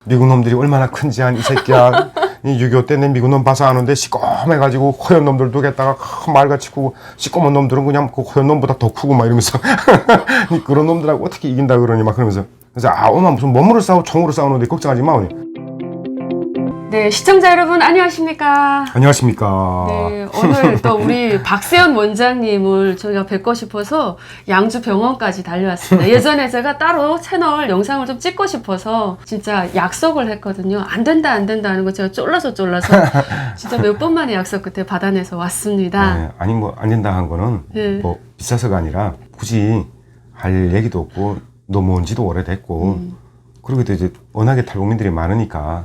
미국 놈들이 얼마나 큰지 한 이 새끼야. 이 6.25 때 내 미국 놈 봐서 아는데 시꺼매가지고 허연 놈들 두겠다가 말같이 크고 시꺼먼 놈들은 그냥 그 허연 놈보다 더 크고 막 이러면서 그런 놈들하고 어떻게 이긴다 그러니 막 그러면서 그래서 엄마 무슨 몸으로 싸우고 총으로 싸우는데 걱정하지 마. 네, 시청자 여러분 안녕하십니까? 안녕하십니까? 네, 오늘 또 우리 박세현 원장님을 저희가 뵙고 싶어서 양주 병원까지 달려왔습니다. 예전에 제가 따로 채널 영상을 좀 찍고 싶어서 진짜 약속을 했거든요. 안 된다 하는 거 제가 쫄라서 진짜 몇 번 만에 약속 끝에 받아내서 왔습니다. 네, 아니 뭐 안 된다 한 거는 네. 뭐 비싸서가 아니라 굳이 할 얘기도 없고 너무 온 지도 오래됐고 그리고 또 이제 워낙에 탈북민들이 많으니까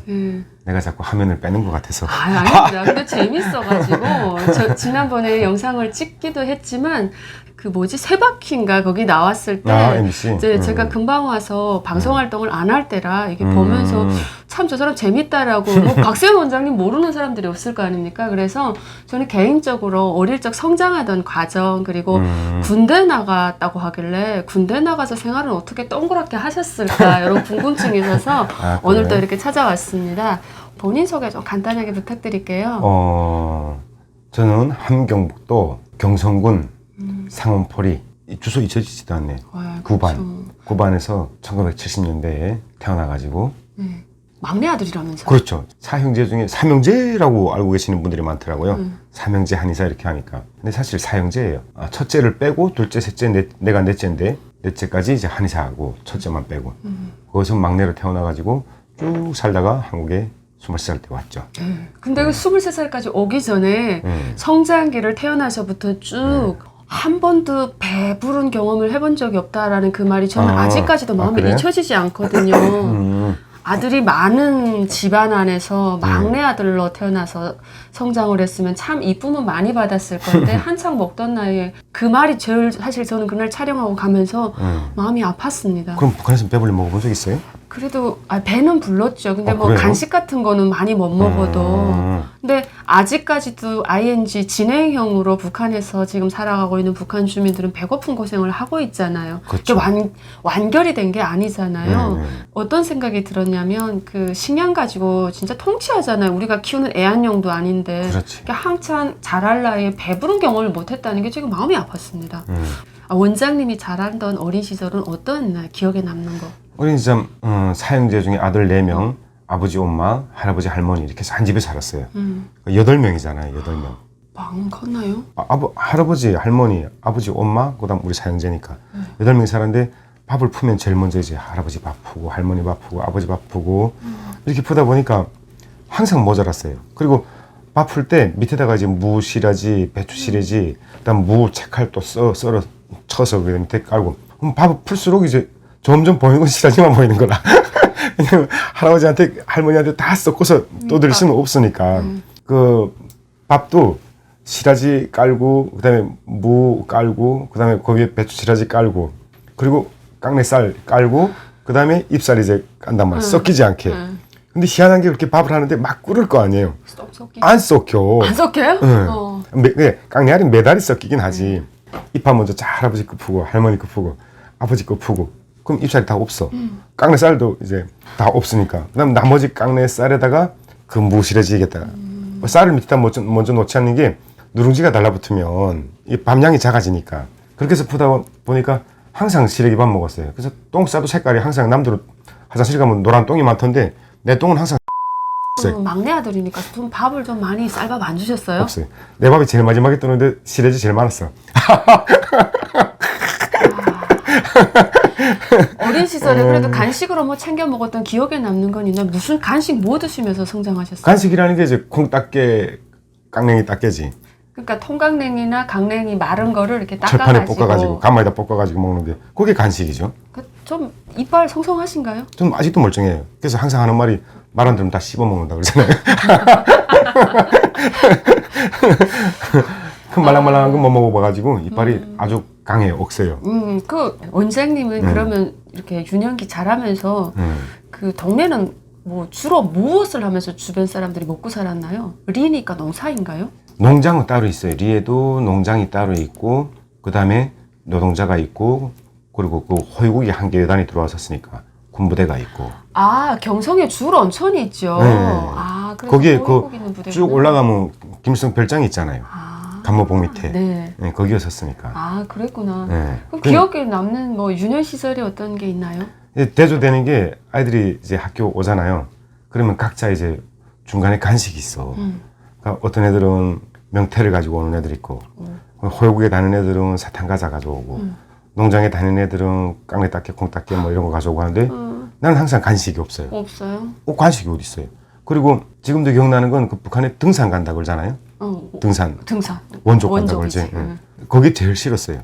내가 자꾸 화면을 빼는 것 같아서. 아닙니다. 근데 재밌어가지고 지난번에 영상을 찍기도 했지만 그 뭐지 세바퀴인가 거기 나왔을 때 MC. 이제 제가 금방 와서 방송 활동을 안 할 때라 이게 보면서 참 저 사람 재밌다라고 뭐 박세현 원장님 모르는 사람들이 없을 거 아닙니까? 그래서 저는 개인적으로 어릴 적 성장하던 과정 그리고 군대 나갔다고 하길래 군대 나가서 생활은 어떻게 동그랗게 하셨을까 이런 궁금증이 있어서 오늘 또 이렇게 찾아왔습니다. 본인 소개 좀 간단하게 부탁드릴게요. 저는 함경북도 경성군 상원포리 주소 잊혀지지도 않네. 구반. 구반에서 1970년대에 태어나가지고. 네. 막내 아들이라면서요? 그렇죠. 사형제 중에 삼형제라고 알고 계시는 분들이 많더라고요. 삼형제 한의사 이렇게 하니까. 근데 사실 사형제예요. 첫째를 빼고 둘째, 셋째, 내가 넷째인데 넷째까지 이제 한의사하고 첫째만 빼고. 거기서 막내로 태어나가지고 쭉 살다가 한국에 23살 때 왔죠. 근데 그 23살까지 오기 전에 성장기를 태어나서부터 쭉 한 번도 배부른 경험을 해본 적이 없다라는 그 말이 저는 아직까지도 마음에 그래? 잊혀지지 않거든요. 아들이 많은 집안 안에서 막내 아들로 태어나서 성장을 했으면 참 이쁨은 많이 받았을 건데 한창 먹던 나이에 그 말이 제일 사실 저는 그날 촬영하고 가면서 마음이 아팠습니다. 그럼 북한에서 배불리 먹어본 적 있어요? 그래도 배는 불렀죠. 근데 뭐 그래요? 간식 같은 거는 많이 못 먹어도. 근데 아직까지도 ING 진행형으로 북한에서 지금 살아가고 있는 북한 주민들은 배고픈 고생을 하고 있잖아요. 그렇죠. 그게 완결이 된 게 아니잖아요. 어떤 생각이 들었냐면 그 식량 가지고 진짜 통치하잖아요. 우리가 키우는 애완용도 아닌데. 그렇지. 한참 자랄 나이에 배부른 경험을 못했다는 게 지금 마음이 아팠습니다. 원장님이 자라던 어린 시절은 어떤 기억에 남는 거? 어린 시절 사형제 중에 아들 4명, 아버지, 엄마, 할아버지, 할머니 이렇게 해서 한 집에 살았어요. 8명이잖아요. 8명. 방은 컸나요? 할아버지, 할머니, 아버지, 엄마, 그다음 우리 사형제니까 8명이 살았는데 밥을 푸면 제일 먼저 이제 할아버지 밥 푸고 할머니 밥 푸고 아버지 밥 푸고 이렇게 푸다 보니까 항상 모자랐어요. 그리고 밥 풀 때 밑에다가 이제 무 시라지, 배추 시래지, 그다음 무 채칼 또 썰어 쳐서 그 밑에 깔고 그럼 밥을 풀수록 이제 점점 보이는 건 시라지만 보이는 거라. 왜냐면 할아버지한테 할머니한테 다 섞어서 떠들 수는 없으니까 그 밥도 시라지 깔고 그다음에 무 깔고 그다음에 거기에 배추 시라지 깔고 그리고 깡내쌀 깔고 그다음에 잎살 이제 깐단 말이야. 섞이지 않게. 근데 희한한 게 그렇게 밥을 하는데 막 끓을 거 아니에요. 안 섞여. 안 섞여요? 깡내알이 매달이 섞이긴 하지. 잎밥 먼저 자 할아버지 거 푸고 할머니 거 푸고 아버지 거 푸고 그럼 잎살이 다 없어. 깡내쌀도 이제 다 없으니까. 그다음 나머지 깡내쌀에다가 그 무시래지겠다가 쌀을 밑에다 먼저 놓지 않는 게 누룽지가 달라붙으면 이 밥량이 작아지니까. 그렇게 해서 푸다 보니까 항상 시래기 밥 먹었어요. 그래서 똥 싸도 색깔이 항상 남들 화장실 가면 노란 똥이 많던데 내 똥은 항상 막내 아들이니까 좀 밥을 좀 많이 쌀밥 안 주셨어요? 없어요. 내 밥이 제일 마지막에 뜨는데 시래지 제일 많았어. 어린 시절에 그래도 간식으로 뭐 챙겨 먹었던 기억에 남는 건 있나요? 무슨 간식 뭐 드시면서 성장하셨어요? 간식이라는 게 이제 콩딱게, 깡냉이 딱게지. 그러니까 통강냉이나 강냉이 마른 거를 이렇게 철판에 닦아가지고 볶아가지고 간마에다 볶아가지고 먹는 게 그게 간식이죠. 좀 이빨 성성하신가요? 좀 아직도 멀쩡해요. 그래서 항상 하는 말이 말 안 들으면 다 씹어 먹는다 그러잖아요. 큰 말랑말랑한 거 못 먹어봐가지고 이빨이 아주 강해요. 억세요. 그 원장님은 그러면 이렇게 유년기 자라면서 그 동네는 뭐 주로 무엇을 하면서 주변 사람들이 먹고 살았나요? 리니까 농사인가요? 농장은 따로 있어요. 리에도 농장이 따로 있고 그 다음에 노동자가 있고 그리고 그 호유국이 한 개 여단이 들어왔었으니까 군부대가 있고 아, 경성에 줄 온천이 있죠. 네. 아, 그래서 거기에 거기 있는 부대구나. 쭉 올라가면 김일성 별장이 있잖아요. 아, 간모봉 밑에. 네. 네, 거기였었으니까. 아, 그랬구나. 네. 그럼 기억에 남는 뭐 유년 시설이 어떤 게 있나요? 대조되는 게 아이들이 이제 학교 오잖아요. 그러면 각자 이제 중간에 간식이 있어. 그러니까 어떤 애들은 명태를 가지고 오는 애들 있고, 호요국에 다니는 애들은 사탕 과자 가져오고, 농장에 다니는 애들은 깡내 딱게, 콩 딱게 뭐 이런 거 가져오고 하는데 나는 항상 간식이 없어요. 없어요. 간식이 어디 있어요? 그리고 지금도 기억나는 건 그 북한에 등산 간다고 그러잖아요. 등산. 원족 간다고 그러지. 응. 거기 제일 싫었어요.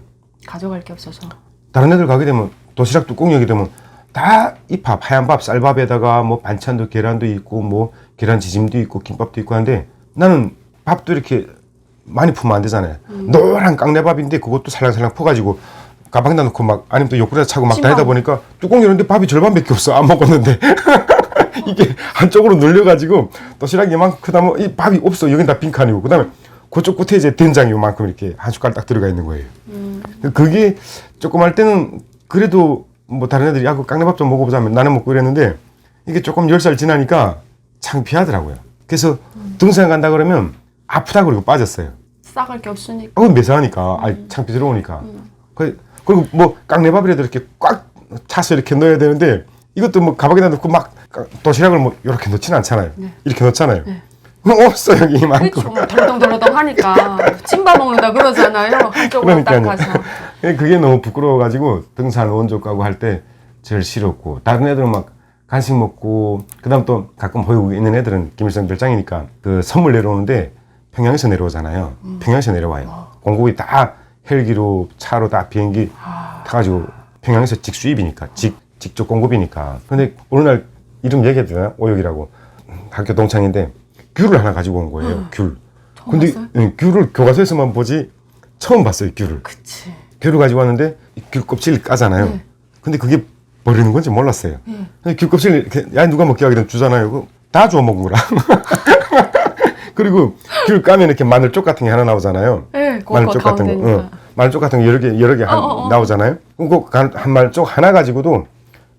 가져갈 게 없어서. 다른 애들 가게 되면 도시락 뚜껑 열게 되면 다 이 밥, 하얀 밥, 쌀밥에다가 뭐 반찬도 계란도 있고 뭐 계란지짐도 있고 김밥도 있고 하는데 나는 밥도 이렇게 많이 풀면 안 되잖아요. 노란 깡내밥인데 그것도 살랑살랑 퍼가지고 가방에다 넣고 막 아니면 또 옆구리에 차고 막 다니다 보니까 뚜껑 열었는데 밥이 절반밖에 없어. 안 먹었는데 이게 한쪽으로 눌려가지고 도시락이 이만큼 크다면 이 밥이 없어. 여긴 다 빈칸이고 그다음에 그쪽 끝에 이제 된장이 요만큼 이렇게 한 숟갈 딱 들어가 있는 거예요. 그게 조금 할 때는 그래도 뭐 다른 애들이 야 그 깡내밥 좀 먹어보자면 나는 먹고 이랬는데 이게 조금 10살 지나니까 창피하더라고요. 그래서 등산 간다 그러면 아프다 그러고 빠졌어요. 싸갈 게 없으니까. 매서하니까 창피스러우니까. 그리고 뭐 깡내밥이라도 이렇게 꽉 차서 이렇게 넣어야 되는데 이것도 뭐 가방에다 넣고 막 도시락을 뭐 이렇게 넣지는 않잖아요. 네. 이렇게 넣잖아요. 네. 없어 여기 이만큼. 그렇죠. 뭐 덜렁덜렁 하니까 찜밥 먹는다 그러잖아요. 한쪽으로 딱 가서. 그게 너무 부끄러워가지고 등산 원족 가고 할 때 제일 싫었고 다른 애들은 막 간식 먹고 그다음 또 가끔 보이고 있는 애들은 김일성 별장이니까 그 선물 내려오는데 평양에서 내려오잖아요. 평양에서 내려와요. 공국이 다 헬기로 차로 다 비행기 타가지고 평양에서 직수입이니까 직접 공급이니까. 근데 어느 날 이름 얘기해도 되나? 오역이라고 학교 동창인데 귤을 하나 가지고 온 거예요. 귤. 근데 귤을 교과서에서만 보지 처음 봤어요. 귤을. 그치. 귤을 가지고 왔는데 귤 껍질을 까잖아요. 네. 근데 그게 버리는 건지 몰랐어요. 네. 귤 껍질 이렇게 야 누가 먹게 하기는 주잖아요. 다 주워 먹은 거라. 그리고 귤 까면 이렇게 마늘 쪽 같은 게 하나 나오잖아요. 네, 마늘 쪽 같은 거. 마늘 쪽 같은 거 여러 개 나오잖아요. 그럼 한 마늘 쪽 하나 가지고도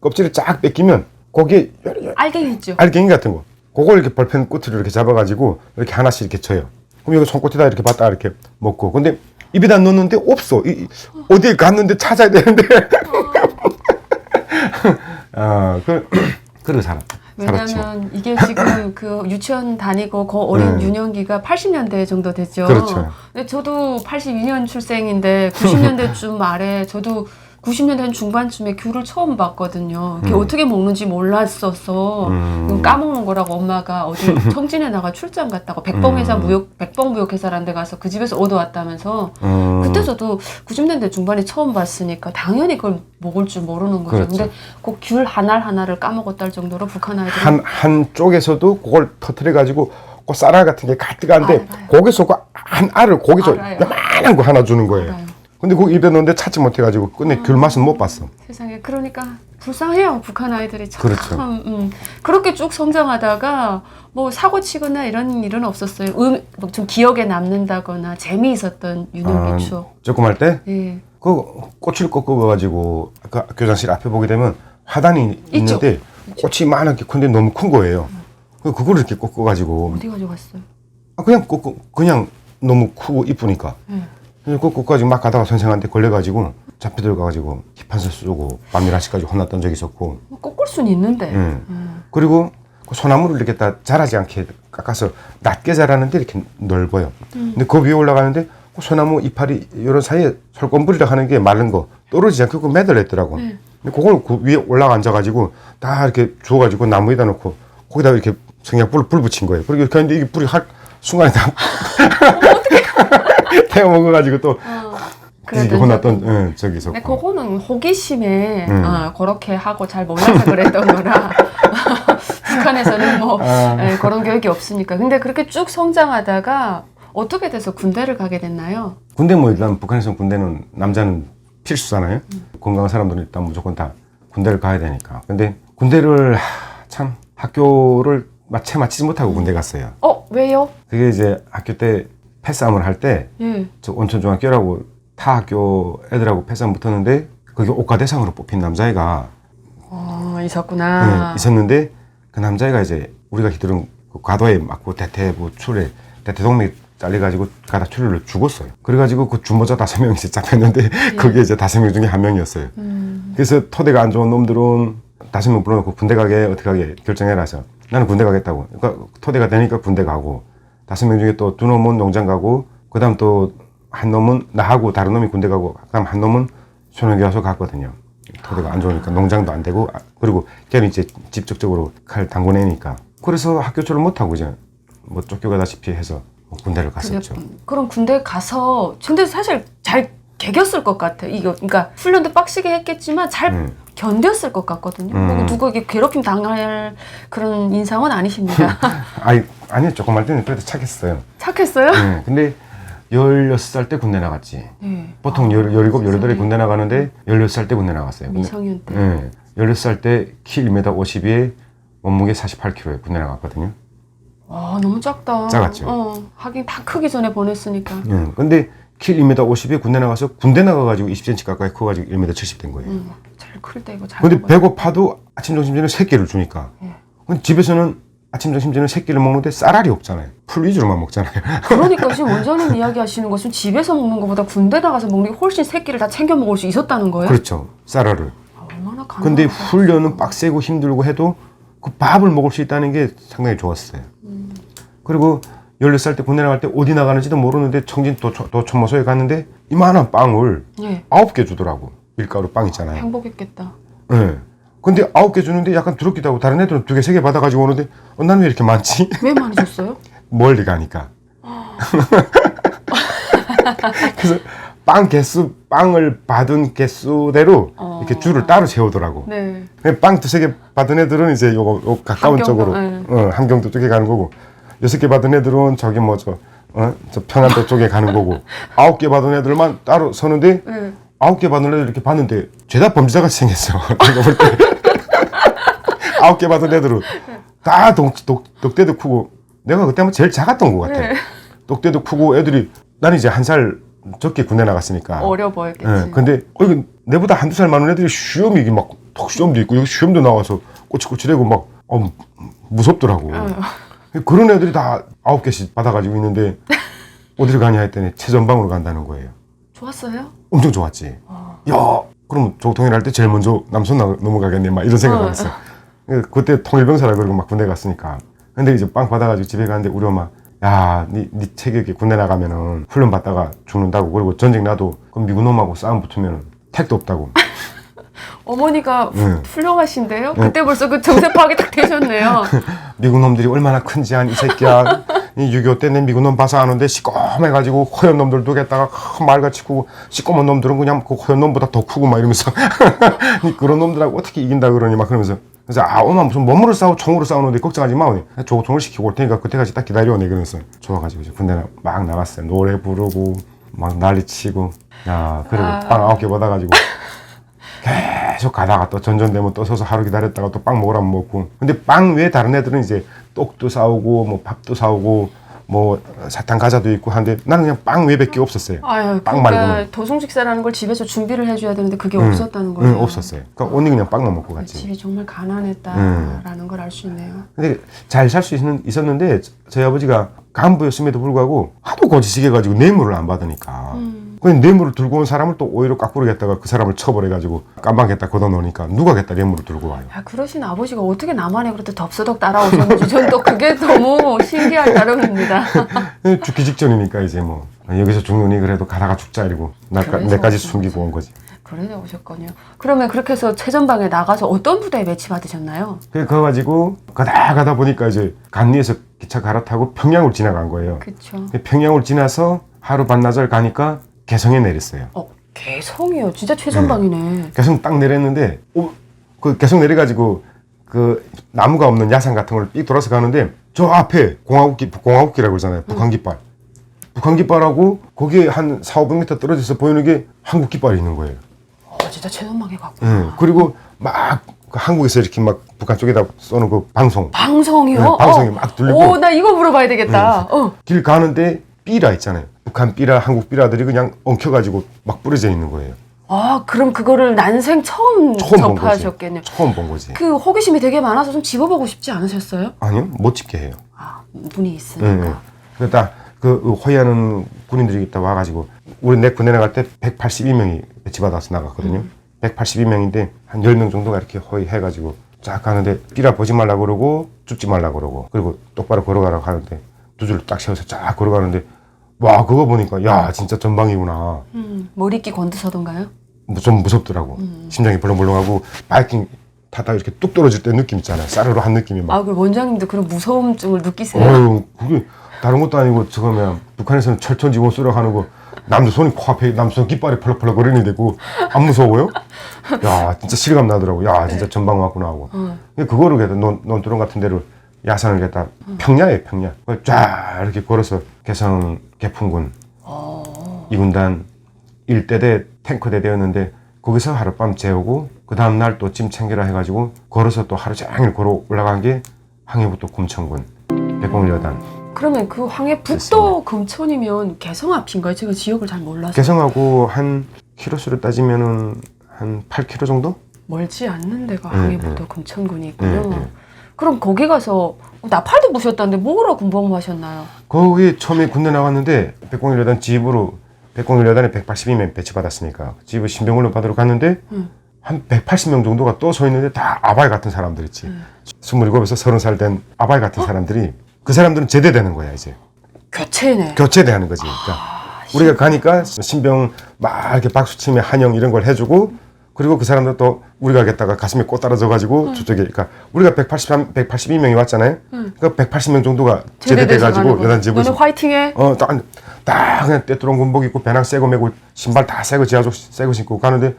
껍질을 쫙 뺏기면 거기에 알갱이 있죠. 알갱이 같은 거. 그걸 이렇게 볼펜 끝으로 이렇게 잡아가지고 이렇게 하나씩 이렇게 쳐요. 그럼 여기 손끝에다 이렇게 봤다가 이렇게 먹고. 근데 입에다 넣는데 없어. 어디에 갔는데 찾아야 되는데. 그러고 살았죠. 왜냐면 이게 지금 그 유치원 다니고 그 어린 유년기가 80년대 정도 됐죠. 그렇죠. 근데 저도 82년 출생인데 90년대쯤 말에 저도 90년대 중반쯤에 귤을 처음 봤거든요. 그게 어떻게 먹는지 몰랐어서 까먹는 거라고 엄마가 어디 청진에 나가 출장 갔다고 백봉무역회사라는 데 가서 그 집에서 얻어왔다면서 그때 저도 90년대 중반에 처음 봤으니까 당연히 그걸 먹을 줄 모르는 거죠. 그렇죠. 근데 그 귤 하나를 까먹었다 할 정도로 북한 아이들은 한 쪽에서도 그걸 터트려 가지고 그 쌀알 같은 게 가득한데 거기서 그 한 알을 거기서 요만한 거 하나 주는 거예요. 알아요. 근데 거기 입에 넣는데 찾지 못해가지고 끝내 귤 맛은 못 봤어. 세상에. 그러니까 불쌍해요. 북한 아이들이 참. 그렇죠. 그렇게 쭉 성장하다가 뭐 사고 치거나 이런 일은 없었어요. 좀 기억에 남는다거나 재미있었던 유년기 추억. 조금 할 때? 예. 그 꽃을 꺾어가지고 아까 교장실 앞에 보게 되면 화단이 있는데 꽃이 많게 큰데 너무 큰 거예요. 그걸 이렇게 꺾어가지고 어디 가져갔어요? 그냥 너무 크고 이쁘니까. 그까지 막 가다가 선생한테 걸려가지고 잡혀 들어가가지고 기판서 쏘고 밤 11시까지 혼났던 적이 있었고. 꺾을 수는 있는데. 그리고 그 소나무를 이렇게 다 자라지 않게 깎아서 낮게 자라는데 이렇게 넓어요. 근데 그 위에 올라가는데 그 소나무 이파리 이런 사이에 솔건부리라 하는 게 마른 거 떨어지지 않게 그 매달렸더라고. 근데 그걸 그 위에 올라가 앉아가지고 다 이렇게 주워가지고 나무에다 놓고 거기다 이렇게 성냥불 붙인 거예요. 그리고 이렇게 하는데 이게 불이 할 순간에 다 태워 먹어가지고 또 혼났던 적이 있었고. 근데 그거는 호기심에 그렇게 하고 잘 몰라서 그랬던 거라 북한에서는 뭐 그런 교육이 없으니까. 근데 그렇게 쭉 성장하다가 어떻게 돼서 군대를 가게 됐나요? 군대 뭐 일단 북한에서 군대는 남자는 필수잖아요. 건강한 사람들은 일단 무조건 다 군대를 가야 되니까. 근데 군대를 참 학교를 채 마치지 못하고 군대 갔어요. 왜요? 그게 이제 학교 때 패싸움을 할 때 저 온천중학교라고 타 학교 애들하고 패싸움 붙었는데 그게 옥가대상으로 뽑힌 남자애가 있었구나. 있었는데 그 남자애가 이제 우리가 들은 그 과도에 맞고 대퇴부 출혈, 대퇴동맥 잘려가지고 가다 출혈을 죽었어요. 그래가지고 그 주모자 5명이 이제 잡혔는데 그게 이제 5명 중에 1명이었어요. 그래서 토대가 안 좋은 놈들은 5명 불러놓고 군대 가게 어떻게 하게 결정해라 해서 나는 군대 가겠다고. 그러니까 토대가 되니까 군대 가고 5명 중에 또 2놈은 농장 가고 그 다음 또 한 놈은 나하고 다른 놈이 군대 가고 그 다음 한 놈은 소년기 와서 갔거든요. 토대가 안 좋으니까 농장도 안 되고 그리고 걔는 이제 직접적으로 칼 당구내니까 그래서 학교 졸업 못하고 이제 뭐 쫓겨가다시피 해서 뭐 군대를 갔었죠. 그럼 군대 가서 근데 사실 잘 개겼을 것 같아. 이거 그러니까 훈련도 빡시게 했겠지만 잘 견뎠을 것 같거든요. 뭐 누구에게 괴롭힘 당할 그런 인상은 아니십니다. 아니요 조금 할 때는 그래도 착했어요. 착했어요? 네, 근데 16살 때 군대 나갔지. 보통 17, 18에 군대 나가는데 16살 때 군대 나갔어요. 미성년 때. 네, 16살 때 키 1m 52에 몸무게 48kg에 군대 나갔거든요. 와 너무 작다. 작았죠. 하긴 다 크기 전에 보냈으니까. 근데 키 1m 50에 군대 나가서 군대 나가가지고 20cm 가까이 커가지고 1m 70 된 거예요. 잘 클 때 이거 잘. 근데 먹어요. 배고파도 아침 점심전에 3끼를 주니까. 근데 집에서는 아침 점심전에 3끼를 먹는데 쌀알이 없잖아요. 풀 위주로만 먹잖아요. 그러니까 지금 원장님 이야기하시는 것은 집에서 먹는 것보다 군대 나가서 먹는 게 훨씬 새끼를 다 챙겨 먹을 수 있었다는 거예요? 그렇죠. 쌀알을. 얼마나 가능하다. 근데 훈련은 빡세고 힘들고 해도 그 밥을 먹을 수 있다는 게 상당히 좋았어요. 그리고 16살 때 군대 나갈 때 어디 나가는지도 모르는데 청진 도천모소에 갔는데 이만한 빵을 9개 주더라고. 밀가루 빵 있잖아요. 행복했겠다. 네. 근데 9개 주는데 약간 두렵기도 하고 다른 애들은 2개, 3개 받아가지고 오는데 나는 왜 이렇게 많지? 왜 많이 줬어요? 멀리 가니까. 그래서 빵을 받은 개수대로 이렇게 줄을 따로 세우더라고. 네. 빵 2-3개 받은 애들은 이제 요 가까운 함경도, 쪽으로 함경도 쪽에 가는 거고 6개 받은 애들은 저기 저 평안도 쪽에 가는 거고 9개 받은 애들만 따로 서는데 9개 받은 애들 이렇게 봤는데 죄다 범죄자같이 생겼어. 내가 볼 때 9개 받은 애들은 다 독대도 크고 내가 그때 한번 제일 작았던 것 같아. 독대도 크고 애들이 나는 이제 1살 적게 군대 나갔으니까 어려 보였겠지. 근데 이거 내보다 1-2살 많은 애들이 시험이 이게 막 턱시험도 있고 여기 시험도 나와서 꼬치꼬치대고 막 무섭더라고. 그런 애들이 다 9개씩 받아가지고 있는데 어디를 가냐 했더니 최전방으로 간다는 거예요. 좋았어요? 엄청 좋았지. 야, 그럼 저 통일할 때 제일 먼저 남선 넘어가겠네 막 이런 생각을 했어. 그때 통일병사라 그러고 막 군대 갔으니까. 근데 이제 빵 받아가지고 집에 가는데 우리 엄마 야, 네 체격이 군대 나가면은 훈련 받다가 죽는다고. 그리고 전쟁 나도 그럼 미군 놈하고 싸움 붙으면은 택도 없다고. 어머니가 훌륭하신데요? 그때 벌써 그 정세 파악이 딱 되셨네요. 미군 놈들이 얼마나 큰지 이 새끼야. 이 6.25 때 내 미군 놈 봐서 아는데 시꺼매가지고 허연 놈들 두겠다가 말같이 크고 시꺼먼 놈들은 그냥 그 허연 놈보다 더 크고 막 이러면서 그런 놈들하고 어떻게 이긴다 그러니 막 그러면서 그래서 엄마 무슨 몸으로 싸우고 총으로 싸우는데 걱정하지 마. 조총을 시키고 올 테니까 그때까지 딱 기다려. 그러면서 좋아가지고 이제 군대 막 나갔어요. 노래 부르고 막 난리치고 야 그리고 빵 9개 받아가지고 계속 가다가 또 전전되면 또 서서 하루 기다렸다가 또 빵 먹으라면 먹고. 근데 빵 외에 다른 애들은 이제 떡도 사오고 뭐 밥도 사오고 뭐 사탕 과자도 있고 한데 나는 그냥 빵 외밖에 없었어요. 아유, 빵 그러니까 말고는. 도성 식사라는 걸 집에서 준비를 해줘야 되는데 그게 없었다는 거예요. 없었어요. 그러니까 언니 그냥 빵만 먹고 갔지. 집이 정말 가난했다라는 걸 알 수 있네요. 근데 잘 살 수 있었는데 저희 아버지가 간부였음에도 불구하고 하도 거지시게 가지고 뇌물을 안 받으니까 그냥 뇌물을 들고 온 사람을 또 오히려 깎부르겠다가 그 사람을 쳐버려가지고 깜방겠다 걷어놓으니까 누가겠다 뇌물을 들고 와요. 야, 그러신 아버지가 어떻게 나만의 그렇게 덥수덕 따라오셨는지 저는 또 그게 너무 신기할 따름입니다. 죽기 직전이니까 이제 뭐 여기서 죽느니 그래도 가다가 죽자 이러고 내까지 숨기고 온 거지. 그래서 오셨군요. 그러면 그렇게 해서 최전방에 나가서 어떤 부대에 배치받으셨나요? 그거 가지고 가다 보니까 이제 간리에서 기차 갈아타고 평양을 지나간 거예요. 그렇죠. 평양을 지나서 하루 반나절 가니까 개성에 내렸어요. 개성이요. 진짜 최전방이네. 개성 딱 내렸는데 그 개성 내려가지고 그 나무가 없는 야산 같은 걸 삑 돌아서 가는데 저 앞에 공화국기라고 그러잖아요. 북한 깃발. 북한 깃발하고 거기에 한 400-500m 떨어져서 보이는 게 한국 깃발이 있는 거예요. 진짜 최전방에 갔구나. 그리고 막 한국에서 이렇게 막 북한 쪽에다 쏘는 그 방송이요? 네, 방송이 막 들리고. 나 이거 물어봐야 되겠다. 길 가는데 삐라 있잖아요. 북한 삐라, 한국 삐라들이 그냥 엉켜가지고 막 뿌려져 있는 거예요. 아, 그럼 그거를 난생 처음 처음 본 거지. 접하셨겠네요. 처음 본 거지. 그 호기심이 되게 많아서 좀 집어보고 싶지 않으셨어요? 아니요, 못 집게 해요. 아, 눈이 있으니까. 네. 그러니까 그 호위하는 군인들이 있다 와가지고 우리 내 군대 나갈 때 182명이 배치받아서 나갔거든요. 182명인데 한 10명 정도가 이렇게 호위해가지고 쫙 가는데 삐라 보지 말라 그러고 줍지 말라 그러고 그리고 똑바로 걸어가라고 하는데 두 줄 딱 세워서 쫙 걸어가는데 와 그거 보니까 야 진짜 전방이구나. 머리끼 건드서던가요? 좀 무섭더라고. 심장이 벌렁벌렁하고 바이킹 타다 이렇게 뚝 떨어질 때 느낌 있잖아요. 싸르르 한 느낌이 막. 아, 그 원장님도 그런 무서움증을 느끼세요? 어휴, 그게 다른 것도 아니고 저거면 북한에서는 철천지원 쏘라 하는 거 남도 손이 코앞에 남도 손 깃발이 펄럭펄럭 거리는 데고 안 무서워요? 야 진짜 실감 나더라고. 야 진짜 전방 왔구나 하고. 그거를 갖다 논두렁 같은 데로 야산을 갖다 평야에 평야 쫙 이렇게 걸어서 개성 개풍군 2군단 1대대 탱크대 되었는데 거기서 하룻밤 재우고 그 다음날 또 짐 챙기라 해가지고 걸어서 또 하루 종일 걸어 올라간 게 항해북도 금천군 백공일여단. 그러면 그 황해북도 금천이면 개성 앞인가요? 제가 지역을 잘 몰라서. 개성하고 한 키로수로 따지면은 한 8km 정도? 멀지 않는 데가 황해북도 금천군이 있군요. 네. 그럼 거기 가서 나팔도 부셨다는데 뭐라 군복무하셨나요? 거기 처음에 군대 나갔는데 백공일여단 지휘부로 백공일여단에 182명 배치받았으니까 지휘부 신병훈련 받으러 갔는데 한 180명 정도가 또 서 있는데 다 아바이 같은 사람들 있지. 27에서 30살 된 아바이 같은 사람들이 그 사람들은 제대되는 거야 이제. 교체네. 교체대하는 거지. 그러니까 우리가 가니까 신병 막 이렇게 박수치며 한영 이런 걸 해주고 그리고 그 사람들 또 우리가 겠다가 가슴에 꽃 따라져가지고 저쪽에 그러니까 우리가 182명이 왔잖아요. 그러니까 180명 정도가 제대돼가지고 여단 지부에서 너네 화이팅해. 딱 그냥 떼뚜렁 군복 입고 배낭 새거 메고 신발 다 새거 지하족 새거 신고 가는데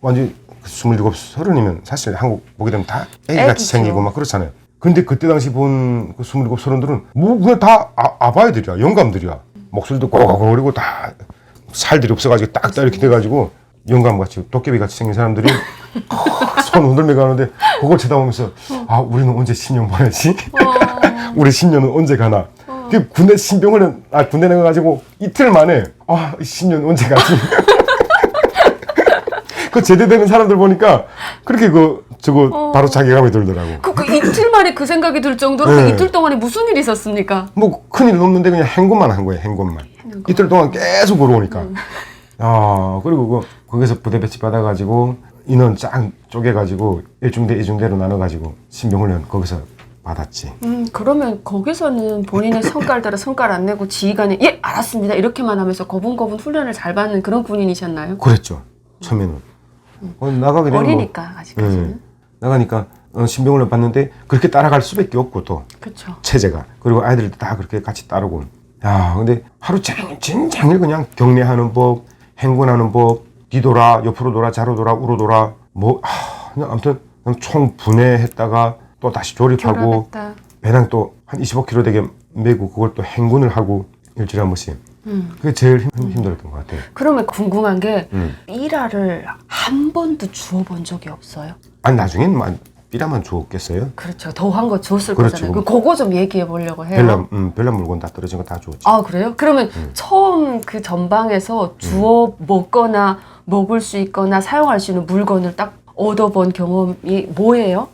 완전 27, 30이면 사실 한국 보게 되면 다 애기같이 애기죠. 생기고 막 그렇잖아요. 근데 그때 당시 본 그 27, 30들은 뭐 그냥 다 아바이들이야. 영감들이야. 목소리도 고고고리고 다 살들이 없어가지고 딱딱 이렇게 돼가지고 영감같이 도깨비같이 생긴 사람들이 손 흔들며 가는데 그걸 쳐다보면서 아 우리는 언제 신년 보내지? 우리 신년은 언제 가나? 그 군대 신병을 군대 나가가지고 이틀 만에 신년 언제 가지? 그 제대되는 사람들 보니까 그렇게 저거 바로 자괴감이 들더라고. 그 이틀 만에 그 생각이 들 정도로 네. 그 이틀 동안에 무슨 일이 있었습니까? 뭐 큰일은 없는데 그냥 행군만 한 거예요. 행군만. 이틀 동안 계속 걸어오니까. 그리고 거기서 부대 배치 받아가지고 인원 쫙 쪼개가지고 1중대, 2중대로 나눠가지고 신병훈련 거기서 받았지. 그러면 거기서는 본인의 성과를 따라 성과를 안 내고 지휘관이 예 알았습니다 이렇게만 하면서 거분거분 훈련을 잘 받는 그런 군인이셨나요? 그랬죠. 처음에는. 나가게 되면 어리니까 아직까지는. 나가니까 신병훈련 받는데 그렇게 따라갈 수밖에 없고 또 그렇죠. 체제가. 그리고 아이들도 다 그렇게 같이 따르고. 근데 하루 종일 그냥 경례하는 법, 행군하는 법, 뒤돌아, 옆으로 돌아, 좌로 돌아, 우로 돌아, 그냥 아무튼 총 분해했다가 또 다시 조립하고 결합했다. 배낭 또 한 25kg 되게 메고 그걸 또 행군을 하고 일주일에 한 번씩. 그게 제일 힘들었던 것 같아요. 그러면 궁금한 게 삐라를 한 번도 주워본 적이 없어요? 아니 나중엔 삐라만 주었겠어요? 그렇죠. 더한 거 줬을 그렇죠. 거잖아요. 그거 좀 얘기해 보려고 해요. 별난 물건 다 떨어진 거 다 주었지. 아 그래요? 그러면 처음 그 전방에서 주워 먹거나 먹을 수 있거나 사용할 수 있는 물건을 딱 얻어본 경험이 뭐예요?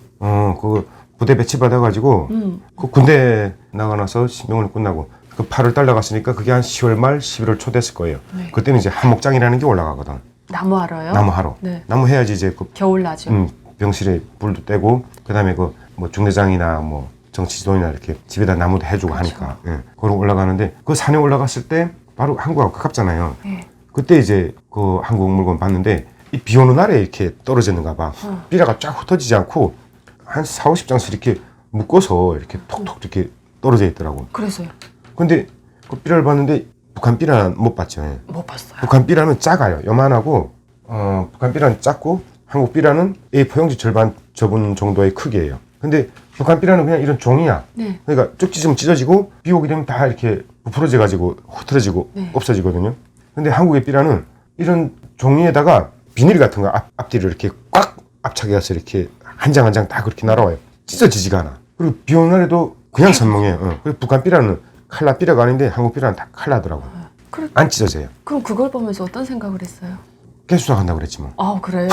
그 부대 배치 받아가지고 그 군대 나가나서 신병을 끝나고 그 8월 달 나갔으니까 그게 한 10월 말 11월 초 됐을 거예요. 네. 그때는 이제 한목장이라는 게 올라가거든. 나무 하러요? 나무 하러. 네. 나무 해야지 이제 그 겨울나죠. 병실에 불도 떼고 그다음에 그 뭐 중대장이나 뭐 정치지도이나 이렇게 집에다 나무도 해주고 하니까 그걸 올라가는데 그 산에 올라갔을 때 바로 한국하고 가깝잖아요. 네. 그때 이제 그 한국 물건 봤는데 이 비 오는 날에 이렇게 떨어지는가 봐. 삐라가 쫙 흩어지지 않고 한 4, 50장씩 이렇게 묶어서 이렇게 톡톡 이렇게 떨어져 있더라고. 그래서요? 근데 그 삐라를 봤는데 북한 삐라는 못 봤죠. 못 봤어요. 북한 삐라는 작아요. 요만하고 북한 삐라는 작고 한국 삐라는 A4 용지 절반 접은 정도의 크기예요. 근데 북한 삐라는 그냥 이런 종이야. 네. 그러니까 쭉 찢으면 찢어지고 비 오게 되면 다 이렇게 부풀어져 가지고 흐트러지고 네. 없어지거든요. 근데 한국의 삐라는 이런 종이에다가 비닐 같은 거 앞뒤를 이렇게 꽉 압착해서 이렇게 한 장 한 장 다 그렇게 날아와요. 찢어지지가 않아. 그리고 비 오는 날에도 그냥 선명해요. 그리고 북한 삐라는 칼라 삐라가 아닌데 한국 삐라는 다 칼라더라고. 안 찢어져요. 그럼 그걸 보면서 어떤 생각을 했어요? 개수사 간다고 그랬지 뭐. 아, 그래요?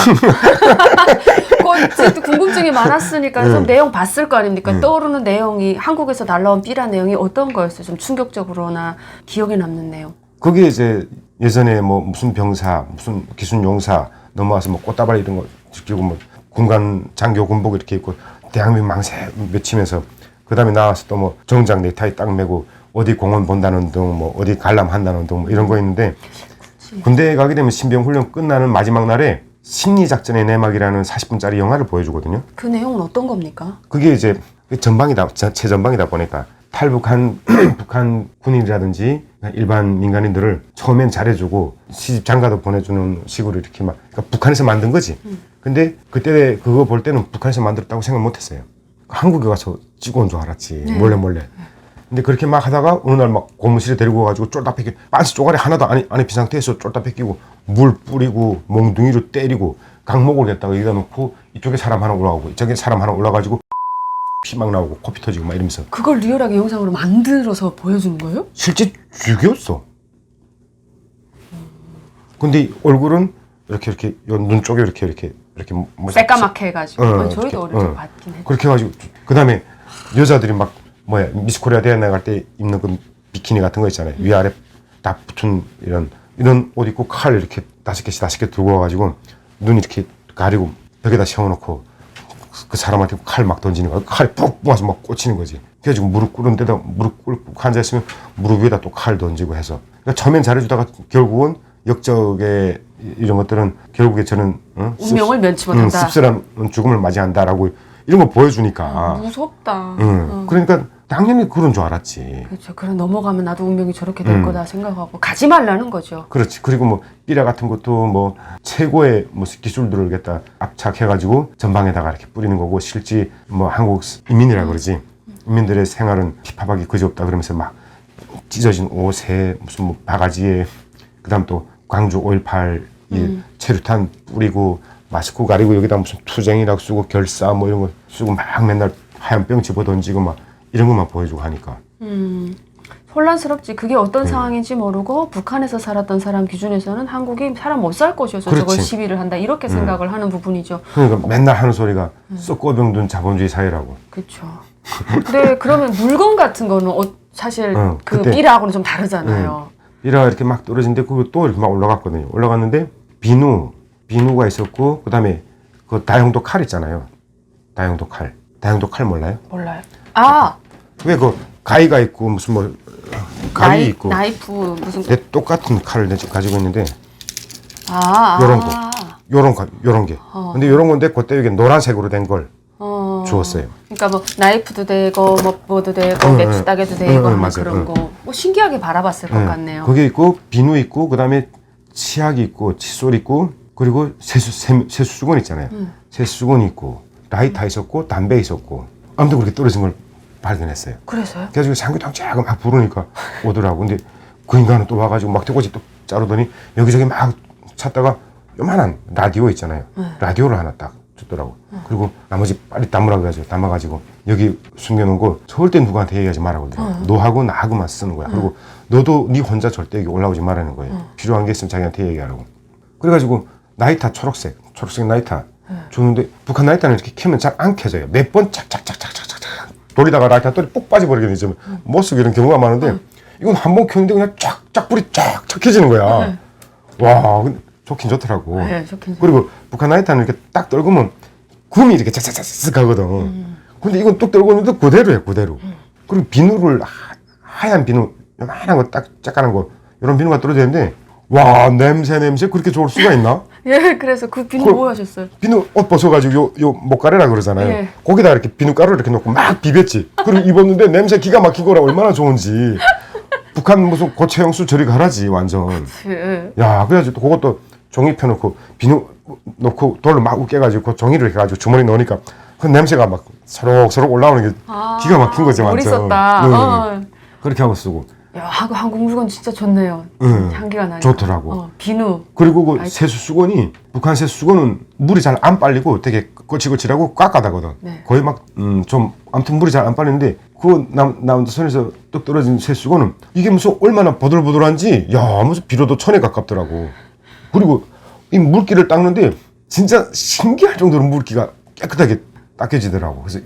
그 궁금증이 많았으니까 좀 내용 봤을 거 아닙니까? 떠오르는 내용이 한국에서 날라온 삐라 내용이 어떤 거였어요? 좀 충격적으로나 기억에 남는 내용. 거기에 이제 예전에 뭐 무슨 병사, 무슨 기순 용사 넘어와서 뭐 꽃다발 이런 거 지키고 뭐 군관 장교 군복 이렇게 입고 대한민국 망세 외치면서 그 다음에 나와서 또 뭐 정장 넥타이 딱 매고 어디 공원 본다는 등 뭐 어디 관람한다는 등 뭐 이런 거 있는데 군대에 가게 되면 신병 훈련 끝나는 마지막 날에 심리작전의 내막이라는 40분짜리 영화를 보여주거든요. 그 내용은 어떤 겁니까? 그게 이제 전방이다, 최전방이다 보니까 탈북한 북한 군인이라든지 일반 민간인들을 처음엔 잘해주고 시집 장가도 보내주는 식으로 이렇게 막 그러니까 북한에서 만든 거지. 근데 그때 그거 볼 때는 북한에서 만들었다고 생각 못했어요. 한국에 가서 찍어 온 줄 알았지. 몰래. 근데 그렇게 막 하다가 어느 날 막 고무실에 데리고 가가지고 쫄딱 뺏기고 반스 쪼가리 하나도 안에 빈 상태에서 쫄딱 뺏기고 물 뿌리고 몽둥이로 때리고 강목을 냈다가 여기다 놓고 이쪽에 사람 하나 올라가고 이쪽에 사람 하나 올라가지고 피 막 나오고 코피 터지고 막 이러면서 그걸 리얼하게 영상으로 만들어서 보여주는 거예요? 실제 죽였어. 근데 얼굴은 이렇게 요 눈 쪽에 이렇게 뭐 새까맣게 해가지고 저희도 이렇게, 어릴 적 봤긴 했죠. 그렇게 해가지고 그 다음에 여자들이 막 뭐야 미스코리아 대회 나갈 때 입는 그 비키니 같은 거 있잖아요. 위아래 다 붙은 이런 옷 입고 칼 이렇게 5개 들고 와가지고 눈 이렇게 가리고 벽에다 세워놓고 그 사람한테 칼 막 던지는 거야. 칼이 푹 와서 막 꽂히는 거지. 그래가지고 무릎 꿇은 데다 무릎 꿇고 앉아있으면 무릎 위에다 또 칼 던지고 해서 그러니까 처음엔 잘해주다가 결국은 역적의 이런 것들은 결국에 저는 운명을 면치 못한다. 씁쓸한 죽음을 맞이한다라고 이런 거 보여주니까 무섭다. 그러니까 당연히 그런 줄 알았지. 그렇죠. 그럼 넘어가면 나도 운명이 저렇게 될 거다 생각하고 가지 말라는 거죠. 그렇지. 그리고 뭐 삐라 같은 것도 뭐 최고의 뭐 기술들을 갖다 압착해가지고 전방에다가 이렇게 뿌리는 거고 실제 뭐 한국 인민이라 그러지. 인민들의 생활은 핍박이 그지없다 그러면서 막 찢어진 옷에 무슨 뭐 바가지에 그다음 또 광주 5.18 체류탄 뿌리고 마스크 가리고 여기다 무슨 투쟁이라고 쓰고 결사 뭐 이런 거 쓰고 막 맨날 하얀 병 집어 던지고 막 이런 것만 보여주고 하니까. 혼란스럽지. 그게 어떤 상황인지 모르고 북한에서 살았던 사람 기준에서는 한국이 사람 못 살 것이어서 그렇지. 저걸 시비를 한다 이렇게 생각을 하는 부분이죠. 그러니까 맨날 하는 소리가 썩고병든 자본주의 사회라고. 그렇죠. 근데 그러면 물건 같은 거는 사실 그 그때, 삐라하고는 좀 다르잖아요. 삐라가 이렇게 막 떨어진데 그거 또 이렇게 막 올라갔거든요. 올라갔는데 비누가 있었고 그다음에 그 다용도 칼 있잖아요. 다용도 칼 몰라요? 몰라요. 아, 왜 그 가위가 있고 무슨 뭐 가위 있고 나이프 무슨 내 똑같은 칼을 내가 가지고 있는데 요런 거 요런 게 근데 요런 건데 그때 여기 노란색으로 된 걸 주었어요. 그러니까 뭐 나이프도 되고 뭐도 되고 맥주 따개도 되고 하는 맞아요. 그런 거. 뭐 신기하게 바라봤을 것 같네요. 그게 있고 비누 있고 그다음에 치약이 있고 칫솔 있고 그리고 세수수건 있잖아요. 세수수건이 있고 라이터 있었고 담배 있었고 아무튼 그렇게 떨어진 걸 발견했어요. 그래서요? 그래서 상규당쫙 막 부르니까 오더라고. 근데 그 인간은 또 와가지고 막 대고지 또 자르더니 여기저기 막 찾다가 요만한 라디오 있잖아요. 라디오를 하나 딱 줬더라고. 그리고 나머지 빨리 담아가지고 여기 숨겨놓은 거 절대 누구한테 얘기하지 말라고 그러더라고. 너하고 나하고만 쓰는 거야. 그리고 너도 네 혼자 절대 여기 올라오지 말라는 거예요. 필요한 게 있으면 자기한테 얘기하라고. 그래가지고 나이타 초록색 나이타 줬는데 북한 나이타는 이렇게 켜면 잘 안 켜져요. 몇 번 착착착착착착 돌리다가 라이터 돌이 뚝 빠져버리게 되죠. 못 쓰고 이런 경우가 많은데 이건 한 번 켰는데 그냥 쫙쫙 불이 쫙 켜지는 거야. 와, 근데 좋긴 좋더라고. 네, 좋긴 그리고 북한 나이타는 이렇게 딱 떨구면 금이 이렇게 짝짝짝짝 가거든. 근데 이건 뚝 떨구는데 그대로야, 그대로. 그리고 비누를 하얀 비누 요만한 거 딱 짝가는 거 이런 비누가 떨어져 있는데 와, 냄새 그렇게 좋을 수가 있나? 예, 그래서 그 비누 뭐 하셨어요? 비누 옷 벗어가지고 요 목가래라 그러잖아요. 예. 거기다 이렇게 비누가루 이렇게 넣고 막 비볐지. 그리고 입었는데 냄새 기가 막힌 거라 얼마나 좋은지. 북한 무슨 고체형수 저리 가라지 완전. 예. 야, 그래가지고 또 그것도 종이 펴놓고 비누 넣고 돌로 막 으깨가지고 그 종이를 해가지고 주머니 넣으니까 그 냄새가 막 서록서록 올라오는 게 기가 막힌 거지 완전. 멋있었다. 그렇게 하고 쓰고. 야, 한국 물건 진짜 좋네요. 향기가 나니까. 좋더라고. 비누. 그리고 그 세수수건이 북한 세수수건은 물이 잘 안 빨리고 되게 거칠거칠하고 꽉까다거든. 네. 거의 막 좀 아무튼 물이 잘 안 빨리는데 그 남 손에서 뚝 떨어진 세수수건은 이게 무슨 얼마나 보들보들한지 야 무슨 비료도 천에 가깝더라고. 그리고 이 물기를 닦는데 진짜 신기할 정도로 물기가 깨끗하게 닦여지더라고. 그래서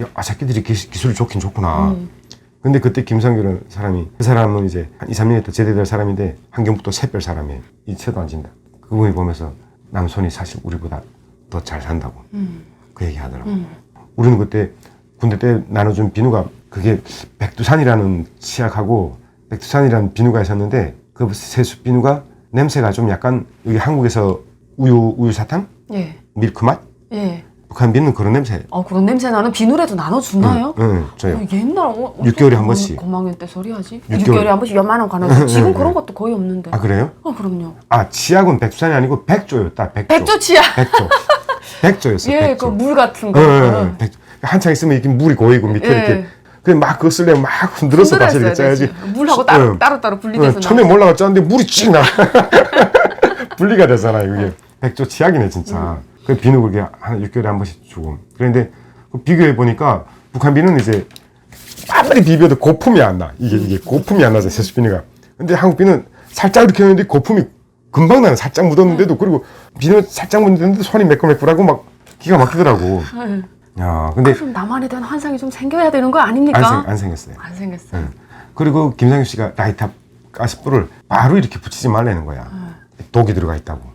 야, 새끼들이 기술이 좋긴 좋구나. 근데 그때 김상규라는 사람이, 그 사람은 이제 한 2, 3년 있다 제대될 사람인데 환경부도 새별 사람이에요. 이체도 안 진다. 그분이 보면서 남손이 사실 우리보다 더 잘 산다고 그 얘기 하더라고. 우리는 그때 군대 때 나눠준 비누가 그게 백두산이라는 치약하고 백두산이라는 비누가 있었는데 그 세수 비누가 냄새가 좀 약간 여기 한국에서 우유 사탕? 예. 밀크 맛? 예. 북한 비누는 그런 냄새. 그런 냄새 나는 비누라도 나눠주나요? 응, 저요. 옛날 6개월에 한 번씩. 고망년 때 소리 하지? 6개월에 6개월에 한 번씩 몇만 원 가나서 지금 그런 것도 거의 없는데. 아, 그래요? 그럼요. 아, 치약은 백두산이 아니고 백조였다. 백조 치약. 백조. 백조였어. 예, 백조. 그 물 같은 거. 백조. 한창 있으면 이렇게 물이 고이고 밑에 예. 이렇게. 그냥 막 그거 쓰려면 막 흔들어서 다시 이렇게 짜야지. 물하고 따로 분리돼서. 처음에 몰라가 짰는데 물이 cik나 분리가 되잖아요. 이게 백조 치약이네 진짜. 그 비누 그게 한 6개월에 한 번씩 주고. 그런데 비교해 보니까 북한 비누는 이제 아무리 비벼도 거품이 안 나. 이게 거품이 안 나죠 세수 비누가. 근데 한국 비누는 살짝 이렇게 했는데 거품이 금방 나요. 살짝 묻었는데도. 그리고 비누 살짝 묻었는데 손이 매끌매끌하고 막 기가 막히더라고. 야, 근데 그럼 나만에 대한 환상이 좀 생겨야 되는 거 아닙니까? 안 생겼어요. 안 생겼어요. 그리고 김상규 씨가 라이터 가스불을 바로 이렇게 붙이지 말라는 거야. 독이 들어가 있다고.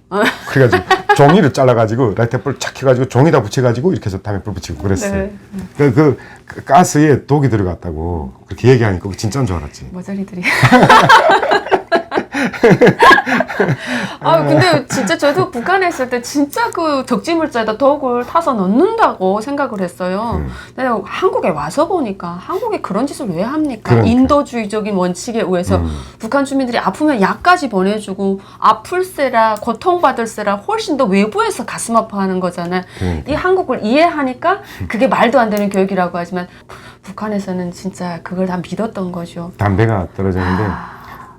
그래가지고 종이를 잘라가지고 라이터불 착 해가지고 종이다 붙여가지고 이렇게 해서 담에 불 붙이고 그랬어요. 네. 그 가스에 독이 들어갔다고 그렇게 얘기하니까 진짜인 줄 알았지. 머저리들이. 근데 진짜 저도 북한에 있을 때 진짜 그 적지물자에다 독을 타서 넣는다고 생각을 했어요. 근데 한국에 와서 보니까 한국에 그런 짓을 왜 합니까? 그러니까. 인도주의적인 원칙에 의해서 북한 주민들이 아프면 약까지 보내주고 아플세라 고통받을세라 훨씬 더 외부에서 가슴 아파하는 거잖아요. 그러니까. 이 한국을 이해하니까 그게 말도 안 되는 교육이라고 하지만 북한에서는 진짜 그걸 다 믿었던 거죠. 담배가 떨어졌는데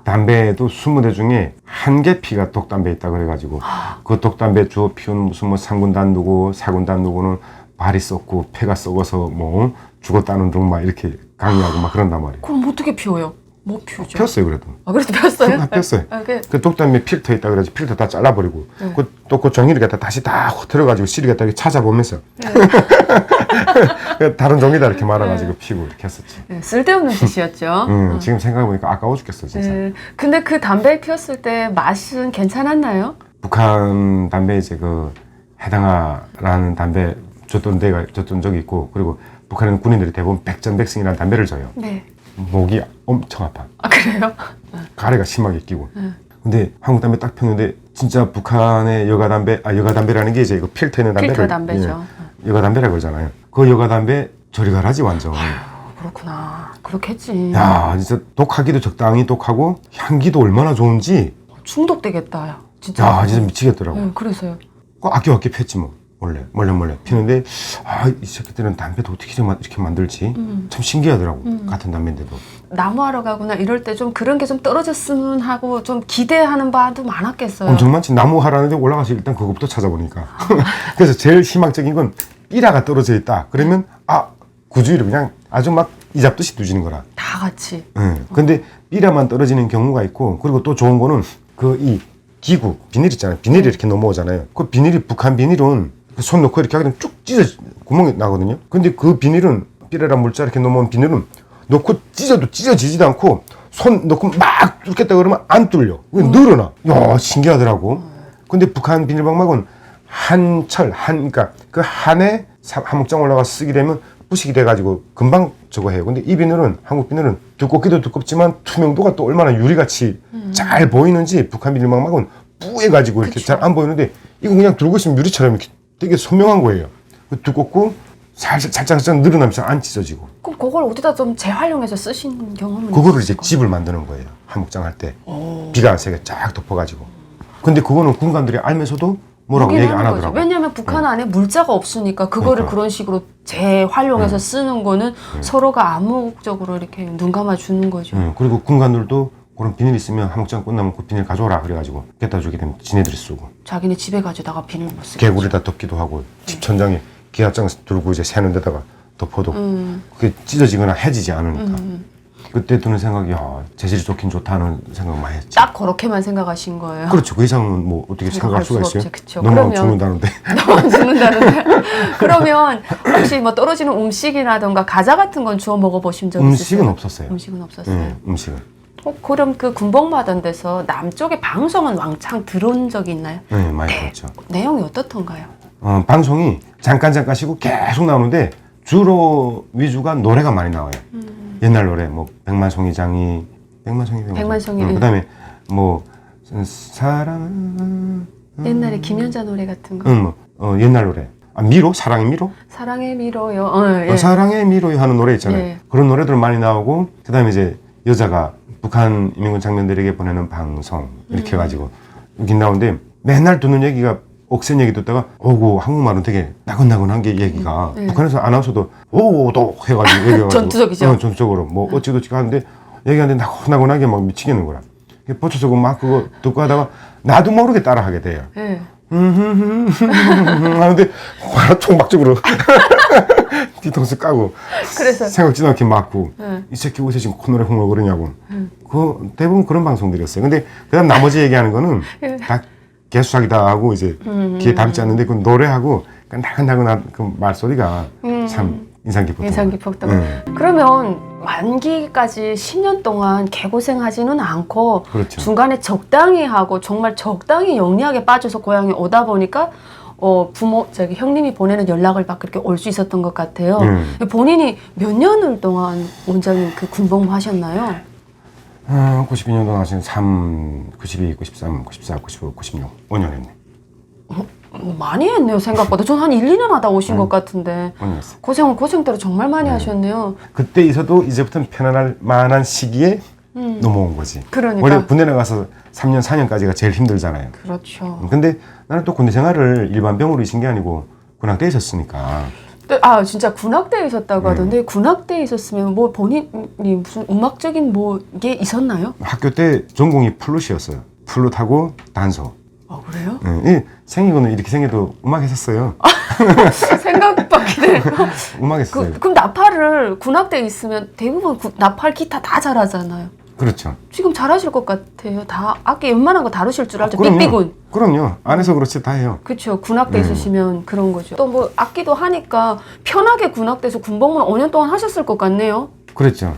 담배도 20대 중에 한 개 피가 독담배 있다 그래가지고 그 독담배 주워 피우는 무슨 뭐 상군단 누구 사군단 누구는 발이 썩고 폐가 썩어서 뭐 죽었다는 둥 막 이렇게 강의하고 막 그런단 말이에요. 그럼 어떻게 피워요? 뭐 피우죠? 폈어요 그래도. 그래도 폈어요? 폈어요. 그 독담배 필터 있다 그래가지고 필터 다 잘라버리고 또 그 종이를 갖다 다시 다 흐트려가지고 씨를 갖다 이렇게 찾아보면서 다른 종이다 이렇게 말아가지고 피고 이렇게 했었지. 쓸데없는 짓이었죠. 지금 생각해보니까 아까워 죽겠어 진짜. 근데 그 담배 피웠을 때 맛은 괜찮았나요? 북한 담배 이제 그 해당하라는 담배 줬던 적이 있고, 그리고 북한에는 군인들이 대부분 백전백승이라는 담배를 줘요. 네. 목이 엄청 아파. 그래요? 가래가 심하게 끼고. 근데 한국 담배 딱 폈는데 진짜 북한의 여가 담배라는 게 이제 이거 필터 있는 담배를 필터 담배죠. 여가 담배라고 그러잖아요. 그 여가 담배 저리 가라지 완전. 그렇구나. 그렇겠지. 야, 진짜 독하기도 적당히 독하고 향기도 얼마나 좋은지. 중독되겠다. 진짜. 야, 진짜 미치겠더라고. 그래서요. 아껴 폈지 뭐. 몰래 피는데 이 새끼들은 담배도 어떻게 이렇게 만들지? 참 신기하더라고. 같은 담배인데도. 나무하러 가거나 이럴 때 좀 그런 게 좀 떨어졌으면 하고 좀 기대하는 바도 많았겠어요. 엄청 많지. 나무 하라는데 올라가서 일단 그거부터 찾아보니까. 그래서 제일 희망적인 건 삐라가 떨어져 있다. 그러면 구주위를 그냥 아주 막 이잡듯이 두지는 거라. 다 같이. 근데 삐라만 떨어지는 경우가 있고, 그리고 또 좋은 거는 이 기구 비닐 있잖아요. 비닐이 이렇게 넘어오잖아요. 그 비닐이 북한 비닐은 손 넣고 이렇게 하게 되면 쭉 찢어 구멍이 나거든요. 근데 그 비닐은 삐라란 물자 이렇게 넘어온 비닐은 넣고 찢어도 찢어지지도 않고 손 넣고 막 뚫겠다 그러면 안 뚫려. 늘어나. 야, 신기하더라고. 근데 북한 비닐방막은 그러니까 그 한에 한목장 올라가 쓰게 되면 부식이 돼가지고 금방 저거 해요. 근데 이 비닐은, 한국 비닐은 두껍기도 두껍지만 투명도가 또 얼마나 유리같이 잘 보이는지 북한 비닐방막은 뿌해가지고 이렇게 잘 안 보이는데 이거 그냥 들고 있으면 유리처럼 이렇게 되게 선명한 거예요. 두껍고 살짝 늘어나면서 안 찢어지고. 그럼 그걸 어디다 좀 재활용해서 쓰신 경험은 그거를 이제 집을 만드는 거예요. 한목장 할 때. 비가 세게 쫙 덮어가지고. 근데 그거는 군관들이 알면서도 뭐라고 얘기 안 하더라고. 왜냐하면 북한 안에 물자가 없으니까 그거를 그러니까. 그런 식으로 재활용해서 쓰는 거는 서로가 암묵적으로 이렇게 눈 감아 주는 거죠. 그리고 군관들도 그런 비닐 있으면 한목장 끝나면 그 비닐 가져오라 그래가지고 갖다 주게 되면 지네들이 쓰고. 자기네 집에 가져다가 비닐 못 쓰게. 개구리에다 덮기도 하고 집 천장에 기압장 들고 이제 새는 데다가 덮어도 그게 찢어지거나 해지지 않으니까. 그때 드는 생각이 재질이 좋긴 좋다는 생각 많이 했지. 딱 그렇게만 생각하신 거예요. 그렇죠. 그 이상은 뭐 어떻게 생각할 수가 있어요? 그쵸. 너무 그러면 죽는다는데. 너무 죽는다는데. 그러면 혹시 뭐 떨어지는 음식이라던가 과자 같은 건 주워 먹어보신 적 있으세요? 음식은 없었어요. 음식은 없었어요. 네, 음식은. 그럼 그 군복무하던 데서 남쪽에 방송은 왕창 들어온 적이 있나요? 네, 많이 들었죠. 내용이 어떻던가요? 방송이 잠깐 쉬고 계속 나오는데 주로 위주가 노래가 많이 나와요. 옛날 노래 뭐 백만송이장이 그다음에 뭐 사랑 옛날에 김연자 노래 같은 거. 옛날 노래 미로 사랑의 미로 사랑의 미로요. 예. 사랑의 미로요 하는 노래 있잖아요. 예. 그런 노래들 많이 나오고 그다음에 이제 여자가 북한 인민군 장병들에게 보내는 방송 이렇게 해가지고 여기 나오는데 맨날 듣는 얘기가 억센 얘기 듣다가 오고 한국말은 되게 나긋나긋한 게 얘기가 북한에서 아나운서도 오도 해가지고 얘기해가지고 전투적이죠. 전투적으로 뭐 어찌저찌 하는데 얘기하는데 나긋나긋하게 막 미치겠는 거라. 버쳐서고 막 그거 듣고 하다가 나도 모르게 따라하게 돼요. 예. 하는데 바로 총박적으로 뒤통수 까고 그래서 생각지도 않게 맞고 네. 이 새끼 어디서 지금 콧노래 흥얼거리냐고 그 대부분 그런 방송들이었어요. 근데 그다음 나머지 얘기하는 거는 다 개수작이다 하고 이제 귀에 담지 않는데 그 노래하고 나긋나긋한 그 말소리가 참 인상 깊었던 인상 거예요. 깊었던 그러면 만기까지 10년 동안 개고생하지는 않고 그렇죠. 중간에 적당히 하고 정말 적당히 영리하게 빠져서 고향에 오다 보니까 형님이 보내는 연락을 받고 이렇게 올 수 있었던 것 같아요. 본인이 몇 년을 동안 원장님 그 군복무 하셨나요? 92년도 나신 92, 93, 94, 95, 96 5년 했네. 많이 했네요, 생각보다. 전 한 1, 2년 하다 오신 것 같은데. 5년 했어요. 고생대로 정말 많이 하셨네요. 그때 있어도 이제부터는 편안할 만한 시기에 넘어온 거지. 그러니까. 원래 군대 나가서 3년, 4년까지가 제일 힘들잖아요. 그렇죠. 근데 나는 또 군대 생활을 일반병으로 있은 게 아니고 군악대에 있었으니까. 진짜 군악대에 있었다고 하던데 군악대에 있었으면 뭐 본인이 무슨 음악적인 뭐 게 있었나요? 학교 때 전공이 플룻이었어요. 플룻하고 단소. 아 그래요? 이 생긴 거는 이렇게 생겨도 음악 했었어요. 생각밖에 음악 했어요. 그럼 나팔을 군악대에 있으면 대부분 나팔 기타 다 잘하잖아요. 그렇죠. 지금 잘하실 것 같아요. 다 악기 웬만한 거 다루실 줄 알죠. 삐삐군. 그럼요. 안에서 그렇지 다 해요. 그렇죠. 군악대 있으시면 그런 거죠. 또 뭐 악기도 하니까 편하게 군악대에서 군복무를 5년 동안 하셨을 것 같네요. 그랬죠.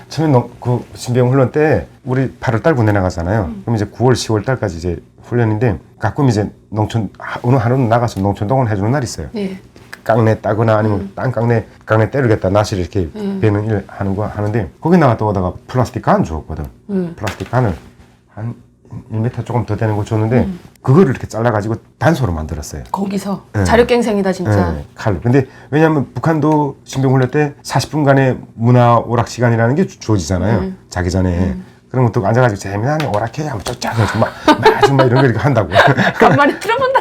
처음에 그 신병 훈련 때 우리 8월달 군대 나가잖아요. 그럼 이제 9월, 10월 달까지 이제 훈련인데 가끔 이제 농촌 어느 하루는 나가서 농촌동원 해주는 날이 있어요. 네. 깡내 따거나 아니면 땅 깡내 때리겠다 나시를 이렇게 베는 일 하는데 거기 나갔다 오다가 플라스틱 간 줬거든. 플라스틱 간을 한 1m 조금 더 되는 거 줬는데 그거를 이렇게 잘라가지고 단소로 만들었어요. 거기서 네. 자력갱생이다 진짜. 네, 칼로. 근데 왜냐하면 북한도 신병훈련 때 40분간의 문화 오락 시간이라는 게 주어지잖아요. 자기 전에. 그런 것도 앉아가지고 재미나게 오락해 하면 쫙쫙 해가지고 막 이런 거 이렇게 한다고. 간만에 틀어본다.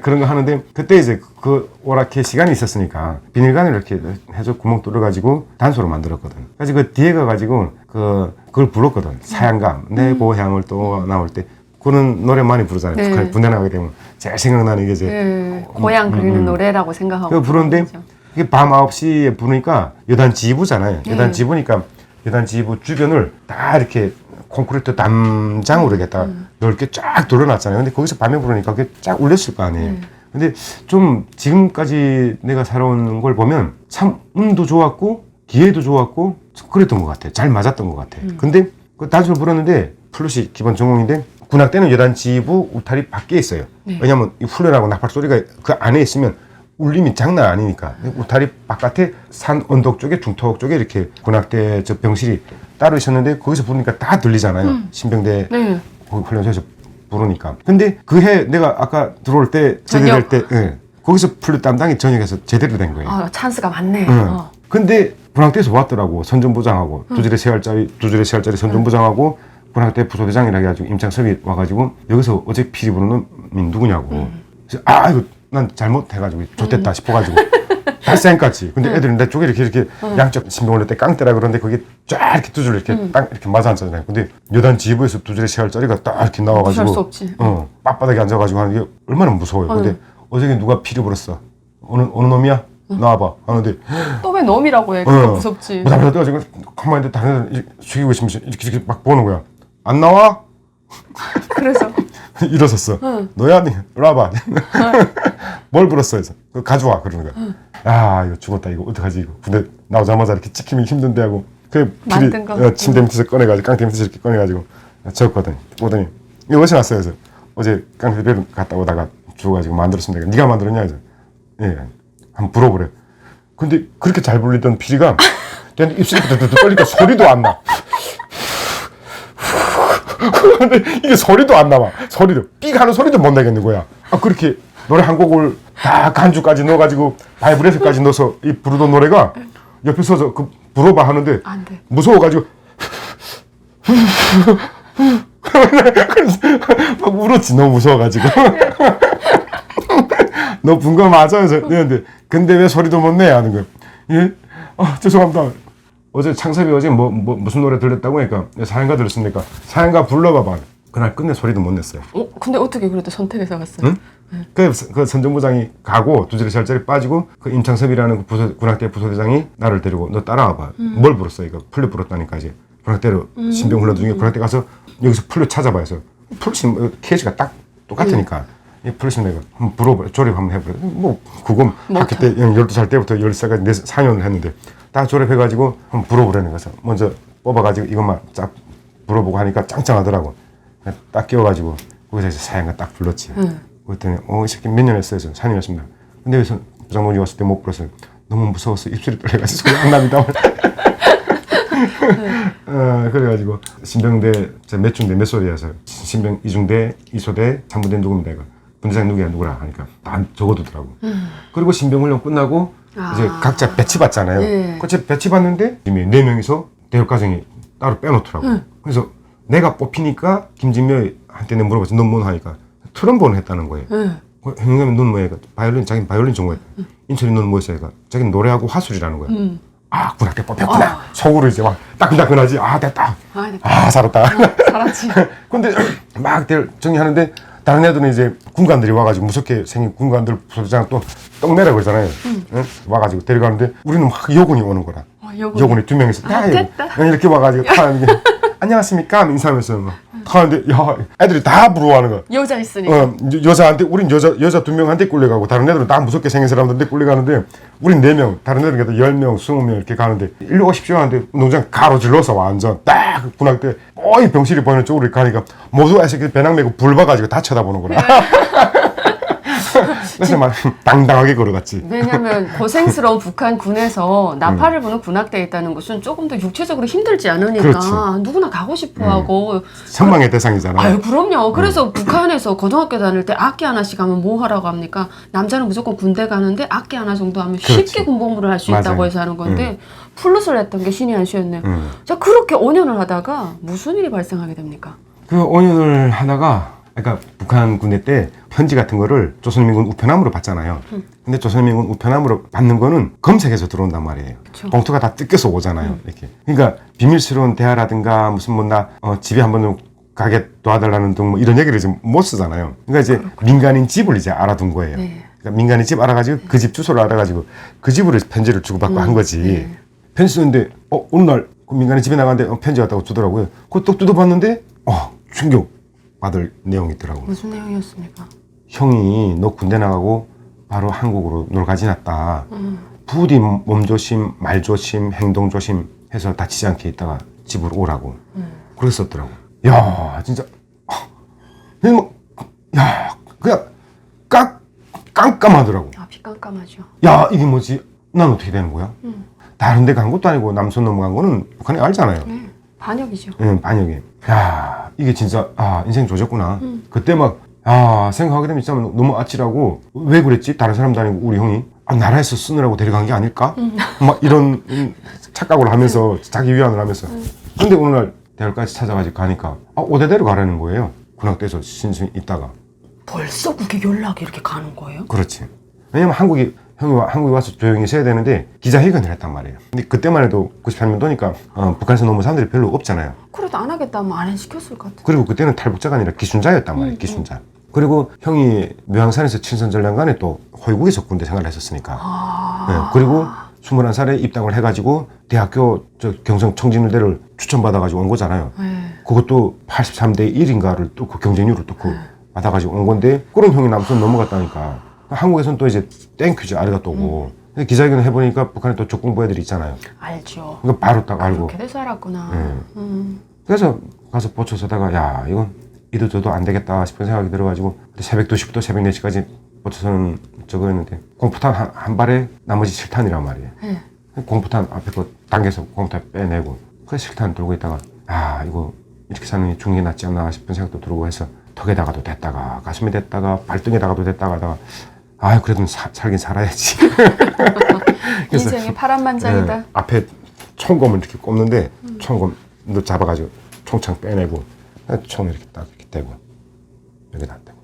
그런 거 하는데 그때 이제 그 오락회 시간이 있었으니까 비닐관을 이렇게 해서 구멍 뚫어가지고 단소로 만들었거든. 그래서 그 뒤에 가가지고 그걸 불렀거든. 사양감 내 고향을 또 나올 때 그런 노래 많이 부르잖아요. 네. 북한 군대 나가게 되면 제일 생각나는 게 이제 고향 그리는 노래라고 생각하고. 그 부르는데 이게 밤 9시에 부르니까 여단 지부잖아요. 여단 지부니까 여단 지부 주변을 다 이렇게 콘크리트 담장으로 이렇게 다 넓게 쫙 둘러놨잖아요. 근데 거기서 밤에 부르니까 그게 쫙 울렸을 거 아니에요. 근데 좀 지금까지 내가 살아온 걸 보면 참 음도 좋았고 기회도 좋았고 그랬던 것 같아요. 잘 맞았던 것 같아요. 근데 그 단소를 불렀는데 플룻이 기본 전공인데 군악 때는 여단 지부 울타리 밖에 있어요. 왜냐면 이 훈련하고 나팔 소리가 그 안에 있으면 울림이 장난 아니니까 울타리 바깥에 산 언덕 쪽에 중턱 쪽에 이렇게 군악대 저 병실이 따로 있었는데 거기서 부르니까 다 들리잖아요. 신병대 거기 훈련소에서 부르니까. 근데 그 해 내가 아까 들어올 때 제대될 때 거기서 플룻 담당이 전역에서 제대로 된 거예요. 찬스가 많네. 근데 군악대에서 왔더라고. 선전부장하고 두 줄에 세 알짜리 선전부장하고 군악대 부소대장이라 해가지고 임창섭이 와가지고 여기서 어제 피리 부르는 놈이 누구냐고. 그래서 이거 난 잘못해가지고 좋댔다 싶어가지고 다 쌩깠지. 근데 애들은 내 쪽에 이렇게 양쪽 신병훈련 때 깡대라 그러는데 거기 쫙 이렇게 두 줄 이렇게 딱 이렇게 맞아 앉잖아요. 근데 여단 지부에서 두 줄의 세알짜리가 딱 이렇게 나와가지고 무시할 수 없지. 빳빳하게 앉아가지고 하는 게 얼마나 무서워요. 근데 어저께 누가 피리 불었어? 어느 놈이야? 나와봐 하는데 또 왜 놈이라고 해? 그거 무섭지. 나보다 떠가지고 가만히 있는데 다른 애들 숙이고 있으면서 이렇게 막 보는 거야. 안 나와? 그래서 일어섰어. 너야? 니 와봐. 뭘 불었어? 해서 가져와 그러는 거야. 아 이거 죽었다 이거 어떡하지 이거. 근데 나오자마자 이렇게 찍히면 힘든데 하고 그 만든 거. 침대 밑에서 꺼내가지고 깡대 밑에서 이렇게 꺼내가지고 적거든. 보더니 이거 어디서 났어요? 그래서 어제 깡대 배를 갔다 오다가 주워가지고 만들었습니다. 네가 만들었냐? 해서 예 한번 불어보래. 근데 그렇게 잘 불리던 피리가 그냥 입술이 뚜뚜뚜 떨리니까 소리도 안 나. 근데 이게 소리도 안 나와. 소리도 삑 하는 소리도 못 내겠는 거야. 아 그렇게 노래 한 곡을 다 간주까지 넣어가지고 바이브레이션까지 넣어서 이 부르던 노래가 옆에 서서 그 불어봐 하는데 안 돼. 무서워가지고 막 울었지. 너무 무서워가지고. 너 분 거 맞아? 그래서 이랬는데 근데 왜 소리도 못 내? 하는 거야. 예? 아 죄송합니다. 어제 창섭이 어제 무슨 노래 들렸다고 하니까 사연가 들었습니까? 사연가 불러봐봐. 그날 끝내 소리도 못 냈어요. 근데 어떻게 그래도 선택해서 갔어요? 응? 그 선정부장이 가고 두자리 살자리 빠지고 그 임창섭이라는 그 군악대 부소대장이 나를 데리고 너 따라와봐. 뭘 불었어? 이거 풀려 불었다니까 이제 군악대로 신병 훈련 중에 군악대 가서 여기서 풀려 찾아봐 해서 풀신 케이스가 딱 똑같으니까 이 풀신 내가 한번 불어버려 조립 한번 해버려. 뭐 그거 학교 때 12살 때부터 10살까지 4년을 했는데 딱 조립해가지고 한번 불어보라는 거서 먼저 뽑아가지고 이것만 쫙 불어보고 하니까 짱짱하더라고. 딱 끼워가지고 거기서 이제 사연가 딱 불렀지. 그랬더니 이 새끼 몇 년 했어요? 4년이었습니다. 근데 왜 부장님이 왔을 때 못 불었어요? 너무 무서워서 입술이 떨려가지고 소리 안 납니다. 그래가지고 신병대 몇 중대 몇 소리여서 신병 2중대 2소대 3부대 누굽니다 이거. 분대장 누구라 하니까 다 적어두더라고. 그리고 신병훈련 끝나고 이제 각자 배치 받잖아요. 예. 그치 배치 받는데 이미 4명이서 대역과정이 따로 빼놓더라고. 그래서 내가 뽑히니까 김진묘한테 내가 물어봤지. 넌 뭐 하니까 트럼본을 했다는 거예요. 형님은 넌 뭐야? 바이올린 자기는 바이올린 전공해. 인철이 넌 뭐였어? 자기는 노래하고 화술이라는 거야. 아 군악대 뽑혔구나. 속으로 이제 막 따끈따끈하지. 아 됐다. 살았다. 살았지. 근데 막 정리하는데 다른 애들은 이제 군관들이 와가지고 무섭게 생긴 군관들 부소장 또 떡내라 그러잖아요. 응? 와가지고 데려가는데 우리는 막 여군이 오는 거라. 여군이 2명이서 다 이렇게 와가지고 다 안녕하십니까 인사하면서 막 하는데 야 애들이 다 부러워하는 거야. 여자 있으니까. 여자한테 우린 여자 2명한테 꿀려가고 다른 애들은 다 무섭게 생긴 사람들한테 꿀려가는데 우린 4명 다른 애들은 그래도 10명 20명 이렇게 가는데 일로 오십시오 하는데 농장 가로질러서 완전 딱 군악대 거의 병실이 보이는 쪽으로 가니까 모두 애새끼 배낭 메고 불 봐가지고 다 쳐다보는 거라. 그래서 막 당당하게 걸어갔지. 왜냐면 고생스러운 북한 군에서 나팔을 부는 군악대에 있다는 것은 조금 더 육체적으로 힘들지 않으니까 그렇지. 누구나 가고 싶어하고. 선망의 대상이잖아요. 아유 그럼요. 그래서 북한에서 고등학교 다닐 때 악기 하나씩 하면 뭐 하라고 합니까? 남자는 무조건 군대 가는데 악기 하나 정도 하면 그렇지. 쉽게 군복무를 할 수 있다고 맞아요. 해서 하는 건데 플룻을 했던 게 신의 한 수였네요. 자 그렇게 5년을 하다가 무슨 일이 발생하게 됩니까? 그 5년을 하다가 그러니까 북한 군대 때 편지 같은 거를 조선인민군 우편함으로 받잖아요. 근데 조선인민군 우편함으로 받는 거는 검색해서 들어온단 말이에요. 그쵸. 봉투가 다 뜯겨서 오잖아요. 이렇게. 그러니까 비밀스러운 대화라든가 무슨 집에 한번 가게 도와달라는 등 뭐 이런 얘기를 이제 못 쓰잖아요. 그러니까 이제 민간인 집을 이제 알아둔 거예요. 네. 그러니까 민간인 집 알아가지고 그 집 주소를 알아가지고 그 집으로 편지를 주고받고 한 거지. 편지 쓰는데 어느 날 그 민간인 집에 나갔는데 편지 왔다고 주더라고요. 그거 또 뜯어봤는데 충격 받을 내용이 있더라고. 무슨 내용이었습니까? 형이 너 군대 나가고 바로 한국으로 놀가 지났다. 부디 몸조심, 말조심, 행동조심 해서 다치지 않게 있다가 집으로 오라고. 그랬었더라고. 야 진짜 그냥 깜깜하더라고. 앞이 깜깜하죠. 야 이게 뭐지? 난 어떻게 되는 거야? 다른 데 간 것도 아니고 남선 넘어간 거는 북한이 알잖아요. 반역이죠. 반역이. 야 이게 진짜 인생 조졌구나. 그때 막 생각하게 되면 진짜 너무 아찔하고 왜 그랬지? 다른 사람도 아니고 우리 형이 나라에서 쓰느라고 데려간 게 아닐까? 막 이런 착각을 하면서 자기 위안을 하면서 근데 어느 날 대학까지 찾아가지고 가니까 오대대로 가라는 거예요. 군악대에서 신청 있다가 벌써 그게 연락이 이렇게 가는 거예요? 그렇지. 왜냐면 형이 와서 조용히 쉬어야 되는데 기자회견을 했단 말이에요. 근데 그때만 해도 93년도니까 북한에서 넘은 사람들이 별로 없잖아요. 그래도 안 하겠다면 안 시켰을 것 같아. 그리고 그때는 탈북자가 아니라 기순자였단 말이에요. 기순자. 그리고 형이 묘양산에서 친선전량간에 또 호위국에서 군대 생활을 했었으니까. 네, 그리고 21살에 입당을 해가지고 대학교 경성 청진의대를 추천받아가지고 온 거잖아요. 그것도 83대 1인가를 또 그 경쟁률을 또 받아가지고 온 건데 그런 형이 남선 넘어갔다니까. 한국에서는 또 이제 땡큐지 아래가 또고 기자회견을 해보니까 북한에 또 적군부 애들이 있잖아요. 알죠. 그러니까 바로 딱 알고. 그렇게 돼서 알았구나. 네. 그래서 가서 보초 서다가 야 이건 이도 저도 안 되겠다 싶은 생각이 들어가지고 새벽 2시부터 새벽 4시까지 보초서는 저거 했는데 공포탄 한 발에 나머지 실탄이란 말이에요. 공포탄 앞에 거 당겨서 공포탄 빼내고 그래서 실탄 들고 있다가 아 이거 이렇게 사는 게 죽는 게 낫지 않나 싶은 생각도 들고 해서 턱에다가도 댔다가 가슴에 댔다가 발등에다가도 댔다가 하다가 아 그래도 살긴 살아야지. 인생의 파란만장이다. 네, 앞에 총검을 이렇게 꼽는데 총검도 잡아가지고 총창 빼내고 총을 이렇게 딱 이렇게 대고 여기다 안 대고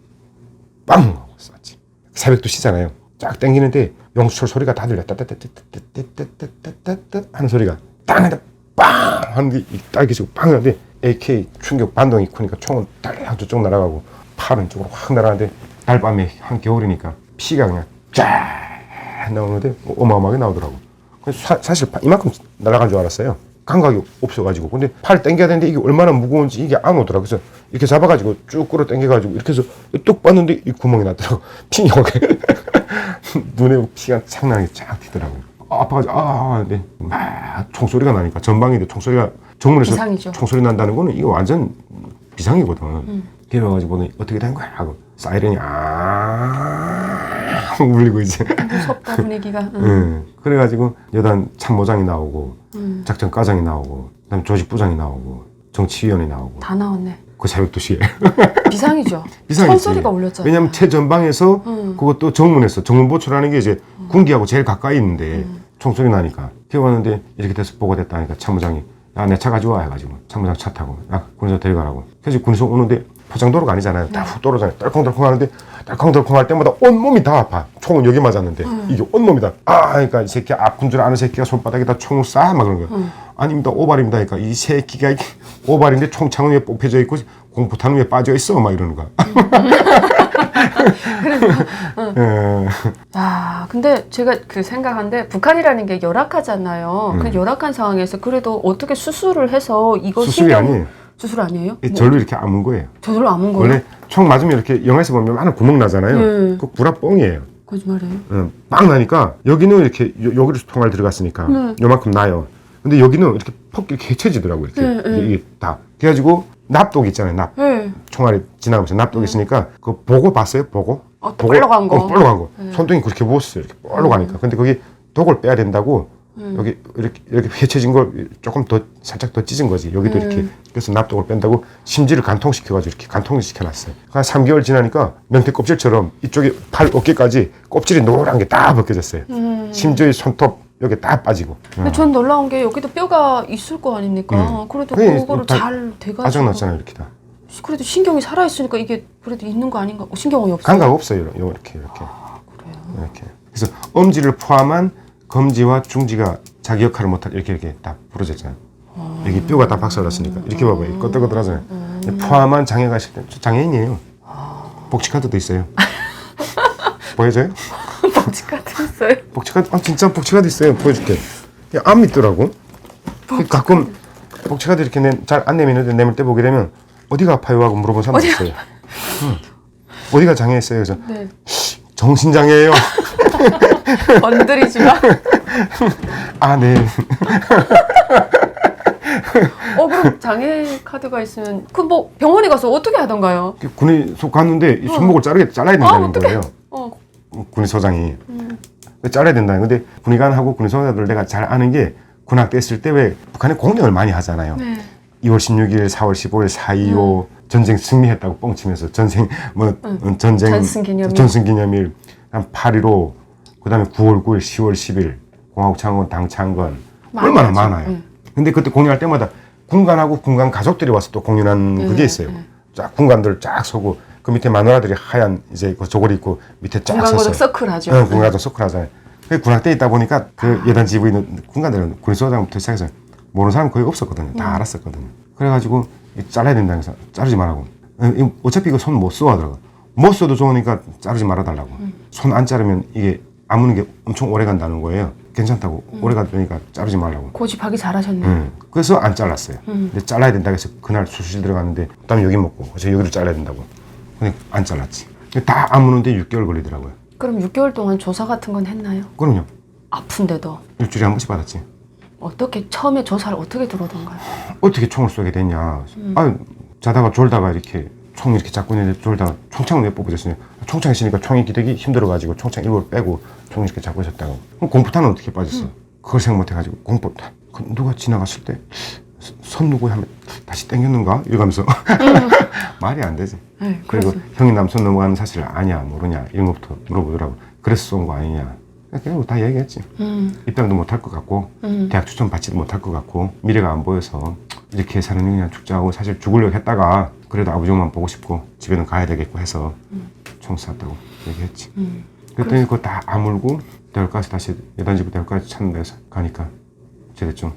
빵 하고 쐈지. 새벽 2시잖아요. 쫙 당기는데 용수철 소리가 다 들려. 따따따따따따따따따따 하는 소리가 땅 하다 빵 하는 게 딸기지고 빵 하는데 AK 충격 반동이 크니까 총은 딱 저쪽 날아가고 팔은 쪽으로 확 날아가는데 달밤에 한겨울이니까 피가 그냥 쫙 나오는데 어마어마하게 나오더라고. 그래서 사실 이만큼 날아간 줄 알았어요. 감각이 없어가지고. 근데 팔 당겨야 되는데 이게 얼마나 무거운지 이게 안 오더라. 그래서 이렇게 잡아가지고 쭉 끌어 당겨가지고 이렇게 해서 뚝 봤는데 이 구멍이 났더라고. 피가 눈에 피가 장난이 쫙 튀더라고요. 아파가지고 네. 막 총소리가 나니까 전방인데 총소리가 정문에서 비상이죠. 총소리 난다는 거는 이거 완전 비상이거든. 그래가지고 보니 어떻게 된 거야 하고 사이렌이 울리고 이제 무섭다 분위기가. 그래가지고 여단 참모장이 나오고 작전과장이 나오고 그다음 조직부장이 나오고 정치위원이 나오고 다 나왔네. 그 새벽 2시에 비상이죠. 비상이지. 총소리가 울렸잖아요. 왜냐면 최전방에서 그것도 정문에서 정문보초라는 게 이제 군기하고 제일 가까이 있는데 총소리 나니까 기어왔는데 이렇게 돼서 보고됐다니까 참모장이 야 내 차 가져와 해가지고 참모장 차 타고 야 군에서 데려가라고. 그래서 군에서 오는데 포장도로가 아니잖아요. 다 훅 떨어져요. 떨컹떨컹 하는데 떨컹떨컹 할 때마다 온몸이 다 아파. 총은 여기 맞았는데 이게 온몸이 다 그러니까 이 새끼 아픈 줄 아는 새끼가 손바닥에다 총을 쏴 막 그런 거야. 아닙니다 오발입니다. 그러니까 이 새끼가 오발인데 총창은 왜 뽑혀져 있고 공포탄은 왜 빠져 있어 막 이러는 거야. 아, 근데 제가 그 생각한데 북한이라는 게 열악하잖아요. 그 열악한 상황에서 그래도 어떻게 수술을 해서 이거 수술이 아니에요. 수술 아니에요? 절로 이렇게 아문 거예요. 저절로 아문 거예요? 원래 총 맞으면 이렇게 영화에서 보면 많은 구멍 나잖아요. 그 구라뻥이에요. 거짓말이에요. 빵 나니까 여기는 이렇게 여기로 통알 들어갔으니까 요만큼 나요. 근데 여기는 이렇게 퍽 이렇게 헤쳐지더라고요. 이렇게 이게 다. 그래가지고 납독 있잖아요. 납. 총알이 지나가면서 납독 있으니까 그거 보고 봤어요. 보고. 볼록한 거. 볼록한 거. 손등이 그렇게 부었어요. 이렇게 볼록하니까. 근데 거기 독을 빼야 된다고 여기 이렇게 헤쳐진 걸 조금 더 살짝 더 찢은 거지. 여기도 이렇게. 그래서 납독을 뺀다고 심지를 간통시켜가지고 이렇게 간통을 시켜놨어요. 한 3개월 지나니까 명태 껍질처럼 이쪽에 팔 어깨까지 껍질이 노란 게 다 벗겨졌어요. 심지어 손톱 여기 다 빠지고. 근데 전 놀라운 게 여기도 뼈가 있을 거 아닙니까? 그래도 그거를 잘 돼가지고. 아작났잖아요, 이렇게 다. 그래도 신경이 살아있으니까 이게 그래도 있는 거 아닌가? 신경이 없어요? 감각 없어요, 이렇게. 그래요? 이렇게. 그래서 엄지를 포함한 검지와 중지가 자기 역할을 못할 이렇게 딱 부러졌잖아요. 여기 뼈가 다 박살났으니까 이렇게 봐봐요. 꺼들꺼들하잖아요. 포함한 장애가 있을 때 장애인이에요. 복지카드도 있어요. 보여줘요? 복지카드 있어요? 복지카드 진짜 복지카드 있어요. 보여줄게. 안 믿더라고. 가끔 복지카드 이렇게 잘 안 내미는데 내밀 때 보게 되면 어디가 아파요 하고 물어본 사람도 있어요. 어디가 장애했어요? 그래서 네. 정신장애예요. 건드리지 마. 네. 그럼 장애 카드가 있으면 그 뭐 병원에 가서 어떻게 하던가요? 군에 갔는데 이 손목을 잘라야 된다는 거예요. 군의소장이 잘라야 된다는. 근데 군의관하고 군의소장들 내가 잘 아는 게 군악대 있을 때 왜 북한에 공연을 많이 하잖아요. 2월 16일, 4월 15일, 4.25 전쟁 승리했다고 뻥치면서 전쟁 전승기념일, 8.15 그다음에 9월 9일, 10월 10일 공화국 창건 당창건 얼마나 많아요. 근데 그때 공연할 때마다 군관하고 군관 가족들이 와서 또 공연한 그게 있어요. 쫙 군관들 쫙 서고 그 밑에 마누라들이 하얀 이제 그 저고리 입고 밑에 쫙 섰어요. 군관가족 서클하죠. 군관가족 서클하잖아요. 군악대에 있다 보니까 그 여단 지부에 있는 군관들은 군의소장부터 시작해서 모르는 사람 거의 없었거든요. 다 알았었거든요. 그래가지고 잘라야 된다고 해서 자르지 말라고. 어차피 이거 손 못 써 하더라고. 못 써도 좋으니까 자르지 말아달라고. 손 안 자르면 이게 아무는 게 엄청 오래 간다는 거예요. 괜찮다고 오래 가니까 자르지 말라고. 고집하기 잘하셨네요. 그래서 안 잘랐어요. 근데 잘라야 된다고 해서 그날 수술 들어갔는데 그다음에 여기 먹고 그래서 여기를 잘라야 된다고. 근데 안 잘랐지. 다 아무는데 6개월 걸리더라고요. 그럼 6개월 동안 조사 같은 건 했나요? 그럼요. 아픈데도. 일주일에 한 번씩 받았지. 어떻게 처음에 조사를 어떻게 들어오던가요? 어떻게 총을 쏘게 됐냐. 자다가 졸다가 이렇게 총 이렇게 잡고 있는데 졸다가 총창을 왜 뽑아줬어요. 총창 있으니까 총이 기대기 힘들어가지고 총창 일부러 빼고 총 이렇게 잡고 있었다고. 그럼 공포탄은 어떻게 빠졌어? 그걸 생각 못해가지고 공포탄. 누가 지나갔을 때 손 누구 하면 다시 땡겼는가? 이러면서 말이 안 되지. 네, 그리고 그렇습니다. 형이 남손 넘어가는 사실을 아냐 모르냐 이런 것부터 물어보더라고. 그래서 쏜 거 아니냐. 그냥 다 얘기했지. 입당도 못할 것 같고 대학 추천 받지도 못할 것 같고 미래가 안 보여서 이렇게 사는 그냥 죽자고 사실 죽으려고 했다가 그래도 아버지 엄마 보고 싶고 집에는 가야 되겠고 해서 총 쐈다고 얘기했지. 그랬더니 그거 다 아물고 대학까지 다시 예단지부 대학까지 찾는 데서 가니까 제대좀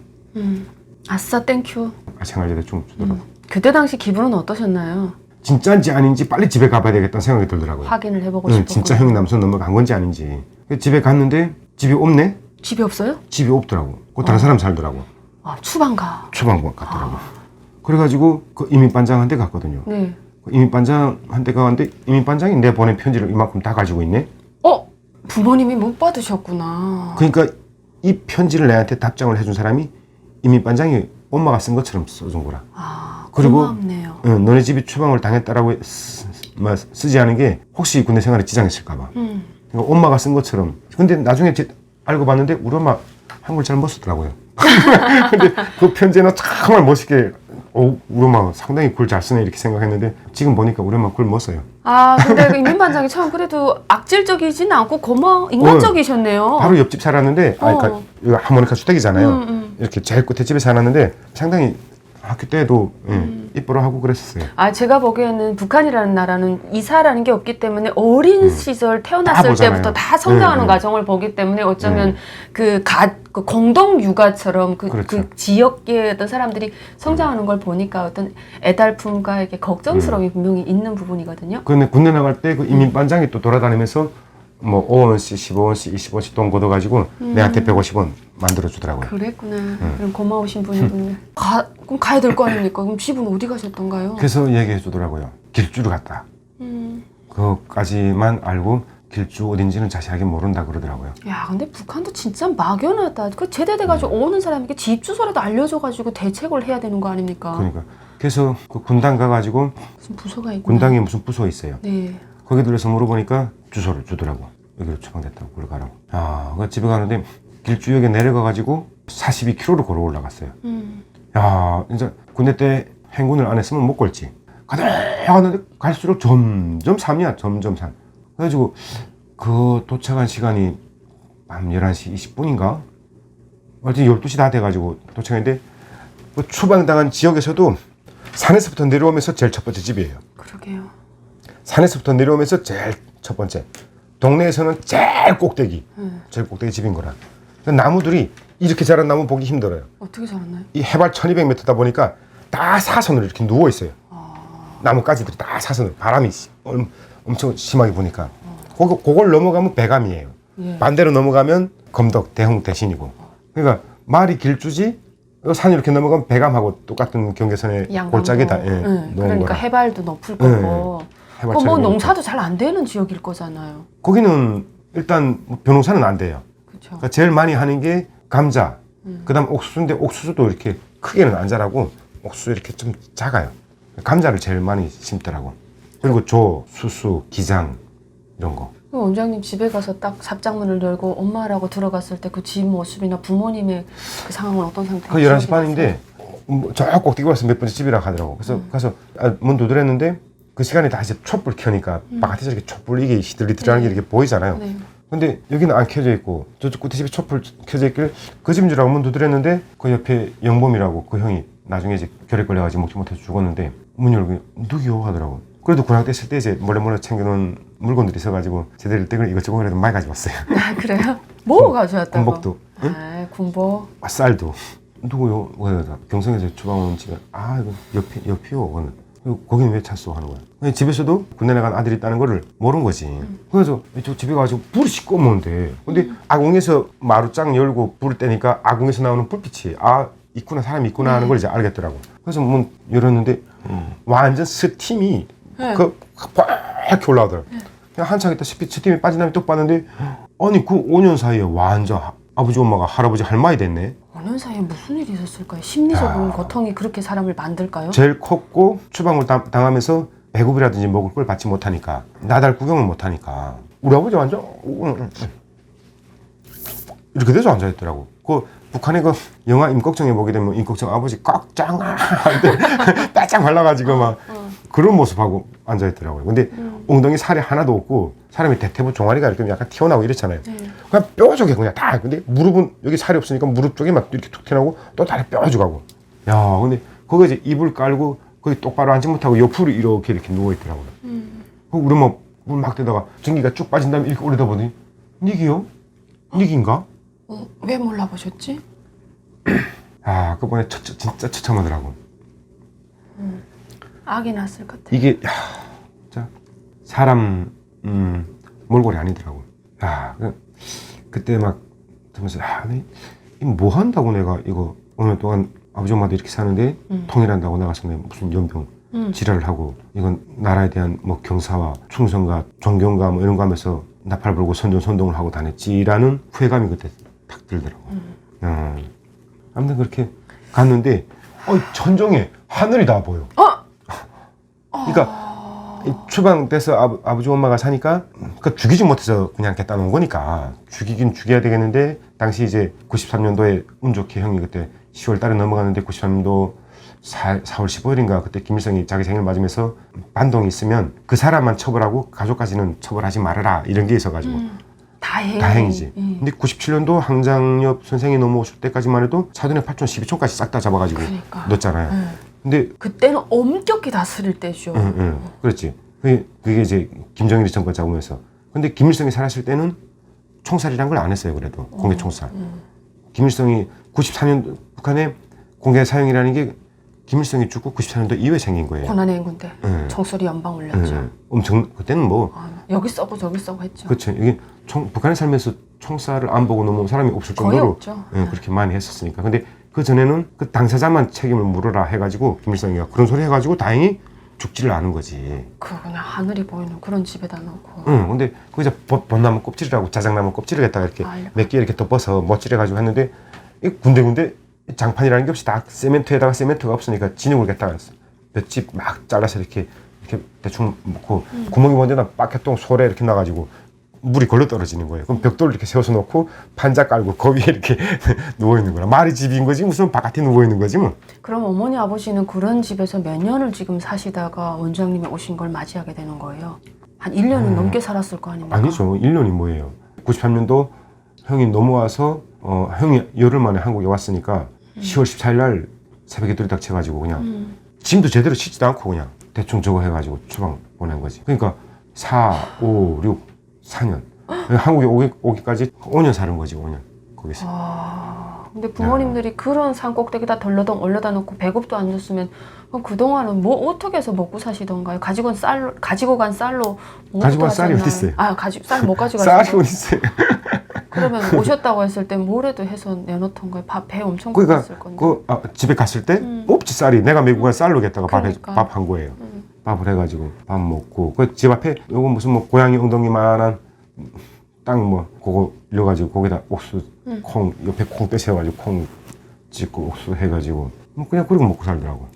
아싸 땡큐. 생활제대 좀 주더라고. 그때 당시 기분은 어떠셨나요? 진짜인지 아닌지 빨리 집에 가봐야 되겠다는 생각이 들더라고요. 확인을 해보고 싶었고. 진짜 형이 남손 넘어간 건지 아닌지. 집에 갔는데 집이 없네? 집이 없어요? 집이 없더라고. 그 다른 사람 살더라고. 아, 추방가. 추방관 같더라고. 그래가지고 그 이민반장한테 갔거든요. 네. 그 이민반장한테 가는데 이민반장이 내 보낸 편지를 이만큼 다 가지고 있네. 부모님이 못 받으셨구나. 그러니까 이 편지를 내한테 답장을 해준 사람이 이민반장이 엄마가 쓴 것처럼 써준 거라. 그리고 고맙네요. 너네 집이 추방을 당했다라고 쓰지 않은 게 혹시 군대 생활에 지장했을까봐. 그러니까 엄마가 쓴 것처럼. 근데 나중에 알고 봤는데 우리 엄마 한글 잘 못 쓰더라고요. 근데 그 편지는 정말 멋있게 우리 엄마 상당히 글 잘 쓰네 이렇게 생각했는데 지금 보니까 우리 엄마 글 못 써요. 근데 그 임민반장이 참 그래도 악질적이진 않고 인간적이셨네요. 바로 옆집 살았는데 그러니까 이거 하모니카 주택이잖아요. 이렇게 제일 끝에 집에 살았는데 상당히 학교 때도 이뻐하고 그랬었어요. 제가 보기에는 북한이라는 나라는 이사라는 게 없기 때문에 어린 시절 태어났을 때부터 다 성장하는 과정을 보기 때문에 어쩌면 그 공동 육아처럼 그렇죠. 그 지역의 어떤 사람들이 성장하는 걸 보니까 어떤 애달픔과 이렇게 걱정스러움이 분명히 있는 부분이거든요. 근데 군대 나갈 때 그 이민반장이 또 돌아다니면서 뭐 5원씩, 15원씩, 20원씩 돈 걷어가지고 내한테 150원 만들어주더라고요. 그랬구나. 그럼 고마우신 분이군요. 그럼 가야 될 거 아닙니까? 그럼 집은 어디 가셨던가요? 그래서 얘기해 주더라고요. 길주로 갔다. 그거까지만 알고 길주 어딘지는 자세하게 모른다 그러더라고요. 야, 근데 북한도 진짜 막연하다. 그 제대돼가지고 오는 사람에게 집 주소라도 알려줘가지고 대책을 해야 되는 거 아닙니까? 그러니까. 그래서 그 군당 가가지고 무슨 부서가 있구나. 군당에 무슨 부서 있어요. 네. 거기 들려서 물어보니까 주소를 주더라고. 여기로 추방됐다고 그걸 가라고. 그 집에 가는데 길주역에 내려가가지고 42km로 걸어 올라갔어요. 야, 진짜 군대 때 행군을 안 했으면 못 걸지. 가는데 갈수록 점점 산이야. 점점 산. 그래가지고 그 도착한 시간이 밤 11시 20분인가? 하여튼 12시 다 돼가지고 도착했는데 그 추방당한 지역에서도 산에서부터 내려오면서 제일 첫 번째 집이에요. 그러게요. 산에서부터 내려오면서 제일 첫 번째. 동네에서는 제일 꼭대기. 제일 꼭대기 집인 거라. 나무들이 이렇게 자란 나무 보기 힘들어요. 어떻게 자랐나요? 이 해발 1200m다 보니까 다 사선으로 이렇게 누워 있어요. 나뭇가지들이 다 사선으로. 바람이 엄청 심하게 부니까. 그걸 넘어가면 배감이에요. 반대로 넘어가면 검덕, 대흥 대신이고. 그러니까 말이 길주지 산이 이렇게 넘어가면 배감하고 똑같은 경계선에 골짜기에 다 놓은 그러니까 거라. 해발도 높을 거고. 해발 그럼 뭐 1200m. 농사도 잘 안 되는 지역일 거잖아요. 거기는 일단 벼농사는 안 돼요. 그렇죠. 그러니까 제일 많이 하는 게 감자, 그다음 옥수수인데 옥수수도 이렇게 크게는 안 자라고 옥수수 이렇게 좀 작아요. 감자를 제일 많이 심더라고. 그리고 조, 수수, 기장 이런 거. 그럼 원장님 집에 가서 딱 삽장문을 열고 엄마라고 들어갔을 때 그 집 모습이나 부모님의 그 상황은 어떤 상태예요? 그 11시 반인데 저 꼭대기 와서 몇 번째 집이라 하더라고. 그래서 가서 문 두드렸는데 그 시간에 다 이제 촛불 켜니까 바깥에서 이렇게 촛불 이게 히들히들하는 게 이렇게 보이잖아요. 네. 근데 여기는 안 켜져 있고 저쪽 끝에 집에 촛불 켜져 있길 그 집인 줄 알고 문 두드렸는데 그 옆에 영범이라고 그 형이 나중에 이제 결핵 걸려가지고 먹지 못해서 죽었는데 문 열고 누구요 하더라고. 그래도 군학 때 있을 때 이제 몰래 챙겨놓은 물건들이 있어가지고 제대로 떼걸 이것저것 그래도 많이 가져왔어요. 아, 그래요? 뭐 가져왔다고? 군복도, 응? 군복. 쌀도. 누구요? 경성에서 주방 온 집에 이거 옆이요. 그거는 거기는 왜 찼어 하는 거야. 집에서도 군대 나간 아들이 있다는 거를 모르는 거지. 그래서 저 집에 가서 불을 씻고 오는데 근데 아궁에서 마루짱 열고 불을 떼니까 아궁에서 나오는 불빛이 있구나, 사람이 있구나 하는 걸 이제 알겠더라고. 그래서 문 열었는데 완전 스팀이 이렇게 올라오더라고. 그냥 한참 있다 스팀이 빠진 다음에 또 봤는데 아니 그 5년 사이에 완전 아버지 엄마가 할아버지 할머니 됐네. 5년 사이에 무슨 일이 있었을까요? 심리적인 고통이 그렇게 사람을 만들까요? 제일 컸고 추방을 당하면서 배급이라든지 먹을 걸 받지 못하니까 나달 구경을 못하니까 우리 아버지 완전 이렇게 돼서 앉아있더라고. 그 북한의 그 영화 임꺽정에 보게 되면 임꺽정 아버지 꽉짱아 한데 빼짝 말라가지고 막 그런 모습하고 앉아있더라고요. 근데 엉덩이 살이 하나도 없고 사람이 대퇴부 종아리가 이렇게 약간 튀어나오고 이랬잖아요. 그냥 뼈저게 그냥 다. 근데 무릎은 여기 살이 없으니까 무릎 쪽에 막 이렇게 툭 튀어나오고 또 다리 뼈가지고. 야, 근데 거기 이제 이불 깔고 거기 똑바로 앉지 못하고 옆으로 이렇게 누워있더라고요. 우리 뭐 물 막 뜨다가 전기가 쭉 빠진 다음에 이렇게 올리다 보니 니기요? 니기인가? 왜 몰라보셨지? 그번에 진짜 처참하더라고. 악이 났을 것 같아. 이게 진짜 사람 몰골이 아니더라고. 그때 막 들으면서 뭐 한다고 내가 이거 5년 동안 아버지 엄마도 이렇게 사는데 통일한다고 나가서 내가 무슨 연병 지랄을 하고 이건 나라에 대한 뭐 경사와 충성과 존경과 뭐 이런 거 하면서 나팔 불고 선전선동을 하고 다녔지라는 후회감이 그때 탁 들더라고. 아무튼 그렇게 갔는데 천정에 하늘이 다 보여. 그러니까 추방돼서 아버지 엄마가 사니까 죽이지 못해서 그냥 갖다 놓은 거니까 죽이긴 죽여야 되겠는데 당시 이제 93년도에 운 좋게 형이 그때 10월 달에 넘어갔는데 93년도 4월 15일인가 그때 김일성이 자기 생일 맞으면서 반동이 있으면 그 사람만 처벌하고 가족까지는 처벌하지 말아라 이런 게 있어가지고 다행이지. 근데 97년도 항장엽 선생이 넘어오실 때까지만 해도 사돈의 8촌 12촌까지 싹 다 잡아가지고 넣었잖아요. 근데 그때는 엄격히 다스릴 때죠. 그렇지. 그게 이제 김정일이 정권 잡으면서. 근데 김일성이 살았을 때는 총살이란 걸 안 했어요. 그래도 공개 총살. 김일성이 94년 북한에 공개 사형이라는 게 김일성이 죽고 94년도 이후에 생긴 거예요. 고난의 행군 때 총소리 연방 울렸죠. 엄청 그때는 뭐 여기 써고 저기 써고 했죠. 그렇죠. 이게 북한에 살면서 총살을 안 보고 넘어온 사람이 없을 거의 정도로 없죠. 그렇게 많이 했었으니까. 근데 그 전에는 그 당사자만 책임을 물어라 해가지고 김일성이가 그런 소리 해가지고 다행히 죽지를 않은 거지. 그냥 하늘이 보이는 그런 집에다 놓고. 근데 거기서 벚나무 껍질이라고 자작나무 껍질을 갖다가 이렇게 몇 개 이렇게 덮어서 멋질해가지고 했는데 이 군데군데 장판이라는 게 없이 다 세멘트에다가 세멘트가 없으니까 진흙을 갖다가 했어. 몇 집 막 잘라서 이렇게 대충 놓고 구멍이 먼저나 빠켓동 소래 이렇게 나가지고 물이 걸러 떨어지는 거예요. 그럼 벽돌을 이렇게 세워서 놓고 판자 깔고 그 위에 이렇게 누워 있는 거라. 말이 집인 거지 무슨 바깥에 누워 있는 거지 뭐. 그럼 어머니 아버지는 그런 집에서 몇 년을 지금 사시다가 원장님이 오신 걸 맞이하게 되는 거예요? 한 1년은 넘게 살았을 거 아닙니까? 아니죠. 1년이 뭐예요. 93년도 형이 넘어와서 형이 열흘 만에 한국에 왔으니까 10월 14일 날 새벽에 들이닥 쳐가지고 그냥 짐도 제대로 씻지도 않고 그냥 대충 저거 해가지고 추방 보낸 거지. 그러니까 4, 5, 6, 4년 한국에 오기까지 5년 사는 거지. 5년 거기서. 근데 부모님들이 그런 산꼭대기다 덜러덩 올려다 놓고 배급도 안 줬으면 그럼 그동안은 뭐 어떻게 해서 먹고 사시던가요? 가지고 간 쌀로 가지고 간 쌀이 어디 있어요? 쌀 못 가져가시고. 쌀이 어디 있어요? 그러면 오셨다고 했을 때 뭐라도 해서 내놓던가요? 배 엄청 그러니까 고팠을 건데. 집에 갔을 때 없지 쌀이. 내가 메고 간 쌀로 겠다가 그러니까. 밥 한 거예요. 밥을 해가지고 밥 먹고 그 집 앞에 요거 무슨 뭐 고양이 엉덩이만한 땅 뭐 그거 일러가지고 거기다 옥수 콩 옆에 콩 떼셔가지고 콩 찍고 옥수 해가지고 그냥 그러고 먹고 살더라고.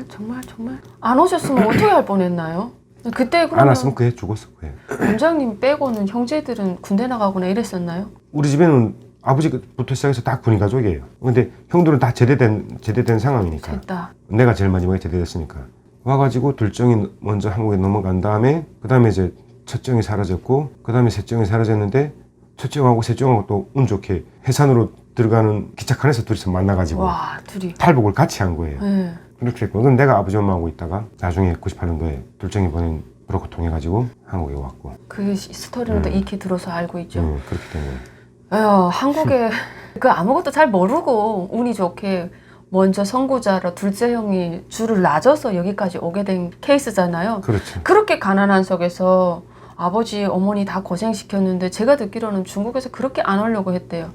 정말 안 오셨으면 어떻게 할 뻔했나요? 그때 안 그러면 왔으면 그애 죽었을 거예요. 원장님 빼고는 형제들은 군대 나가거나 이랬었나요? 우리 집에는 아버지부터 시작해서 다 군인 가족이에요. 근데 형들은 다 제대된 상황이니까. 됐다. 내가 제일 마지막에 제대됐으니까. 와가지고 둘정이 먼저 한국에 넘어간 다음에 그 다음에 이제 첫정이 사라졌고 그 다음에 셋정이 사라졌는데 첫정하고 셋정하고 또 운 좋게 해산으로 들어가는 기차칸에서 둘이서 만나가지고 둘이 탈북을 같이 한 거예요. 네. 그렇게 했고 그건 내가 아버지 엄마하고 있다가 나중에 98년도에 둘정이 보낸 브로커 통해가지고 한국에 왔고 그 스토리는 또 익히 들어서 알고 있죠. 그렇게 된 거예요. 한국에 그 아무것도 잘 모르고 운이 좋게 먼저 선구자로 둘째 형이 줄을 낮아서 여기까지 오게 된 케이스잖아요. 그렇죠. 그렇게 가난한 속에서 아버지, 어머니 다 고생시켰는데 제가 듣기로는 중국에서 그렇게 안 하려고 했대요.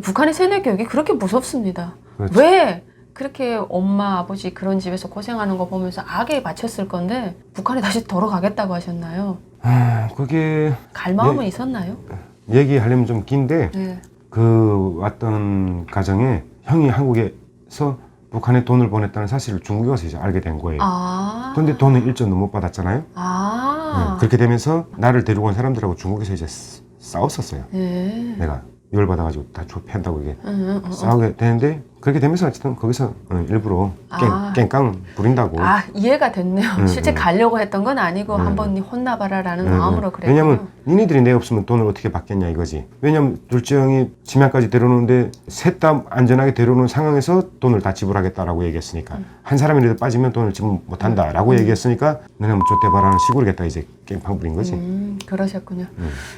북한의 세뇌 교육이 그렇게 무섭습니다. 그렇죠. 왜 그렇게 엄마, 아버지 그런 집에서 고생하는 거 보면서 악에 바쳤을 건데 북한에 다시 돌아가겠다고 하셨나요? 그게 갈 마음은 있었나요? 얘기하려면 좀 긴데 네. 그 왔던 가정에 형이 한국에서 북한에 돈을 보냈다는 사실을 중국에 와서 이제 알게 된 거예요. 아. 근데 돈을 일전도 못 받았잖아요. 아. 그렇게 되면서 나를 데리고 온 사람들하고 중국에서 이제 싸웠었어요. 네. 내가 열받아가지고 다 좁힌다고 이게 싸우게 되는데 그렇게 되면서 어쨌든 거기서 일부러 깽깡 부린다고. 아, 이해가 됐네요. 실제 가려고 했던 건 아니고 한번 혼나봐라라는 마음으로 그랬군요. 왜냐면 니네들이 내 없으면 돈을 어떻게 받겠냐 이거지. 왜냐면 둘째 형이 지명까지 데려오는데 셋 다 안전하게 데려오는 상황에서 돈을 다 지불하겠다라고 얘기했으니까 한 사람이라도 빠지면 돈을 지불 못한다라고 얘기했으니까 너네 뭐 좆대봐라는 식으로겠다 이제 깽판 부린 거지. 그러셨군요.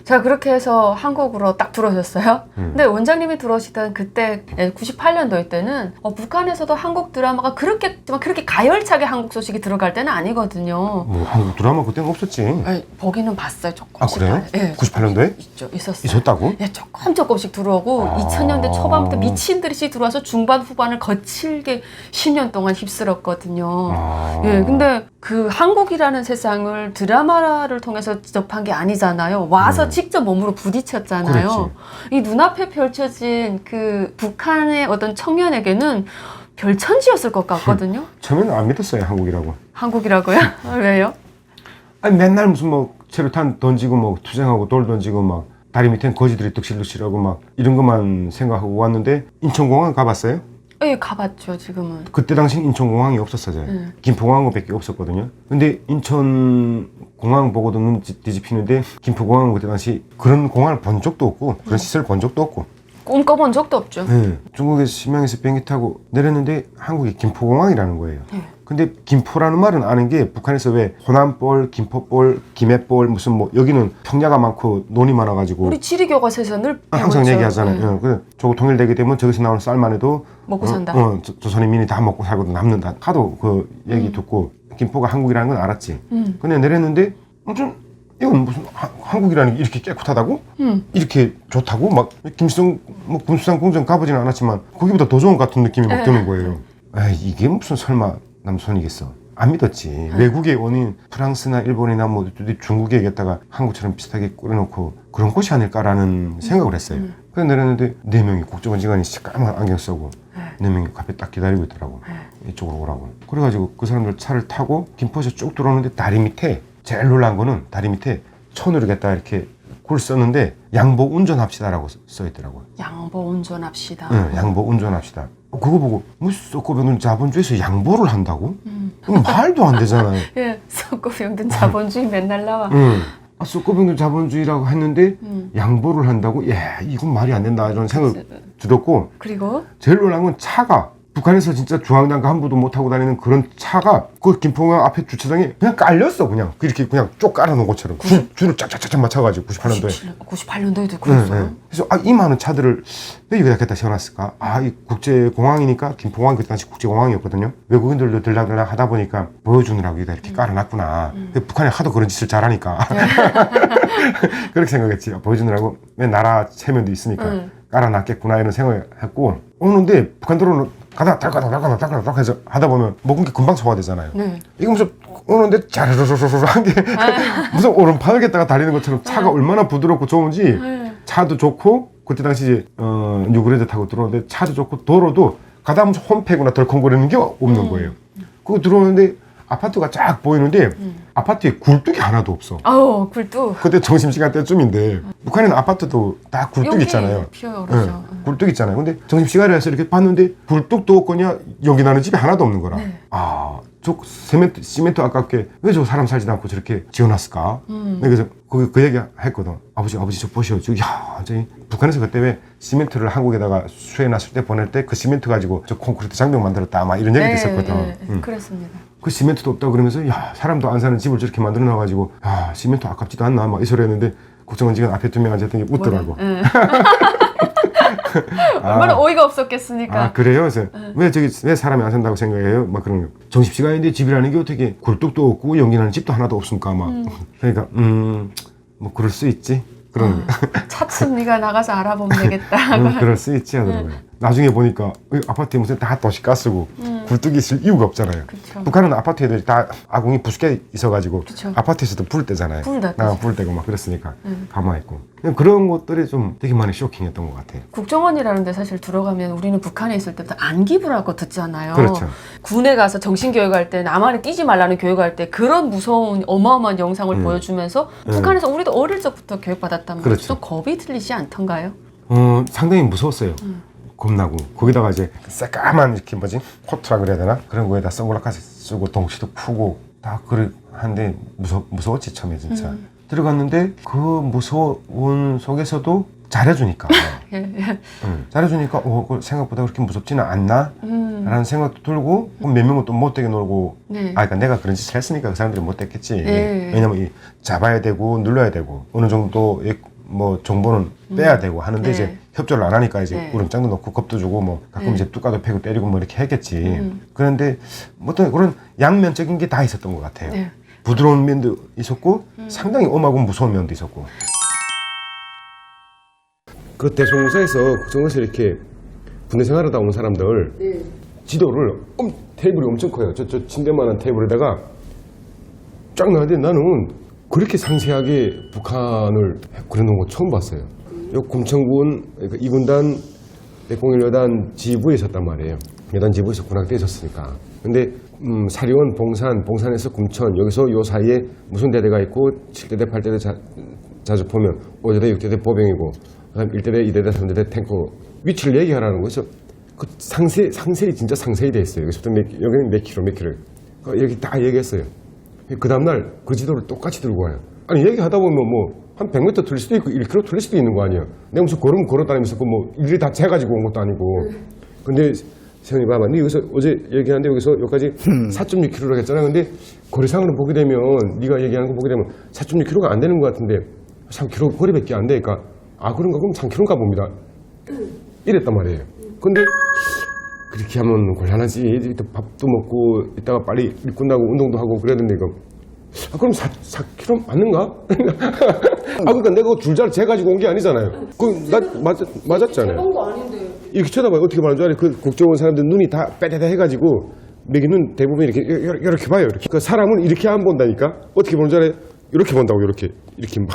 자, 그렇게 해서 한국으로 딱 들어오셨어요. 근데 원장님이 들어오시던 그때 98년도에 때는 북한에서도 한국 드라마가 그렇게 가열차게 한국 소식이 들어갈 때는 아니거든요. 뭐 한국 드라마 그때는 없었지. 네, 보기는 봤어요. 조금씩. 아 그래요? 네, 98년도에? 있었어요. 있었다고? 네, 조금씩 들어오고 2000년대 초반부터 미친 듯이 들어와서 중반 후반을 거칠게 10년 동안 휩쓸었거든요. 예, 근데 그 한국이라는 세상을 드라마를 통해서 접한 게 아니잖아요. 와서 직접 몸으로 부딪혔잖아요. 이 눈앞에 펼쳐진 그 북한의 어떤 청년에게는 별천지였을 것 같거든요. 처음에는 안 믿었어요 한국이라고. 한국이라고요? 왜요? 아니 맨날 무슨 뭐 체류탄 던지고 뭐 투쟁하고 돌 던지고 막 다리 밑엔 거지들이 득실득실하고 막 이런 것만 생각하고 왔는데 인천공항 가봤어요? 예, 가봤죠 지금은. 그때 당시는 인천공항이 없었어요. 김포공항밖에 없었거든요. 근데 인천공항 보고도 눈 뒤집히는데 김포공항은 그때 당시 그런 공항을 본 적도 없고 그런 시설을 본 적도 없고 꿈꿔본 적도 없죠. 네. 중국에서 심양에서 비행기 타고 내렸는데 한국이 김포공항이라는 거예요. 근데 김포라는 말은 아는 게 북한에서 왜 호남볼, 김포볼, 김해볼 무슨 뭐 여기는 평야가 많고 논이 많아가지고 우리 지리교과서에서 늘 항상 배웠죠. 얘기하잖아요. 그래서 저거 통일되게 되면 저기서 나오는 쌀만 해도 먹고 산다. 조선의 민이 다 먹고 살고 남는다. 하도 그 얘기 듣고 김포가 한국이라는 건 알았지. 근데 내렸는데 좀 이건 무슨 한국이라는 게 이렇게 깨끗하다고? 이렇게 좋다고? 막 김수성 뭐 군수상 궁전 가보지는 않았지만 거기보다 더 좋은 것 같은 느낌이 막 드는 거예요. 에이, 이게 무슨 설마 남손이겠어? 안 믿었지. 외국의 원인 프랑스나 일본이나 뭐 중국에 얘기했다가 한국처럼 비슷하게 꾸려놓고 그런 곳이 아닐까라는 생각을 했어요. 그래서 내렸는데 4명이 국정원직원이 까만 안경 쓰고 4명이 앞에 딱 기다리고 있더라고. 이쪽으로 오라고. 그래가지고 그 사람들 차를 타고 김포에서 쭉 들어오는데 다리 밑에 제일 놀란 거는 다리 밑에 천으로겠다 이렇게 글 썼는데 양보 운전합시다라고 써있더라고요. 양보 운전합시다. 네, 양보 운전합시다. 그거 보고 무슨 썩고병든 자본주의에서 양보를 한다고? 말도 안 되잖아요. 예, 썩고병든 자본주의 맨날 나와. 썩고병든 자본주의라고 했는데 양보를 한다고? 예, 이건 말이 안 된다 이런 생각을 들었고 그리고 제일 놀란 건 차가 북한에서 진짜 중앙단가 함부도 못 타고 다니는 그런 차가 그 김포공항 앞에 주차장에 그냥 깔렸어. 그냥 이렇게 그냥 쭉 깔아놓은 것처럼 줄을 쫙쫙쫙 맞춰가지고 98년도에 98년도에도 그랬어요. 그래서 이 많은 차들을 왜 여기다 갖다 세워놨을까? 이 국제공항이니까 김포공항이 그때 당시 국제공항이었거든요. 외국인들도 들락들락 하다 보니까 보여주느라고 여기다 이렇게 깔아놨구나. 북한이 하도 그런 짓을 잘하니까 그렇게 생각했지. 보여주느라고 왜 나라 체면도 있으니까 깔아놨겠구나 이런 생각을 했고 오는데 북한 들어오는 가다 달가닥 해서 하다 보면 먹은 게 금방 소화되잖아요. 이거 무슨 오는데 자르르르르 한 게 무슨 오른팔을 갖다가 달리는 것처럼 차가 얼마나 부드럽고 좋은지 차도 좋고 그때 당시 이제 뉴그레드 타고 들어오는데 차도 좋고 도로도 가다 보면 홈패거나 덜컹거리는 게 없는 거예요. 그거 들어오는데 아파트가 쫙 보이는데 아파트에 굴뚝이 하나도 없어. 아우, 굴뚝. 그때 점심시간 때쯤인데 북한에는 아파트도 다 굴뚝 있잖아요. 피어요, 그렇죠. 굴뚝 있잖아요. 근데 점심시간에 와서 이렇게 봤는데 굴뚝도 없거냐 연기 나는 집이 하나도 없는 거라. 저 시멘트 아깝게 왜 저 사람 살지도 않고 저렇게 지어놨을까? 그래서 그 얘기 했거든. 아버지 저 보시오. 저기 북한에서 그때 왜 시멘트를 한국에다가 수해놨을 때 보낼 때 그 시멘트 가지고 저 콘크리트 장벽 만들었다 막 이런 얘기도 있었거든. 그랬습니다. 그 시멘트도 없다고 그러면서 사람도 안 사는 집을 저렇게 만들어 놔가지고 시멘트 아깝지도 않나 막 이 소리 했는데 국정원직원 앞에 2명 앉았더니 웃더라고. 얼마나 어이가 없었겠습니까? 아, 그래요? 그래서 왜 사람이 안 산다고 생각해요? 막 그런 거. 점심시간인데 집이라는 게 어떻게 굴뚝도 없고 연기나는 집도 하나도 없습니까? 막. 그러니까, 뭐, 그럴 수 있지. 그런 거. 차츰 네가 나가서 알아보면 되겠다. 그럴 수 있지 하더라고요. 나중에 보니까 아파트에 무슨 다 도시가스고 굴뚝이 있을 이유가 없잖아요. 그쵸. 북한은 아파트 애들이 다 아궁이 부수게 있어가지고 그쵸. 아파트에서도 불 때잖아요. 불 났죠. 불 때고 막 그랬으니까 가만히 있고. 그런 것들이 좀 되게 많이 쇼킹했던 것 같아요. 국정원이라는 데 사실 들어가면 우리는 북한에 있을 때부터 안기부라고 듣잖아요. 그렇죠. 군에 가서 정신교육할 때 남한에 뛰지 말라는 교육할 때 그런 무서운 어마어마한 영상을 보여주면서 북한에서 우리도 어릴 적부터 교육받았단 말이에요. 그렇죠. 또 겁이 들리지 않던가요? 상당히 무서웠어요. 겁나고 거기다가 이제 새까만 이렇게 뭐지 코트라 그래야 되나 그런 거에다 선글라스 쓰고 덩치도 크고 다 그래 한데 무서웠지 처음에 진짜 들어갔는데 그 무서운 속에서도 잘해주니까 잘해주니까 생각보다 그렇게 무섭지는 않나 라는 생각도 들고 몇 명은 또 못되게 놀고 네. 그러니까 내가 그런 짓을 했으니까 그 사람들이 못됐겠지. 네. 왜냐면 이 잡아야 되고 눌러야 되고 어느 정도 뭐 정보는 빼야 되고 하는데 네. 이제 협조를 안 하니까 이제 네. 우렁장도 넣고 겁도 주고 뭐 가끔 네. 이제 뚜까도 패고 때리고 뭐 이렇게 했겠지. 그런데 뭐 어떤 그런 양면적인 게 다 있었던 것 같아요. 네. 부드러운 면도 있었고 상당히 엄하고 무서운 면도 있었고. 그 대소공사에서 국정원에서 이렇게 군대 생활하다 온 사람들 지도를 테이블이 엄청 커요. 저 침대만한 테이블에다가 쫙 나는데 나는 그렇게 상세하게 북한을 그려놓은 거 처음 봤어요. 요 kum천군 그러니까 2군단 101여단 지부에 있었단 말이에요. 여단 지부에서 군악대에 있었으니까. 근데 사리원, 봉산에서 kum천 여기서 요 사이에 무슨 대대가 있고 7대대, 8대대 자주 보면 5대대, 6대대 보병이고 그다음 1대대, 2대대, 3대대 탱커 위치를 얘기하라는 거죠. 그 상세히 진짜 상세히 돼 있어요. 여기서부터 여기는 몇 킬로 여기 다 얘기했어요. 그 다음날 그 지도를 똑같이 들고 와요. 아니 얘기하다 보면 뭐 한 100m 틀릴 수도 있고 1km 틀릴 수도 있는 거 아니에요. 내가 무슨 걸어다니면서 그 뭐 일일이 다 재가지고 온 것도 아니고. 근데 세훈이 봐봐. 네 여기서 어제 얘기하는데 여기서 여기까지 4.6km라고 했잖아. 근데 거리상으로 보게 되면 네가 얘기하는 거 보게 되면 4.6km가 안 되는 것 같은데 3km 거리밖에 안 되니까 아 그런가 그럼 3km인가 봅니다. 이랬단 말이에요. 근데 그렇게 하면 곤란하지. 또 밥도 먹고 이따가 빨리 일 끝나고 운동도 하고 그래야 되는데 이거 아, 그럼 4km 맞는가? 그러니까 내가 그 줄자를 재가지고 온 게 아니잖아요. 나 맞았잖아요. 이렇게 쳐다봐요. 어떻게 말하는 줄 알아요? 그 국정원 사람들 눈이 다 빼대대 해가지고 매기는 대부분 이렇게 봐요. 이렇게. 그 사람은 이렇게 안 본다니까? 어떻게 보는 줄 알아요? 이렇게 본다고, 이렇게 막.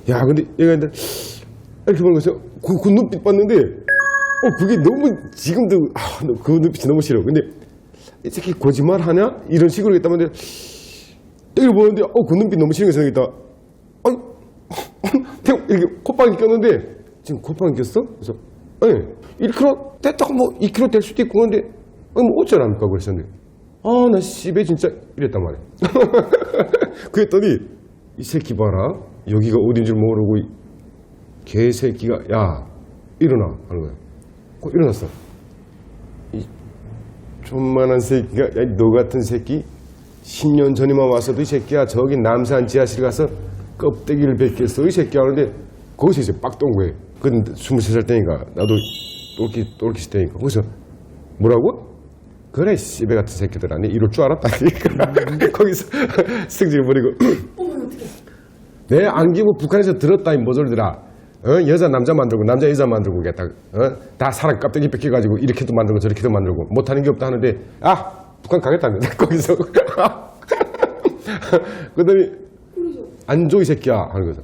야, 근데 얘가 이제 이렇게 보는 거죠. 그 눈빛 봤는데, 그게 너무 지금도, 그 눈빛이 너무 싫어. 근데 이 새끼 거짓말 하냐? 이런 식으로 했다면 여기 보는데 그 눈빛 너무 싫은 게 생겼다. 이렇게 콧방이 꼈는데 지금 콧방이 꼈어? 그래서 1km 됐다고 뭐 2km 될 수도 있고 그런데 뭐 어쩌랍니까 그랬었는데 나 씨배 진짜 이랬단 말이야. 그랬더니 이 새끼 봐라 여기가 어딘 줄 모르고 이 개새끼가 야 일어나 하는 거야. 일어났어. 이 존만한 새끼가 야 너 같은 새끼 10년 전에만 왔어도 이 새끼야 저기 남산 지하실 가서 껍데기를 벗겼어 이 새끼야 하는데 거기서 이제 빡 떤 거예요. 그건 23살 때니까 나도 똘끼 때니까 거기서 뭐라고? 그래 씨배 같은 새끼들아 내 이럴 줄 알았다. 거기서 승질을 부리고 내 안기고 북한에서 들었다 이 모졸들아 여자 남자 만들고 남자 여자 만들고 겠다 다 사람 껍데기 벗겨가지고 이렇게도 만들고 저렇게도 만들고 못하는 게 없다 하는데 북한 가겠다는데 거기서 그러더니 앉아 이 새끼야 하는 거죠.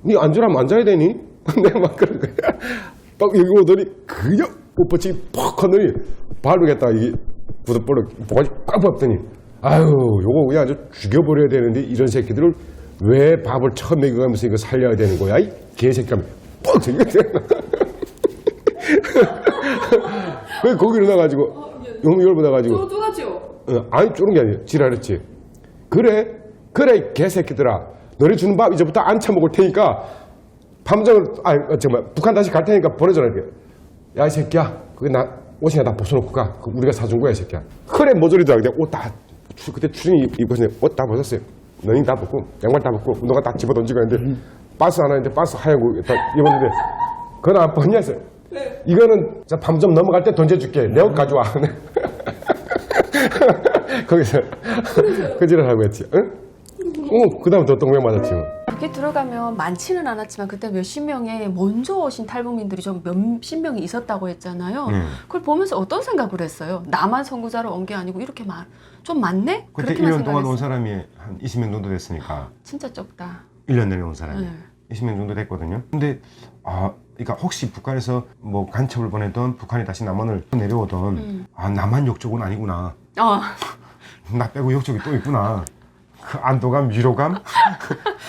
니 앉으라면 앉아야 되니? 내가 막 그런 거야. 딱 여기 오더니 그냥 뻣뻣이 퍽 하더니 발로겠다 이게 부득벌로 뭐가지 꽉 봤더니 아유 요거 그냥 아주 죽여버려야 되는데 이런 새끼들을 왜 밥을 처음 먹여가면서 이거 살려야 되는 거야 이 개새끼 하면 뻑 생겼어요. 왜 거기 일어나가지고 용을 받아가지고 쪼가지요? 아니 쪼는 게 아니에요. 지랄했지. 그래 개새끼들아 너네 주는 밥 이제부터 안 처먹을 테니까 밤장을 정말 북한 다시 갈 테니까 보내줘라 이렇게. 야 이 새끼야 그게 나 옷이나 다 벗어놓고 가. 우리가 사준 거야 이 새끼야. 그래 모조리도 그냥 옷 다 그때 추진이 입고 있는데 옷 다 벗었어요. 너희 다 벗고 양말 다 벗고 운동화 딱 집어 던지고 있는데 바스 하나 있는데 바스 하얀 거 딱 입었는데 그건 안 벗냐 했어요. 이거는 밤 좀 넘어갈 때 던져줄게. 내 옷 가져와. 거기서 그지를 하고 했지. 응? 그 다음부터 똥배 맞았지. 여기 들어가면 많지는 않았지만 그때 몇십 명의 먼저 오신 탈북민들이 좀 몇십 명이 있었다고 했잖아요. 그걸 보면서 어떤 생각을 했어요? 나만 선구자로 온 게 아니고 이렇게 좀 많네? 그때 그렇게만 1년 동안 온 생각했어요. 사람이 한 20명 정도 됐으니까. 진짜 적다. 1년 내내 온 사람이. 네. 20명 정도 됐거든요. 근데 그러니까 혹시 북한에서 뭐 간첩을 보내던 북한이 다시 남한을 내려오던 나만 욕적은 아니구나. 나 빼고 욕적이 또 있구나. 그 안도감, 위로감.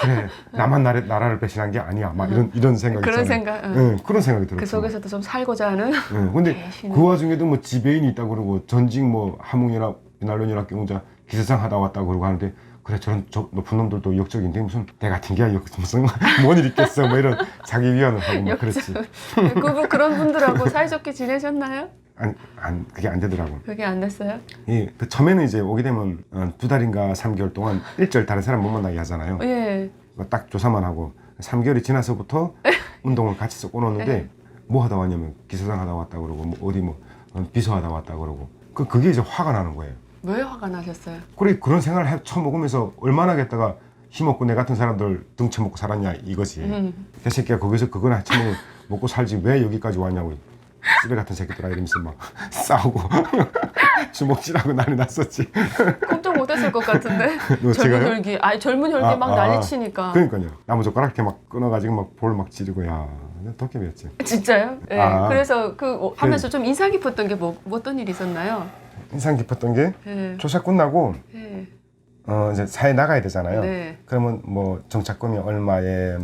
그래, 나만 나라를 배신한 게 아니야. 막 이런 생각이 그런 있잖아요. 생각. 네, 그런 생각이 들었어요. 그 속에서도 좀 살고자 하는. 네, 근데 배신을. 그 와중에도 뭐 지배인이 있다고 그러고 전직 뭐 함흥연합, 비난론연합 경자 기세상 하다 왔다고 그러고 하는데 그래 저런 높은 놈들도 역적인데 무슨 내 같은 게 무슨 뭔 일 있겠어 뭐 이런 자기 위안을 하고 막 그랬지. 그런 분들하고 사이좋게 지내셨나요? 그게 안 되더라고. 그게 안 됐어요? 그 처음에는 이제 오게 되면 2달인가 3개월 동안 일절 다른 사람 못 만나게 하잖아요. 예. 그거 딱 조사만 하고 3개월이 지나서부터 운동을 같이 써 꺼놓는데 뭐 하다 왔냐면 기사장 하다 왔다 그러고 뭐 어디 뭐 비서하다 왔다 그러고 그게 이제 화가 나는 거예요. 왜 화가 나셨어요? 그래 그런 생활을 처먹으면서 얼마나 겠다가 힘없고 내 같은 사람들 등쳐먹고 살았냐 이거지. 그 새끼가 거기서 그거나 처먹고 살지 왜 여기까지 왔냐고. 쓰레 같은 새끼들아 이러면서 막 싸우고 주먹질하고 난리 났었지. 꼼짝 못했을 것 같은데. 너 젊은 제가요? 혈기. 젊은 혈기 막 난리치니까. 그러니까요. 나무젓가락 이렇게 막 끊어가지고 막 볼 막 찌르고 야 도깨비였지. 진짜요? 예. 그래서 하면서 좀 인상 깊었던 게 어떤 일이 있었나요? 인상 깊었던 게 예. 조사 끝나고 예. 이제 사회 나가야 되잖아요. 네. 그러면 뭐 정착금이 얼마에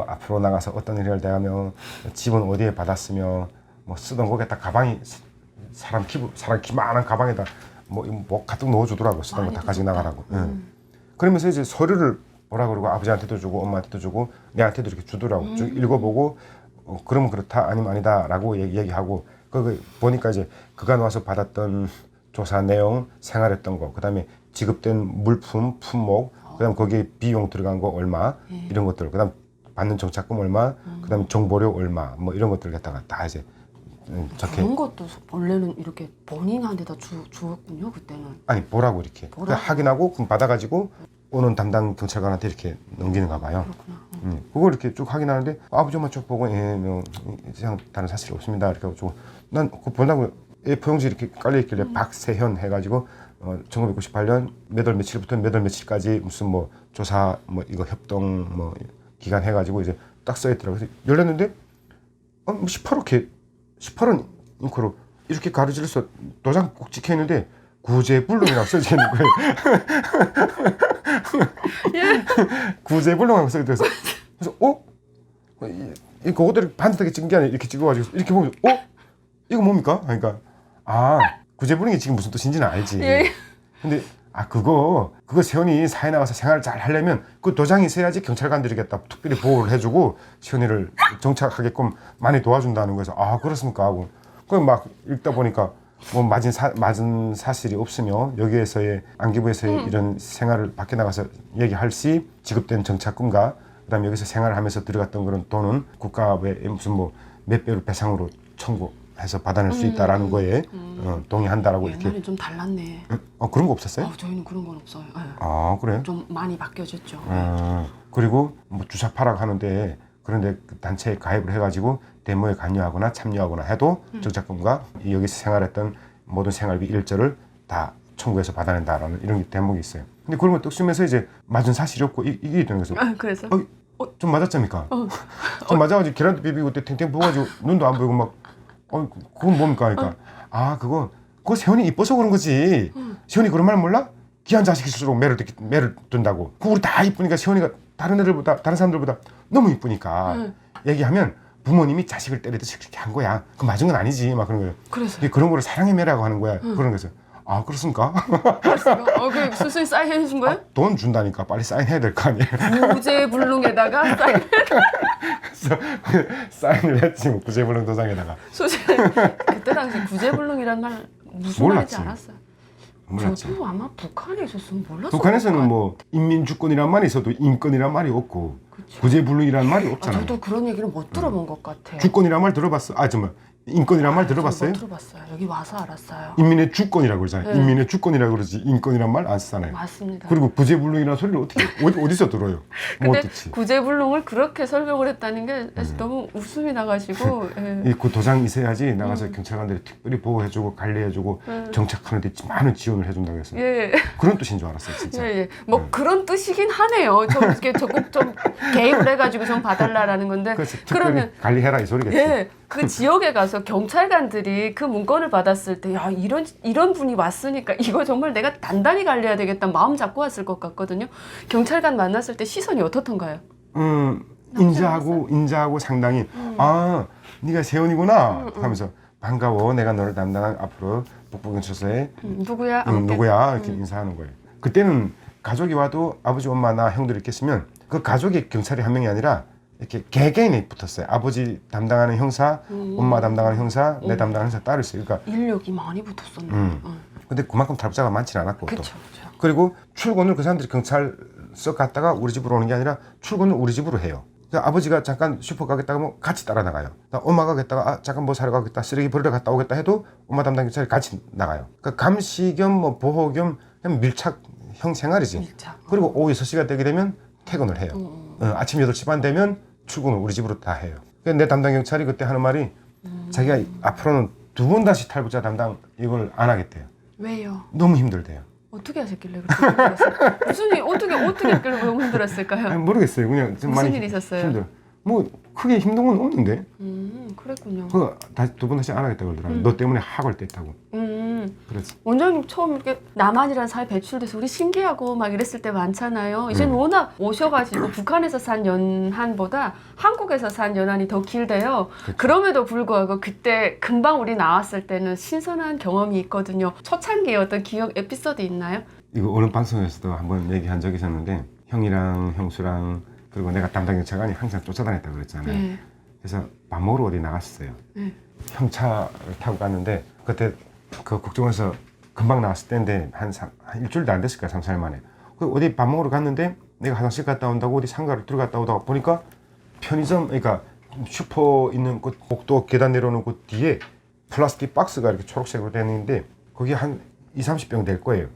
앞으로 나가서 어떤 일을 대하며 집은 어디에 받았으며 뭐 쓰던 거기다 가방이 사람 키만한 가방에다 뭐 가득 넣어주더라고. 쓰던 거 다 가지고 나가라고. 그러면서 이제 서류를 뭐라 그러고 아버지한테도 주고 엄마한테도 주고 내한테도 이렇게 주더라고. 쭉 읽어보고 그러면 그렇다 아니면 아니다라고 얘기하고 그 보니까 이제 그가 와서 받았던 조사 내용, 생활했던 거, 그다음에 지급된 물품, 품목, 그다음 거기에 비용 들어간 거 얼마 이런 것들, 그다음 받는 정착금 얼마, 그다음에 정보료 얼마 뭐 이런 것들 갖다가 다 이제 적혀. 그런 것도 원래는 이렇게 본인한테 다 주었군요 그때는. 아니 뭐라고 이렇게 확인하고 그럼 받아가지고 오는 담당 경찰관한테 이렇게 넘기는가 봐요. 그걸 이렇게 쭉 확인하는데 아버지 엄마 쭉 보고 뭐 이상 다른 사실이 없습니다 이렇게 해가지고 난 그거 본다고 A4 용지 이렇게 깔려 있길래 박세현 해가지고 1998년 몇 월 며칠부터 몇 월 며칠까지 무슨 뭐 조사 뭐 이거 협동 뭐 기간 해가지고 이제 딱 써 있더라고요. 그래서 열렸는데 뭐 18원 잉크로 이렇게 가로질러서 도장 꼭 찍혀 있는데 구제불능이라고 써져 있는 거예요. 예. 구제불능이라고 써져 있어서 그래서 그것들이 반듯하게 찍은 게 아니라 이렇게 찍어가지고 이렇게 보면 이거 뭡니까? 그러니까 구제불능이 지금 무슨 뜻인지는 알지. 예. 근데 그거 세훈이 사회 나가서 생활을 잘 하려면 그 도장이 있어야지 경찰관들이 겠다 특별히 보호를 해주고 세훈이를 정착하게끔 많이 도와준다는 거에서 그렇습니까 하고 그럼 막 읽다 보니까 뭐 맞은 사실이 없으며 여기에서의 안기부에서의 이런 생활을 밖에 나가서 얘기할 시 지급된 정착금과 그다음에 여기서 생활을 하면서 들어갔던 그런 돈은 국가의 무슨 뭐 몇 배로 배상으로 청구해서 받아낼 수 있다라는 거에 동의한다라고 이렇게. 옛날에 좀 달랐네. 그런 거 없었어요? 저희는 그런 건 없어요. 그래요? 좀 많이 바뀌어졌죠. 그리고 뭐 주사 파락 하는데 그런데 그 단체에 가입을 해가지고 데모에 관여하거나 참여하거나 해도 정착금과 여기서 생활했던 모든 생활비 일절을 다 청구해서 받아낸다라는 이런 대목이 있어요. 근데 그런 걸 뚝 쓰면서 이제 맞은 사실이 없고 이게 되는 거죠. 그래서? 좀 맞았잖습니까? 좀 맞아가지고 계란도 비비고 탱탱 부어가지고 눈도 안 보이고 막 그건 뭡니까? 그러니까 그거 세훈이 이뻐서 그런 거지. 세훈이 그런 말 몰라? 귀한 자식일수록 매를 둔다고. 우리 다 이쁘니까 세훈이가 다른 사람들보다 너무 이쁘니까 얘기하면 부모님이 자식을 때리듯이 그렇게 한 거야. 그 맞은 건 아니지. 막 그런 거예요. 그래서 그런 거를 사랑의 매라고 하는 거야. 그런 거에서 그렇습니까? 그 수수히 사인해 주신 거예요? 돈 준다니까 빨리 사인해야 될 거 아니에요. 구제불능에다가 그래서 사인을 했지. 구제불능 도장에다가. 그때 당시 구제불능이란 말 무슨 몰랐지. 말인지 알았어요. 몰랐지. 저도 아마 북한에 있었으면 몰랐을 북한에서는 것 뭐 인민주권이란 말이 있어도 인권이란 말이 없고 그쵸. 구제불능이라는 말이 없잖아요. 저도 그런 얘기를 못 들어본 것 같아요. 주권이란 말 들어봤어? 정말 인권이란 말 들어봤어요? 못 들어봤어요. 여기 와서 알았어요. 인민의 주권이라고 그러잖아요. 네. 인민의 주권이라고 그러지 인권이란 말 안 쓰잖아요. 맞습니다. 그리고 구제불능이라는 소리를 어떻게 어디서 들어요? 못 근데 듣지. 구제불능을 그렇게 설명을 했다는 게 너무 웃음이 나가지고 예. 그 도장 있어야지 나가서 경찰관들이 특별히 보호해주고 관리해주고 정착하는데 많은 지원을 해준다고 했어요. 예. 그런 뜻인 줄 알았어요, 진짜. 예, 예. 뭐 그런 뜻이긴 하네요. 좀 이렇게 조금 좀 개입을 해가지고 좀 봐달라라는 건데. 그래서 특별히 그러면 관리해라 이 소리겠지. 예, 그 지역에 가서 경찰관들이 그 문건을 받았을 때, 야 이런 분이 왔으니까 이거 정말 내가 단단히 관리해야 되겠다 마음 잡고 왔을 것 같거든요. 경찰관 만났을 때 시선이 어떻던가요? 인자하고 상당히 아 네가 세훈이구나 하면서 반가워 내가 너를 담당한 앞으로 북부경찰서에 누구야? 누구야 이렇게 인사하는 거예요. 그때는 가족이 와도 아버지 엄마 나 형들 있겠으면 그 가족이 경찰이 한 명이 아니라 이렇게 개개인이 붙었어요. 아버지 담당하는 형사, 엄마 담당하는 형사, 내 담당하는 형사 따로 있어요. 그러니까 인력이 많이 붙었었네요. 근데 그만큼 탈북자가 많지는 않았고 또. 그렇죠. 그리고 출근을 그 사람들이 경찰서 갔다가 우리 집으로 오는 게 아니라 출근을 우리 집으로 해요. 그러니까 아버지가 잠깐 슈퍼 가겠다고 하면 같이 따라 나가요. 엄마가 가겠다가 잠깐 뭐 사러 가겠다, 쓰레기 버리러 갔다 오겠다 해도 엄마 담당 경찰이 같이 나가요. 그러니까 감시 겸 뭐 보호 겸 그냥 밀착형 생활이지. 밀착. 그리고 오후 6시가 되게 되면 퇴근을 해요. 아침 8시 반 되면 출근을 우리 집으로 다 해요. 그러니까 내 담당 경찰이 그때 하는 말이 자기가 앞으로는 2번 다시 탈북자 담당 이걸 안 하겠대요. 왜요? 너무 힘들대요. 어떻게 하셨길래 그렇게 힘들었어요? 무슨 일 어떻게 했길래 너무 힘들었을까요? 아니, 모르겠어요. 그냥 좀 무슨 많이 일이 있었어요? 힘들어. 뭐 크게 힘든 건 없는데 그랬군요. 그 다시 2번 다시 안 하겠다고 그러더라고요. 너 때문에 학을 뗐다고. 그래서 원장님 처음 이렇게 남한이라는 사회 배출돼서 우리 신기하고 막 이랬을 때 많잖아요. 이제는 워낙 오셔가지고 북한에서 산 연한보다 한국에서 산 연한이 더 길대요. 그렇죠. 그럼에도 불구하고 그때 금방 우리 나왔을 때는 신선한 경험이 있거든요. 초창기에 어떤 기억 에피소드 있나요? 이거 어느 방송에서도 한번 얘기한 적이 있었는데 형이랑 형수랑 그리고 내가 담당 경찰관이 항상 쫓아다녔다고 그랬잖아요. 네. 그래서 밥 먹으러 어디 나갔어요. 네. 형 차를 타고 갔는데 그때 그 국정원에서 금방 나왔을 때인데 한 일주일도 안 됐을 거야. 3, 4일 만에. 그 어디 밥 먹으러 갔는데 내가 화장실 갔다 온다고 어디 상가를 들어갔다 오다가 보니까 편의점 그러니까 슈퍼 있는 그 복도 계단 내려오는 그 뒤에 플라스틱 박스가 이렇게 초록색으로 되어 있는데 거기 한 20-30병 될 거예요.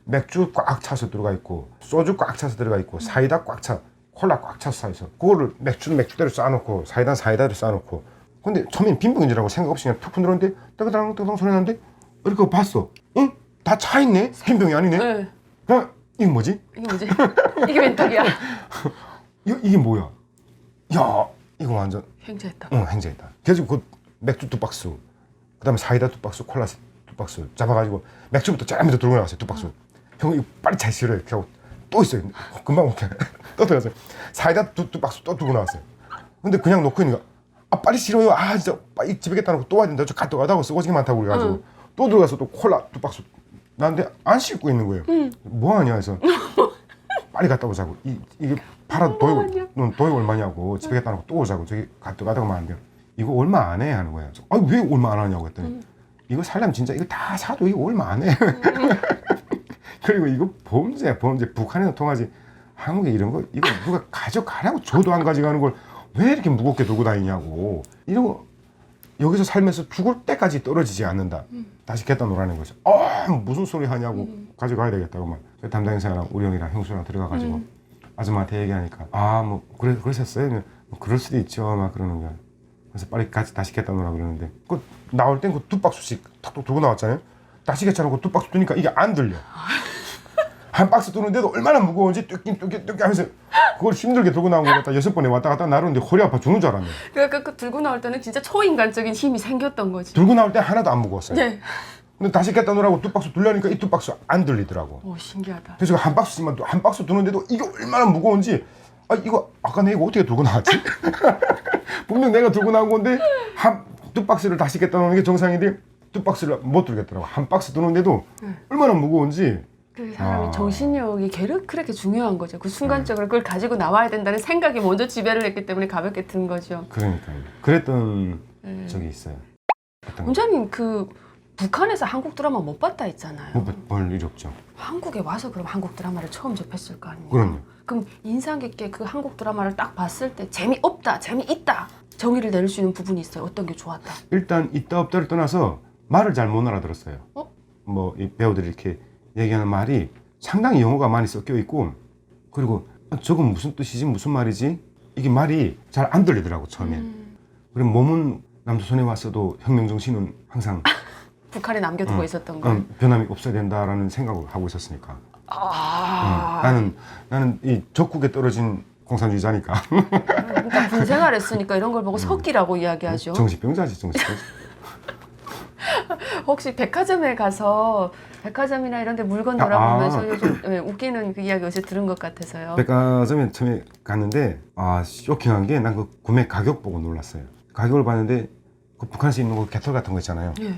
맥주 꽉 차서 들어가 있고 소주 꽉 차서 들어가 있고 사이다 꽉 차 콜라 꽉 차서 차 있어. 그거를 맥주는 맥주대로 쌓아놓고 사이다는 사이다대로 쌓아놓고 근데 처음엔 빈병인 줄 알고 생각 없이 그냥 툭 흔들었는데 따그당 따그당 소리 나는데 이렇게 봤어. 응? 다 차 있네? 빈병이 아니네? 네. 야, 이게 뭐지? 이게 뭐지? 이게 웬 떡이야? 이게 뭐야? 야, 이거 완전 행제했다. 행제했다. 그래서 그 맥주 2박스 그 다음에 사이다 2박스 콜라 2박스 잡아가지고 맥주부터 쫙 들고 나갔어요. 2박스. 형 이거 빨리 잘 실어요. 하고 또 있어요. 금방 오게 또 들어갔어요. 사이다 2박스 또 들고 나왔어요. 근데 그냥 놓고 있는 거. 아 빨리 실어요. 아 진짜 빨리 집에 겠다 놓고 또 와야 된다. 저 갔다 가다가 쓰고지게 많다고 그래가지고 또 들어가서 또 콜라 2박스 나는데 안 씻고 있는 거예요. 뭐 하냐 해서 빨리 갔다 오자고. 이게 팔아도 도입 얼마냐고 집에 겠다 놓고 또 오자고. 저기 갔다 가다가 안 돼요. 이거 얼마 안 해 하는 거예요. 아니 왜 얼마 안 하냐고 했더니 이거 살려면 진짜 이거 다 사도 이거 얼마 안 해. 그리고 이거 범죄 북한에서 통하지 한국에 이런 거 이거 누가 가져가라고 줘도 안 가져가는 걸 왜 이렇게 무겁게 들고 다니냐고. 이런 거 여기서 살면서 죽을 때까지 떨어지지 않는다. 다시 갖다 놓으라는 거죠. 무슨 소리 하냐고. 가져가야 되겠다고 막 담당 형사랑 우리 형이랑 형수랑 들어가가지고 아줌마한테 얘기하니까 뭐 그러셨어요? 뭐 그럴 수도 있죠 막 그러는 거야. 그래서 빨리 같이 다시 갖다 놓으라 그러는데 그 나올 땐 그 2박스씩 탁 들고 나왔잖아요. 다시 개차놓고 2박스 두니까 이게 안 들려. 한 박스 두는데도 얼마나 무거운지 뚝긴 하면서 그걸 힘들게 들고 나온 거 같다. 6번에 왔다 갔다 나르는데 허리 아파 죽는 줄 알았네. 그러니까 그 들고 나올 때는 진짜 초인간적인 힘이 생겼던 거지. 들고 나올 때 하나도 안 무거웠어요. 네. 근데 다시 갖다 놓으라고 2박스 두려니까 이 2박스 안 들리더라고. 오 신기하다. 그래서 한 박스만 한 박스 두는데도 이게 얼마나 무거운지 이거 아까 내가 어떻게 들고 나왔지? 분명 내가 들고 나온 건데 2박스를 다시 갖다 놓는 게 정상인데 2박스를 못 들겠더라고. 한 박스 두는데도 얼마나 무거운지. 그 사람이 정신력이 그렇게 중요한 거죠. 그 순간적으로 그걸 가지고 나와야 된다는 생각이 먼저 지배를 했기 때문에 가볍게 든 거죠. 그러니까요. 그랬던 적이 있어요. 원장님 그 북한에서 한국 드라마 못 봤다 했잖아요. 볼 일이 없죠. 한국에 와서 그럼 한국 드라마를 처음 접했을 거 아니에요. 그럼요. 그럼 인상 깊게 그 한국 드라마를 딱 봤을 때 재미없다, 재미있다 정의를 내릴 수 있는 부분이 있어요. 어떤 게 좋았다? 일단 있다 없다를 떠나서 말을 잘 못 알아들었어요. 어? 이 배우들이 이렇게 얘기하는 말이 상당히 영어가 많이 섞여 있고, 그리고 저건 무슨 뜻이지, 무슨 말이지, 이게 말이 잘 안 들리더라고 처음엔. 그리고 몸은 남조선에 왔어도 혁명 정신은 항상 북한에 남겨두고 있었던 거. 변함이 없어야 된다라는 생각을 하고 있었으니까. 나는 이 적국에 떨어진 공산주의자니까. 그러니까 군 생활했으니까 이런 걸 보고 석기라고 이야기하죠. 정신병자지, 정신병자. 혹시 백화점에 가서 백화점이나 이런 데 물건 돌아보면서 요즘 웃기는 그 이야기 어제 들은 것 같아서요. 백화점에 처음에 갔는데 쇼킹한 게 난 그 구매 가격 보고 놀랐어요. 가격을 봤는데 그 북한에서 입는 거 개털 같은 거 있잖아요. 예.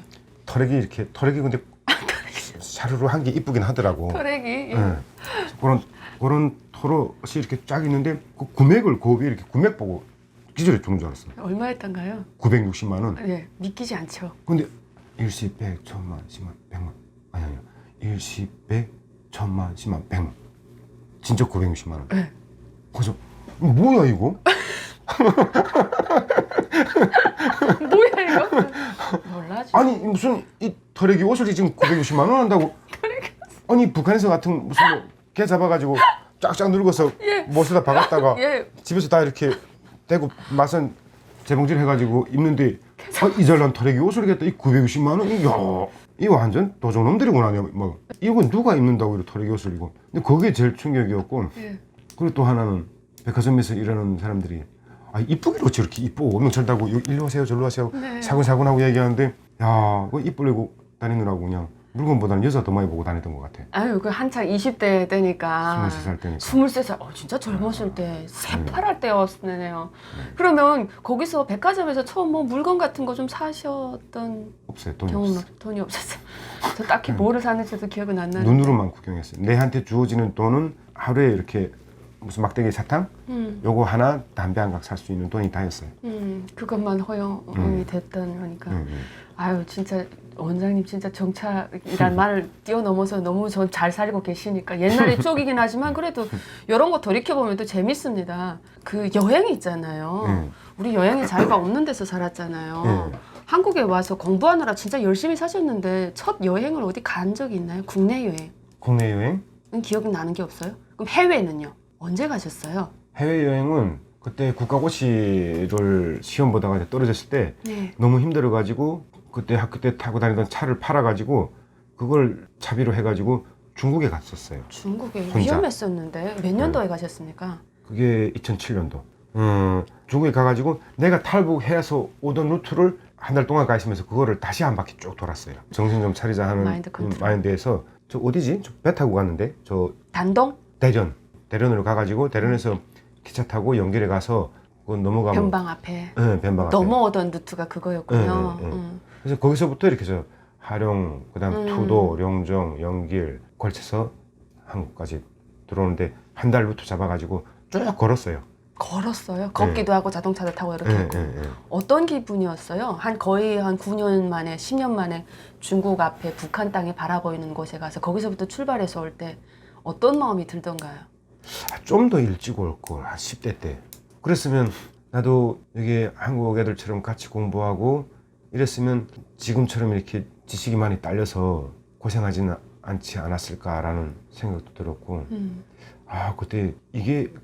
털액이 근데 샤르르 한 게 이쁘긴 하더라고. 털액이. 예. 예. 그런 털옷이 이렇게 쫙 있는데 그 구맥을 그 위에 이렇게 구맥 보고 기절해 죽는 줄 알았어. 얼마였던가요? 960만 원. 예, 믿기지 않죠. 근데 일시, 백, 천만, 십만, 백만. 아니야. 일시, 백, 천만, 십만, 백만. 진짜 960만 원. 네. 그래서 뭐야 이거? 뭐야 이거? 몰라지. 아니 무슨 이 털액이 옷을 지금 960만 원 한다고? 아니 북한에서 같은 무슨 개 잡아가지고 쫙쫙 늙어서 예. 못에다 박았다가 예. 집에서 다 이렇게 대고 맛은 재봉질 해가지고 입는데 이 잘난 털액이 옷을 이겠다 이 960만 원? 이야 이 완전 도적놈들이구나. 뭐 이거 누가 입는다고 이렇게 털액이 옷을 입고. 근데 그게 제일 충격이었고. 예. 그리고 또 하나는 백화점에서 일하는 사람들이 이쁘기로 저렇게 이쁘고 명찰다고 일로 하세요 저로 하세요 네. 사근사근하고 얘기하는데 야 그거 이쁘려고 다니느라고 그냥 물건보다는 여자 더 많이 보고 다녔던 것 같아. 아유, 그 한창 20대 때니까. 23살 때니까. 23살. 진짜 젊었을 때. 새파랄 때였네요. 그러면 거기서 백화점에서 처음 뭐 물건 같은 거 좀 사셨던 없어요. 돈이 경험은 없어. 돈이 없었어요. 저 딱히 뭐를 샀는지도 기억은 안 나는데. 눈으로만 구경했어요. 내한테 주어지는 돈은 하루에 이렇게 무슨 막대기 사탕 요거 하나 담배 한 각 살 수 있는 돈이 다였어요. 그것만 허용이 됐던 거니까. 아유, 진짜 원장님 진짜 정착이란 말을 뛰어넘어서 너무 전 잘 살고 계시니까 옛날에 쪽이긴 하지만 그래도 이런 거 돌이켜보면 또 재밌습니다. 그 여행이 있잖아요. 우리 여행이 자유가 없는 데서 살았잖아요. 한국에 와서 공부하느라 진짜 열심히 사셨는데 첫 여행을 어디 간 적이 있나요? 국내 여행? 국내 여행? 기억이 나는 게 없어요? 그럼 해외는요? 언제 가셨어요? 해외 여행은 그때 국가고시를 시험 보다가 떨어졌을 때 네. 너무 힘들어가지고 그때 학교 때 타고 다니던 차를 팔아가지고 그걸 차비로 해가지고 중국에 갔었어요. 중국에 혼자. 위험했었는데 몇 년도에 가셨습니까? 그게 2007년도. 중국에 가가지고 내가 탈북해서 오던 루트를 한 달 동안 가 있으면서 그거를 다시 한 바퀴 쭉 돌았어요. 정신 좀 차리자 하는 마인드 컨트롤. 마인드에서 저 어디지? 저 배 타고 갔는데 저 단동? 대련으로 가가지고 대련에서 기차 타고 연결해 가서 그건 넘어가면 변방 앞에 네, 변방 앞에. 넘어오던 루트가 그거였군요. 네, 네, 네. 그래서 거기서부터 이렇게 저 하룡, 그다음 투도, 룡정, 연길 걸쳐서 한국까지 들어오는데 한 달 루트 잡아가지고 쭉 걸었어요. 걸었어요? 걷기도 하고 자동차를 타고 이렇게 네, 했고. 네, 네. 어떤 기분이었어요? 거의 한 9년 만에 10년 만에 중국 앞에 북한 땅이 바라보이는 곳에 가서 거기서부터 출발해서 올 때 어떤 마음이 들던가요? 좀 더 일찍 올 걸, 한 10대 때. 그랬으면 나도 여기 한국 애들처럼 같이 공부하고 이랬으면 지금처럼 이렇게 지식이 많이 딸려서 고생하지는 않지 않았을까라는 생각도 들었고,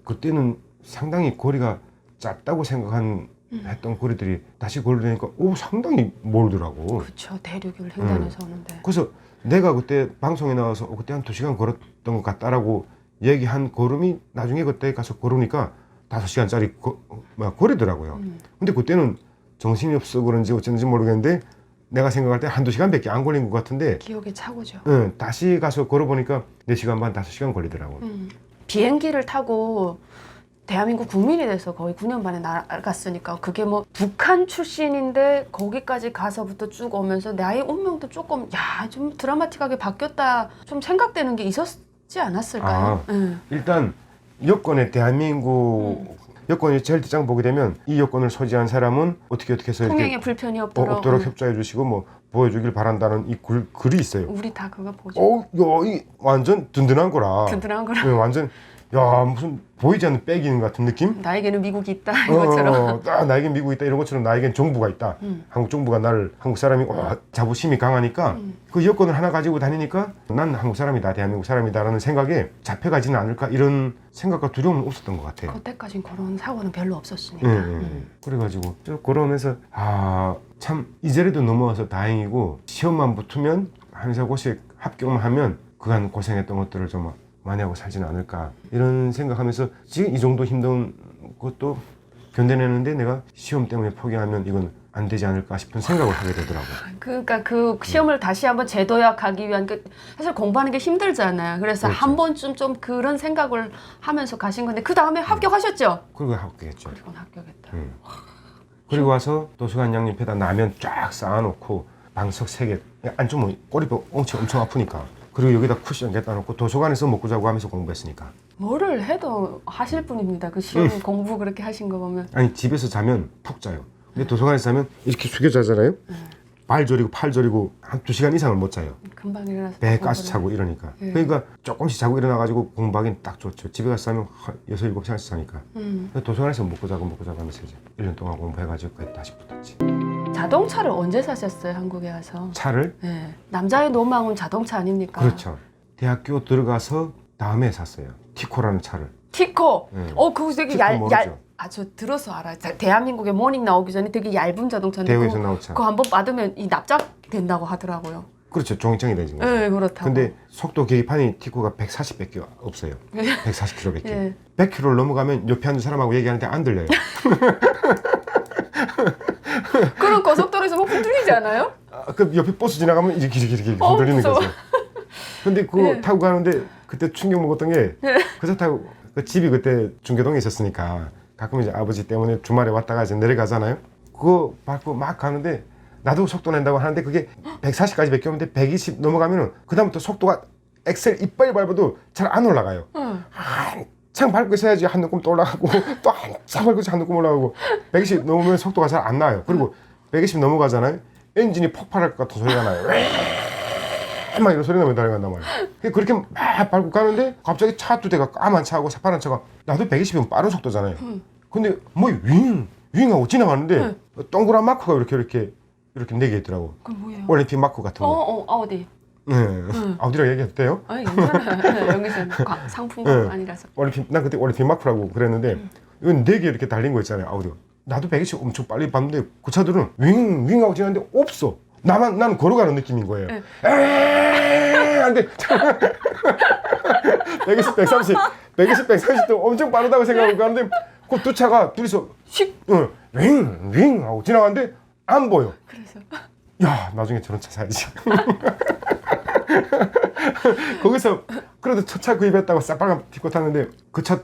그때는 상당히 거리가 짧다고 했던 거리들이 다시 거리되니까 상당히 멀더라고. 그렇죠. 대륙을 횡단해서 오는데. 그래서 내가 그때 방송에 나와서 그때 한 2시간 걸었던 것 같다라고 얘기한 걸음이 나중에 그때 가서 걸으니까 5시간짜리 거리더라고요. 근데 그때는 정신이 없어 그런지 어쩐지 모르겠는데 내가 생각할 때 1-2시간밖에 안 걸린 것 같은데 기억에 차고죠. 다시 가서 걸어보니까 4시간 반, 5시간 걸리더라고. 비행기를 타고 대한민국 국민이 돼서 거의 9년 만에 나갔으니까 그게 뭐 북한 출신인데 거기까지 가서부터 쭉 오면서 나의 운명도 조금 좀 드라마틱하게 바뀌었다 좀 생각되는 게 있었지 않았을까요? 일단 여권에 대한민국 여권이 제일 뒷장 보게 되면 이 여권을 소지한 사람은 어떻게 해서 통행에 이렇게 불편이 없도록, 없도록 협조해 주시고 뭐 보여주길 바란다는 이 글이 있어요. 우리 다 그거 보죠. 야, 이 완전 든든한 거라. 든든한 거라. 네, 완전 야 무슨 보이지 않는 백인 같은 느낌? 나에게는 미국이 있다 이것처럼. 나에겐 미국이 있다 이런 것처럼 나에겐 정부가 있다. 한국 정부가 나를 한국 사람이 자부심이 강하니까 그 여권을 하나 가지고 다니니까 난 한국 사람이다, 대한민국 사람이다라는 생각에 잡혀가지는 않을까 이런 생각과 두려움은 없었던 것 같아요. 그때까진 그런 사고는 별로 없었으니까. 그래가지고 쭉 걸어오면서 참 이제라도 넘어와서 다행이고 시험만 붙으면 한의사 고시 합격만 하면 그간 고생했던 것들을 좀 많이 하고 살지는 않을까 이런 생각하면서 지금 이 정도 힘든 것도 견뎌내는데 내가 시험 때문에 포기하면 이건 안 되지 않을까 싶은 생각을 하게 되더라고요. 그러니까 그 시험을 다시 한번 재도약하기 위한 사실 공부하는 게 힘들잖아요. 그래서 그렇죠. 한 번쯤 좀 그런 생각을 하면서 가신 건데 그 다음에 합격하셨죠? 그리고 합격했죠. 그건 합격했다. 그리고 와서 도서관 양옆에다 라면 쫙 쌓아놓고 방석 3개 안쪽은 꼬리 엄청 아프니까 그리고 여기다 쿠션 갖다 놓고 도서관에서 먹고 자고 하면서 공부했으니까. 뭐를 해도 하실 분입니다. 그 시험 공부 그렇게 하신 거 보면. 아니 집에서 자면 푹 자요. 근데 도서관에서 자면 이렇게 숙여 자잖아요. 발 저리고 팔 저리고 한 2시간 이상을 못 자요. 금방 일어나서 배에 가스 차고 이러니까. 그러니까 조금씩 자고 일어나가지고 공부하기는 딱 좋죠. 집에 가서 자면 6, 7시간씩 자니까. 도서관에서 먹고 자고 하면서 이제 1년 동안 공부해가지고 그게 다시 붙었지. 자동차를 언제 사셨어요? 한국에 와서? 차를? 네. 남자의 로망은 자동차 아닙니까? 그렇죠. 대학교 들어가서 다음에 샀어요. 티코라는 차를. 티코! 그거 되게 티코 모르죠? 저 들어서 알아요. 대한민국에 모닝 나오기 전에 되게 얇은 자동차인데 대구에서 나온 차. 그거 한번 받으면 이 납작 된다고 하더라고요. 그렇죠. 종이장이 되지. 네, 그렇다고. 근데 속도 계기판이 티코가 140밖에 없어요. 140km밖에. 예. 100km를 넘어가면 옆에 앉은 사람하고 얘기하는데 안 들려요. 그런 고속도로에서 뭐 흔들리지 않아요? 그 옆에 버스 지나가면 이렇게 흔들리는 무서워. 거죠. 근데 그거 네. 타고 가는데 그때 충격 먹었던 게 그저 타고 그 집이 그때 중계동에 있었으니까 가끔 이제 아버지 때문에 주말에 왔다가 이제 내려가잖아요. 그거 밟고 막 가는데 나도 속도 낸다고 하는데 그게 140까지 베꼈는데 120 넘어가면은 그다음부터 속도가 엑셀 이빨 밟아도 잘 안 올라가요. 한창 밟고 있어야지 한 눈금 또 올라가고 또 한창 밟고 있어야 한 눈금 올라가고 120 넘으면 속도가 잘 안 나요. 그리고 120 넘어가잖아요. 엔진이 폭발할 것 같은 소리가 나요. 막 이런 소리 나면 달려간단 말이야. 그렇게 막 밟고 가는데 갑자기 차 2대가 까만 차하고 새파란 차가 나도 120이면 빠른 속도잖아요. 근데 뭐 윙하고 지나가는데 동그란 마크가 이렇게 4개 있더라고. 그 뭐예요? 올림픽 마크 같은 거. 아우디. 네. 아우디라고 얘기해도 돼요? 아니 괜찮아요. 여기서 상품은 아니라서. 난 그때 올림픽 마크라고 그랬는데 이건 4개 이렇게 달린 거 있잖아요. 아우디가. 나도 120 엄청 빨리 봤는데 그 차들은 윙하고 지나는데 없어. 나는 걸어가는 느낌인 거예요. 근데 120, 130도 엄청 빠르다고 생각하고 가는데 그 2 차가 둘이서 윙 하고 지나가는데 안 보여. 그래서 야, 나중에 저런 차 사야지. 거기서 그래도 첫 차 구입했다고 새빨간 티코 탔는데 그 차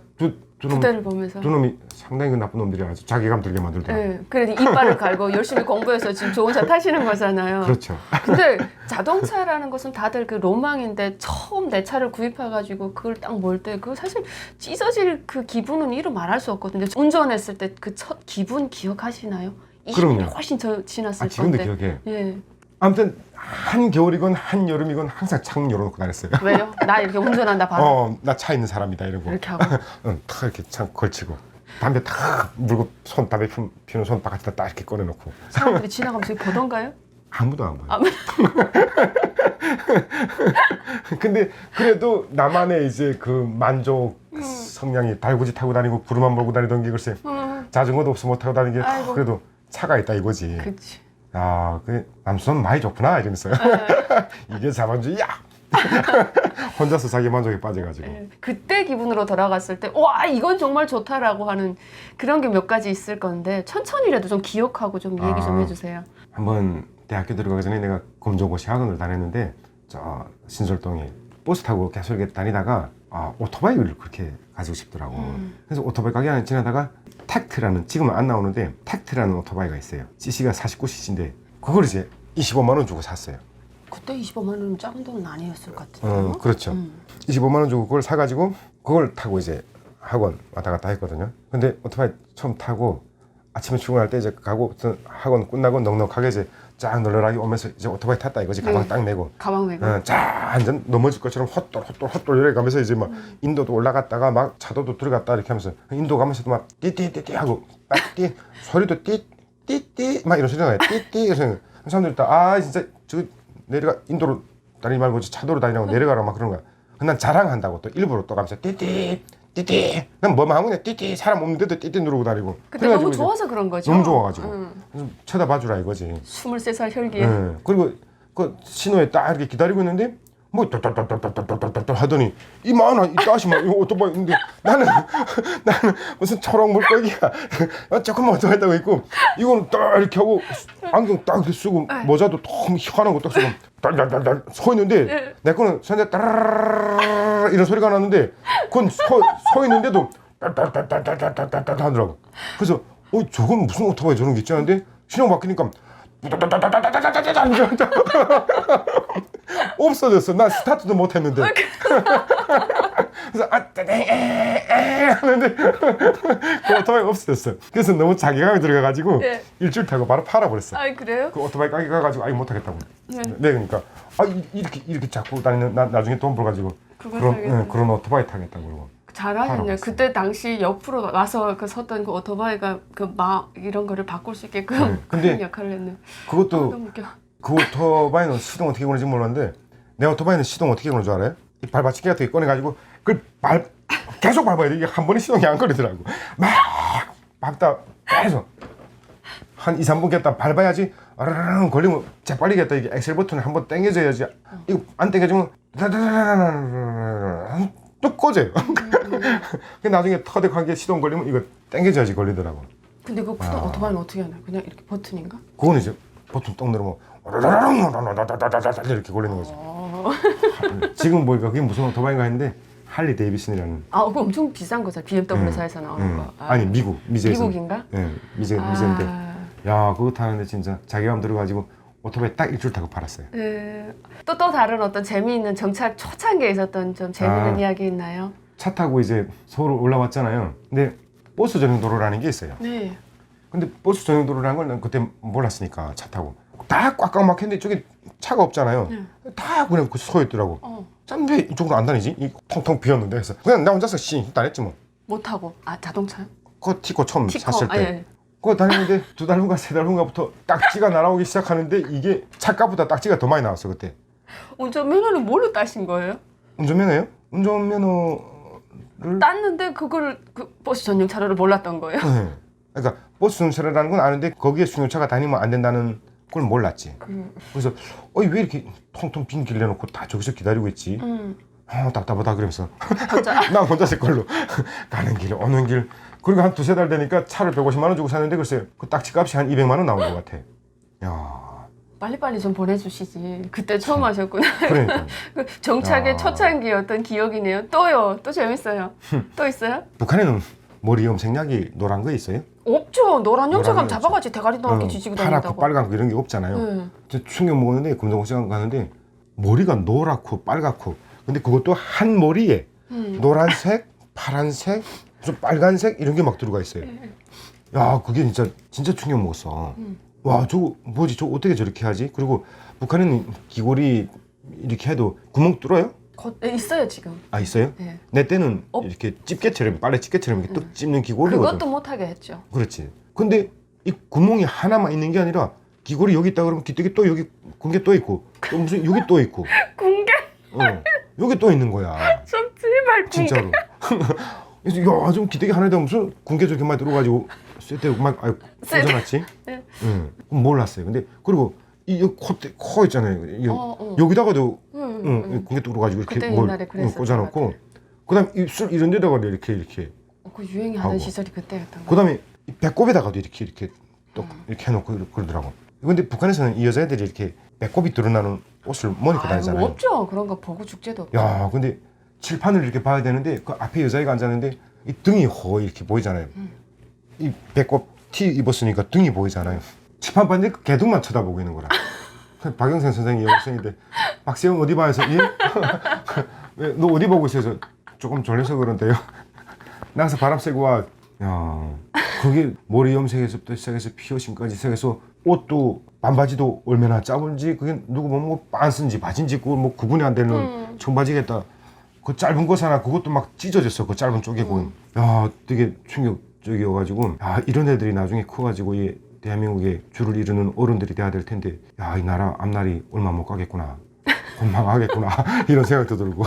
두 대를 보면서 놈이 상당히 그 나쁜 놈들이 아주 자괴감 들게 만들더라고요. 네, 그래도 이빨을 갈고 열심히 공부해서 지금 좋은 차 타시는 거잖아요. 그렇죠. 근데 자동차라는 것은 다들 그 로망인데 처음 내 차를 구입해가지고 그걸 딱 몰 때 그 사실 찢어질 그 기분은 이루 말할 수 없거든요. 운전했을 때 그 첫 기분 기억하시나요? 20년이 그럼요. 훨씬 더 지났을 지금도 건데. 기억해. 예. 아무튼 한겨울이건 한여름이건 항상 창 열어놓고 다녔어요. 왜요? 나 이렇게 운전한다 봐라. 나 차 있는 사람이다 이러고. 이렇게 하고. 탁 이렇게 창 걸치고 담배 탁 물고 담배 피우는 손 바깥에다 딱 이렇게 꺼내놓고. 사람들이 지나가면서 보던가요? 아무도 안 봐요. 근데 그래도 나만의 이제 그 만족 성향이 달구지 타고 다니고 구름만 몰고 다니던 게 글쎄 자전거도 없어 못 타고 다니는 게 아이고. 그래도 차가 있다 이거지. 그치. 아, 그 남수는 많이 좋구나 이러면서요. 이게 자본주의야. 혼자서 자기 만족에 빠져가지고. 예. 그때 기분으로 돌아갔을 때, 와, 이건 정말 좋다라고 하는 그런 게 몇 가지 있을 건데, 천천히라도 좀 기억하고 좀 얘기 좀 해주세요. 한번 대학교 들어가기 전에 내가 검정고시 학원을 다녔는데, 저 신설동에 버스 타고 계속 이렇게 다니다가, 오토바이를 그렇게 가지고 싶더라고. 그래서 오토바이 가게 안에 지나다가, 택트라는, 지금은 안 나오는데, 택트라는 오토바이가 있어요. CC가 49cc인데, 그걸 이제 25만 원 주고 샀어요. 그때 25만 원은 작은 돈은 아니었을 것 같은데. 그렇죠. 25만 원 주고 그걸 사가지고 그걸 타고 이제 학원 왔다 갔다 했거든요. 근데 오토바이 처음 타고 아침에 출근할 때 이제 가고 학원 끝나고 넉넉하게 이제 쫙 널널하게 오면서 이제 오토바이 탔다 이거지. 가방 딱 메고 가방 메고. 쫙 완전 넘어질 것처럼 헛돌 이렇게 가면서 이제 막 인도도 올라갔다가 막 차도도 들어갔다 이렇게 하면서 인도 가면서도 막 띠띠띠띠 하고 띠 소리도 띠띠띠 막 이런 소리가 나요. 띠띠 이런 사람들이 다 진짜 저 내려가 인도로 다니지 말고 차도로 다니라고 내려가라 막 그런 거야. 난 자랑한다고 또 일부러 또 가면서 띠띠 띠띠 난 뭐만 하고 그냥 띠띠 사람 없는데도 띠띠 누르고 다니고. 근데 너무 좋아서 그런 거죠. 너무 좋아가지고 좀 쳐다봐주라 이거지. 23살 혈기에. 그리고 그 신호에 딱 이렇게 기다리고 있는데 뭐 따따따따따따따따 하더니 이만한 이 따시만 이거 오토바이 있는데 나는 무슨 초록 물고기야 조금만 오토바이 타고 있고 이거는 딱 이렇게 하고 안경 딱 이렇게 쓰고 모자도 너무 희한한 거 딱 쓰고 딸딸딸딸 서 있는데 내 거는 선제 따라라라라 이런 소리가 났는데 그건 서 있는데도 딸딸딸딸딸딸딸딸 하더라고. 그래서 저건 무슨 오토바이 저런 게 있지 않은데 신호 바뀌니까 없어졌어. 난 스타트도 못했는데. 그래서 하는데 그 오토바이 없어졌어. 그래서 너무 자괴감이 들어가가지고 일주일 타고 바로 팔아버렸어. 아 그래요? 그 오토바이 가게 가가지고 못하겠다고. 네 그러니까 이렇게 자꾸 다니는 나중에 돈 벌어가지고 그런 오토바이 타겠다고 그러고. 잘하셨네요. 그때 당시 옆으로 와서 그 섰던 그 오토바이가 그 이런 거를 바꿀 수 있게끔 그런 역할을 했네요. 그것도 너무 웃겨. 그 오토바이는 시동 어떻게 거는지 몰랐는데 내 오토바이는 시동 어떻게 거는 줄 알아요? 이 발받침기 같은 거 꺼내가지고 그걸 계속 밟아야 돼. 이게 한 번에 시동이 안 걸리더라고. 막 밟다 계속 한 2, 3분 겠다 밟아야지 아르르르 걸리면 재빨리겠다. 이게 엑셀 버튼을 한번 당겨줘야지. 이거 안 당겨주면 또 꺼져요. 그 나중에 터득하게 시동 걸리면 이거 당겨줘야지 걸리더라고. 근데 그 오토바이는 어떻게 하나요? 그냥 이렇게 버튼인가? 그거는 이제 버튼 딱 누르면 이렇게 걸리는 거지. 지금 보니까 그게 무슨 오토바이인가 했는데 할리 데이비슨이라는. 그거 엄청 비싼 거죠. BMW사에서 나오는 거. 아니 미제에서. 미국인가? 네, 미제인데. 야 그거 타는데 진짜 자기 마음 들어가지고 오토바이 딱 일주일 타고 팔았어요. 또 다른 어떤 재미있는 정착 초창기에 있었던 좀 재미있는 이야기 있나요? 차 타고 이제 서울 올라왔잖아요. 근데 버스 전용 도로라는 게 있어요. 네. 근데 버스 전용 도로라는 걸 난 그때 몰랐으니까 차 타고 다 꽉꽉 막혔는데 저기 차가 없잖아요. 다 그냥 서 있더라고. 참 왜 이쪽으로 안 다니지? 이 텅텅 비었는데 그래서 그냥 나 혼자서 다녔지 뭐. 못 타고 자동차요? 그 티코 처음 샀을 때. 예. 그거 다니는데 2달 후인가 3달 후인가부터 딱지가 날아오기 시작하는데 이게 차값보다 딱지가 더 많이 나왔어 그때. 운전면허는 뭘로 따신 거예요? 운전면허요? 운전면허를 땄는데 그거를 그 버스 전용 차로를 몰랐던 거예요? 네. 그러니까 버스 전용차라는 건 아는데 거기에 승용차가 다니면 안 된다는 걸 몰랐지. 그래서 왜 이렇게 텅텅 빈 길 내놓고 다 저기서 기다리고 있지? 답답하다 그러면서 나 혼자 제 걸로 가는 길 오는 길. 그리고 한 2-3달 되니까 차를 150만 원 주고 샀는데 글쎄 그 딱지 값이 한 200만 원 나온 것 같아. 야. 빨리빨리 좀 보내주시지. 그때 처음 하셨구나. 그러니까. 그 정착의 초창기였던 기억이네요. 또요. 또 재밌어요. 또 있어요? 북한에는 머리 염색약이 노란 거 있어요? 없죠. 노란 염색하면 노란 잡아가지고 대가리 노랗게 지지고 파랗고 다닌다고. 빨갛고 이런 게 없잖아요. 충격 먹었는데 금동시장 가는데 머리가 노랗고 빨갛고 근데 그것도 한 머리에 노란색, 파란색, 무슨 빨간색 이런 게 막 들어가 있어요. 야 그게 진짜 충격 먹었어. 와 저거 뭐지? 저거 어떻게 저렇게 하지? 그리고 북한은 귀걸이 이렇게 해도 구멍 뚫어요? 있어요 지금. 있어요? 네. 내 때는 이렇게 집게처럼 빨래 집게처럼 이렇게 뚝 찝는 귀걸이거든. 그것도 못하게 했죠. 그렇지. 근데 이 구멍이 하나만 있는 게 아니라 귀걸이 여기 있다 그러면 귀때기 또 여기 군게 또 있고 또 무슨 여기 또 있고 군게? 여기 또 있는 거야. 좀 제발 군게. 진짜로. 그래서 야 좀 귀때기 하나에다 무슨 군게 저렇게 많이 들어가지고 쇠대고 막 꽂아놨지. 네. 몰랐어요. 근데 그리고 이 코 있잖아요. 여기다가도 군게 들어가지고 이렇게 뭘 꽂아놓고 그다음 입술 이런 데다가 이렇게 그 유행하던 시절이 그때였던 거. 그다음에 이 배꼽에다가도 이렇게 또 이렇게 해놓고 그러더라고. 근데 북한에서는 이 여자애들이 이렇게 배꼽이 드러나는 옷을 못 입고 다니잖아요. 없죠. 그런 거 보고 축제도 없죠. 야, 근데 칠판을 이렇게 봐야 되는데 그 앞에 여자애가 앉았는데 이 등이 이렇게 보이잖아요. 이 배꼽 티 입었으니까 등이 보이잖아요. 칠판 봤는데 그 개등만 쳐다보고 있는 거라. 박영선 선생이 여학생인데 박세영 어디 봐서 예? 너 어디 보고 있어요? 조금 졸려서 그런데요. 나가서 바람 쐬고 와. 야, 그게 머리 염색에서부터 시작해서 피어싱까지 시작해서 옷도 반바지도 얼마나 짧은지 그게 누구 보면 뭐 빤스인지 바지인지 그거 뭐 구분이 안 되는 청바지겠다. 그 짧은 거 사나 그것도 막 찢어졌어. 그 짧은 쪽에 보면. 야, 되게 충격적이어가지고 야, 이런 애들이 나중에 커가지고 이 대한민국에 줄을 이루는 어른들이 돼야 될 텐데 야, 이 나라 앞날이 얼마 못 가겠구나. 건망하겠구나. 이런 생각도 들고.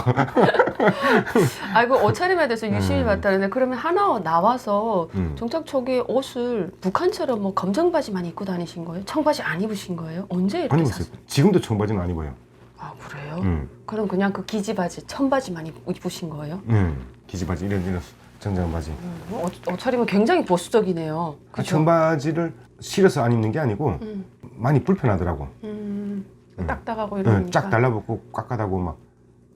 아이고 옷차림에 대해서 유심히 봤다는데 그러면 하나 나와서 음. 정작 저기 옷을 북한처럼 뭐 검정 바지만 입고 다니신 거예요? 청바지 안 입으신 거예요? 언제 이렇게 안 입었어요. 지금도 청바지는 안 입어요. 아 그래요? 그럼 그냥 그 기지바지, 청바지만 입으신 거예요? 기지바지 이런 정장 바지. 옷차림은 굉장히 보수적이네요. 그 그죠? 청바지를 싫어서 안 입는 게 아니고 많이 불편하더라고. 딱딱하고 이러니까. 쫙 달라붙고 꽉까다고 막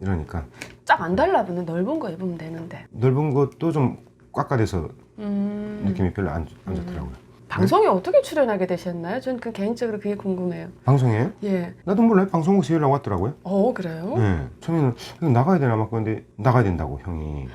이러니까. 쫙 안 달라붙는 넓은 거 입으면 되는데. 넓은 것도 좀 꽉까돼서 느낌이 별로 안 좋더라고요. 방송에 어떻게 출연하게 되셨나요? 전 그 개인적으로 그게 궁금해요. 방송에? 예. 나도 몰라요. 방송국 지으려고 왔더라고요. 그래요? 네. 처음에는 이거 나가야 되나 막 그런데 나가야 된다고 형이.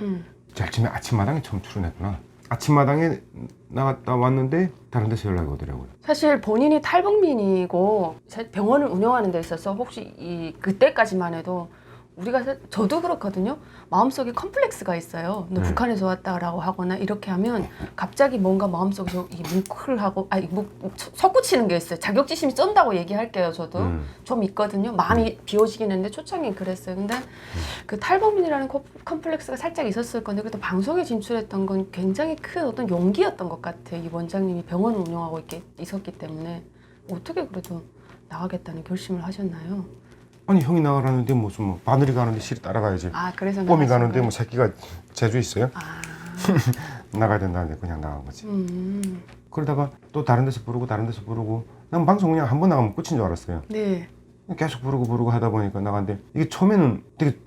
제일 처음에 아침마당에 처음 출연했구나. 아침마당에 나갔다 왔는데 다른 데서 연락이 오더라고요. 사실 본인이 탈북민이고 병원을 운영하는 데 있어서 혹시 그때까지만 해도 우리가 저도 그렇거든요. 마음속에 컴플렉스가 있어요. 너 북한에서 왔다라고 하거나 이렇게 하면 갑자기 뭔가 마음속에서 이 뭉클하고 솟구치는 게 있어요. 자격지심이 쩐다고 얘기할게요. 저도 좀 있거든요. 마음이 비워지긴 했는데 초창기 그랬어요. 근데 그 탈북민이라는 컴플렉스가 살짝 있었을 건데 그래도 방송에 진출했던 건 굉장히 큰 어떤 용기였던 것 같아요. 이 원장님이 병원을 운영하고 있었기 때문에 어떻게 그래도 나가겠다는 결심을 하셨나요? 아니 형이 나가라는데 무슨 뭐 바늘이 가는데 실이 따라가야지. 그래서 꼼이 나가신 가는데 거예요? 뭐 새끼가 제주 있어요? 나가야 된다는데 그냥 나간 거지. 그러다가 또 다른 데서 부르고 난 방송 그냥 한 번 나가면 끝인 줄 알았어요. 네. 계속 부르고 하다 보니까 나갔는데 이게 처음에는 되게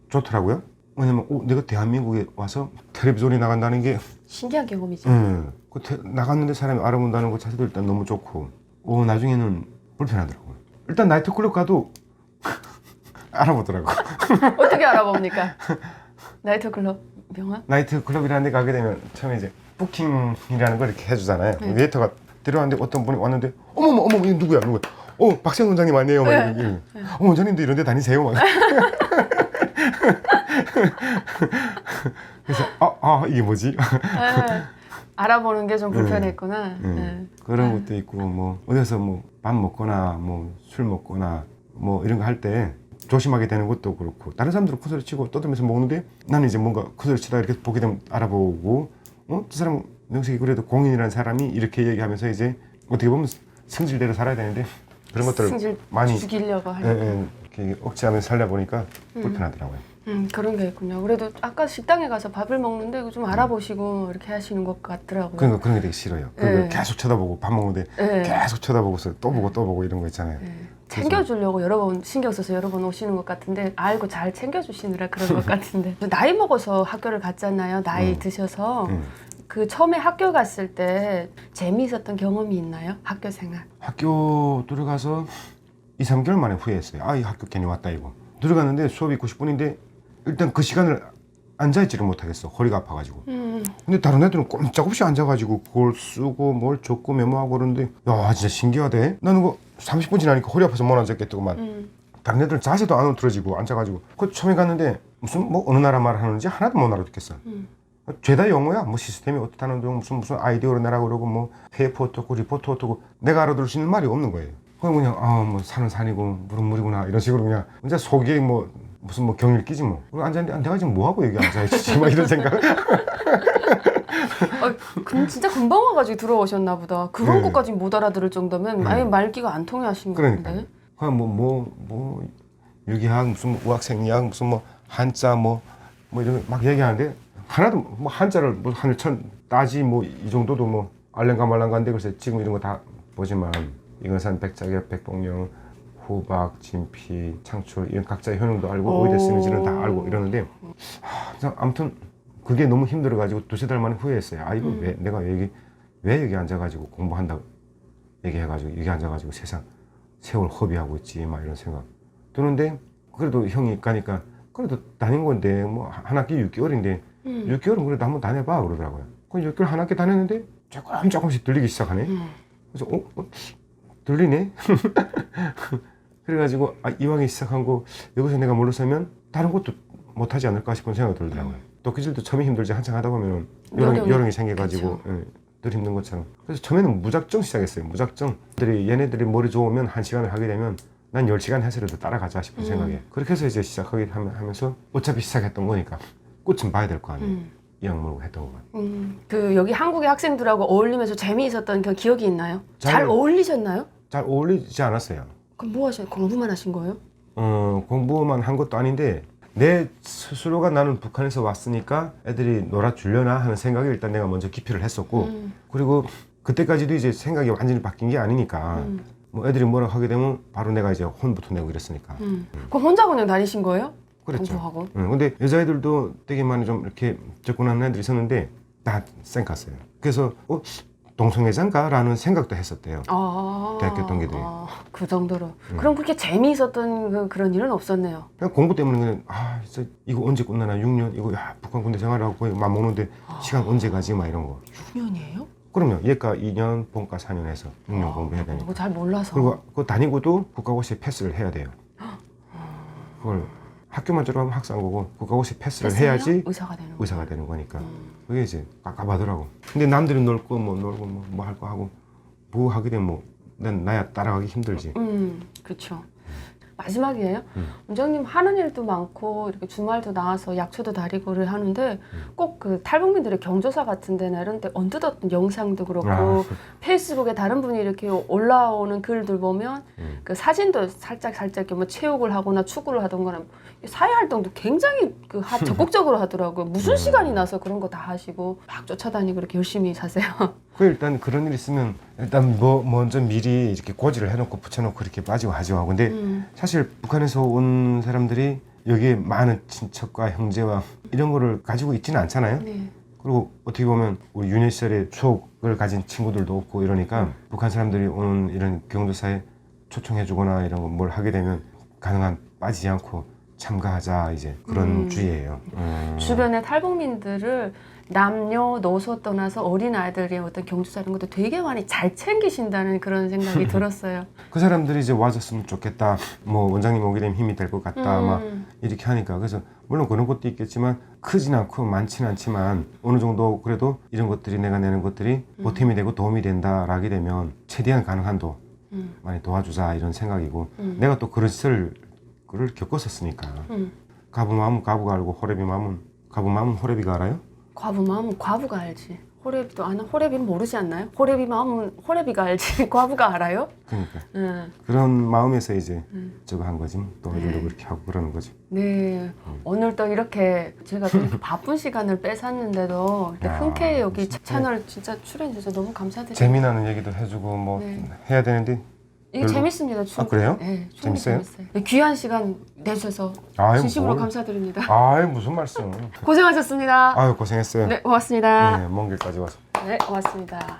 좋더라고요. 왜냐면 내가 대한민국에 와서 텔레비전이 나간다는 게 신기한 경험이죠. 나갔는데 사람이 알아본다는 것 자체도 일단 너무 좋고 나중에는 불편하더라고요. 일단 나이트클럽 가도 알아보더라고. 어떻게 알아봅니까? 나이트클럽 명함? 나이트클럽이라는 데 가게 되면 처음에 이제 부킹이라는 걸 이렇게 해주잖아요. 웨이터가 들어왔는데 어떤 분이 왔는데 어머 이거 누구야? 박세훈 원장님 아니에요? 막 이러고. 원장님도 이런 데 다니세요? 막. 그래서 이게 뭐지? 알아보는 게 좀 불편했구나. 그런 것도 있고 뭐 어디서 뭐 밥 먹거나 뭐 술 먹거나 뭐 이런 거 할 때 조심하게 되는 것도 그렇고 다른 사람들은 큰소리 치고 떠들면서 먹는데 나는 이제 뭔가 큰소리 치다 이렇게 보게 되면 알아보고 저 사람 명색이 그래도 공인이라는 사람이 이렇게 얘기하면서 이제 어떻게 보면 성질대로 살아야 되는데 그런 것들을 승질 많이 죽이려고 하니까. 이렇게 억제하면서 살다 보니까 불편하더라고요. 그런 게 있군요. 그래도 아까 식당에 가서 밥을 먹는데 이거 좀 알아보시고 이렇게 하시는 것 같더라고요. 그런 게 되게 싫어요. 그걸 계속 쳐다보고 밥 먹는데 계속 쳐다보고서 또 보고 이런 거 있잖아요. 챙겨주려고 여러 번 신경 써서 여러 번 오시는 것 같은데 알고 잘 챙겨주시느라 그런 것 같은데 나이 먹어서 학교를 갔잖아요. 나이 드셔서 그 처음에 학교 갔을 때 재미있었던 경험이 있나요? 학교 생활. 학교 들어가서 2, 3개월 만에 후회했어요. 이 학교 괜히 왔다 이거. 들어갔는데 수업이 90분인데 일단 그 시간을 앉아있지를 못하겠어. 허리가 아파가지고. 근데 다른 애들은 꼼짝없이 앉아가지고 그걸 쓰고 뭘 적고 메모하고 그러는데 야 진짜 신기하대. 나는 그 30분 지나니까 허리 아파서 못 앉았겠더구만. 다른 애들은 자세도 안 흐트러지고 앉아가지고 그 처음에 갔는데 무슨 뭐 어느 나라 말 하는지 하나도 못 알아듣겠어. 죄다 영어야. 뭐 시스템이 어떻다는 둥 무슨 아이디어로 내라고 그러고 뭐 페이퍼 어떻고 리포트 어떻고 내가 알아들을 수 있는 말이 없는 거예요. 그냥 뭐 산은 산이고 물은 물이구나 이런 식으로 그냥 진짜 속에 뭐 무슨 뭐 경일 끼지 뭐. 앉았는데 내가 지금 뭐 하고 여기 앉아있지 막 이런 생각. 진짜 금방 와가지고 들어오셨나 보다. 그런 것까지 못 알아들을 정도면 아예 말귀가 안 통하신 것 같은데. 그러니까 뭐 유기학 무슨 뭐 우학생리학 무슨 뭐 한자 뭐 이런 거 막 얘기하는데 하나도 뭐 한자를 뭐 하늘천 따지 뭐 이 정도도 뭐 알랭가 말랑가인데 글쎄 지금 이런 거 다 보지만 이건산 백자격 백봉령 호박 진피 창출 이런 각자의 효능도 알고 어디에 쓰는지는 다 알고 이러는데 아무튼 그게 너무 힘들어가지고 두세 달 만에 후회했어요. 이거 왜 내가 왜 여기 앉아가지고 공부한다고 얘기해가지고 여기 앉아가지고 세월 허비하고 있지 막 이런 생각 드는데 그래도 형이 가니까 그래도 다닌 건데 뭐 한 학기 6개월인데 음. 6개월은 그래도 한번 다녀봐 그러더라고요. 그 6개월 한 학기 다녔는데 조금씩 들리기 시작하네. 그래서 들리네. 그래가지고 이왕에 시작한 거 여기서 내가 물러서면 다른 것도 못하지 않을까 싶은 생각이 들더라고요. 도끼질도 처음에 힘들지 한창 하다 보면 요령이 생겨가지고 덜 힘든 것처럼. 그래서 처음에는 무작정 시작했어요. 무작정. 얘네들이 머리 좋으면 1시간을 하게 되면 난 10시간 해서라도 따라가자 싶은 생각에 그렇게 해서 이제 시작하게 하면서 어차피 시작했던 거니까 꽃은 봐야 될 거 아니에요. 이 악물고 했던 거만. 그 여기 한국의 학생들하고 어울리면서 재미있었던 그 기억이 있나요? 잘 잘 어울리셨나요? 잘 어울리지 않았어요. 그럼 뭐 하셨어요? 공부만 하신 거예요? 공부만 한 것도 아닌데 내 스스로가 나는 북한에서 왔으니까 애들이 놀아주려나 하는 생각에 일단 내가 먼저 기피를 했었고 그리고 그때까지도 이제 생각이 완전히 바뀐 게 아니니까 뭐 애들이 뭐라 하게 되면 바로 내가 이제 혼부터 내고 이랬으니까 그럼 혼자 그냥 다니신 거예요? 그랬죠. 공부하고? 근데 여자애들도 되게 많이 좀 이렇게 접근하는 애들이 있었는데 다 쌩깠어요. 그래서 동성애자인가? 라는 생각도 했었대요. 대학교 동기들이. 그 정도로. 그럼 그렇게 재미있었던 그런 일은 없었네요. 그냥 공부 때문에 그냥 진짜 이거 언제 끝나나 6년 이거 북한 군대 생활하고 거의 맘먹는데 시간 언제 가지 막 이런 거. 6년이에요? 그럼요. 예과 2년, 본과 4년 해서 6년 공부해야 되니까. 그거 잘 몰라서. 그리고 그거 다니고도 국가고시 패스를 해야 돼요. 그걸 학교만 졸업하면 학사고고 국가고시 패스를 해야지 의사가 되는 거니까. 그게 이제 깝깝하더라고. 근데 남들이 놀고 뭐 놀고 뭐 할 거 하고 뭐 하게 되면 뭐 난 나야 따라가기 힘들지. 그렇죠. 마지막이에요. 원장님 하는 일도 많고 이렇게 주말도 나와서 약초도 다리고를 하는데 꼭 그 탈북민들의 경조사 같은 데나 이런 데 언뜻 어떤 영상도 그렇고 페이스북에 다른 분이 이렇게 올라오는 글들 보면 그 사진도 살짝 이렇게 뭐 체육을 하거나 축구를 하던거나 사회 활동도 굉장히 적극적으로 하더라고요. 무슨 시간이 나서 그런 거 다 하시고 막 쫓아다니고 이렇게 열심히 사세요. 일단 그런 일 있으면 일단 뭐 먼저 미리 이렇게 고지를 해놓고 붙여놓고 이렇게 빠지고 하죠. 근데 사실 북한에서 온 사람들이 여기에 많은 친척과 형제와 이런 거를 가지고 있지는 않잖아요. 네. 그리고 어떻게 보면 우리 유년 시절에 추억을 가진 친구들도 없고 이러니까 북한 사람들이 오는 이런 경조사에 초청해주거나 이런 거 뭘 하게 되면 가능한 빠지지 않고 참가하자 이제 그런 주의예요. 주변의 탈북민들을 남녀노소 떠나서 어린아이들의 어떤 경조사 이런 것도 되게 많이 잘 챙기신다는 그런 생각이 들었어요. 그 사람들이 이제 와줬으면 좋겠다. 뭐 원장님 오게 되면 힘이 될 것 같다. 막 이렇게 하니까 그래서 물론 그런 것도 있겠지만 크진 않고 많지는 않지만 어느 정도 그래도 이런 것들이 내가 내는 것들이 보탬이 되고 도움이 된다라게 되면 최대한 가능한 한도 많이 도와주자 이런 생각이고 내가 또 그런 시설을 겪었었으니까 가부 마음은 가부가 알고 호래비 마음은 가부 마음은 호래비가 알아요? 과부 마음은 과부가 알지. 호래비도 아나? 호래비는 모르지 않나요? 호래비 마음은 호래비가 알지. 과부가 알아요? 그러니까 그런 마음에서 이제 저거 한 거지 또 이러려고 이렇게 하고 그러는 거지. 네. 오늘 또 이렇게 제가 또 이렇게 바쁜 시간을 뺏었는데도 이렇게 흔쾌히 여기 채널 진짜 출연해주셔서 너무 감사드려요. 재미나는 얘기도 해주고 뭐 해야 되는데 이게 재밌습니다. 충분히. 그래요? 네, 재밌어요? 네, 귀한 시간 내주셔서 진심으로 감사드립니다. 무슨 말씀. 고생하셨습니다. 고생했어요. 네, 고맙습니다. 네, 먼 길까지 와서. 네, 고맙습니다.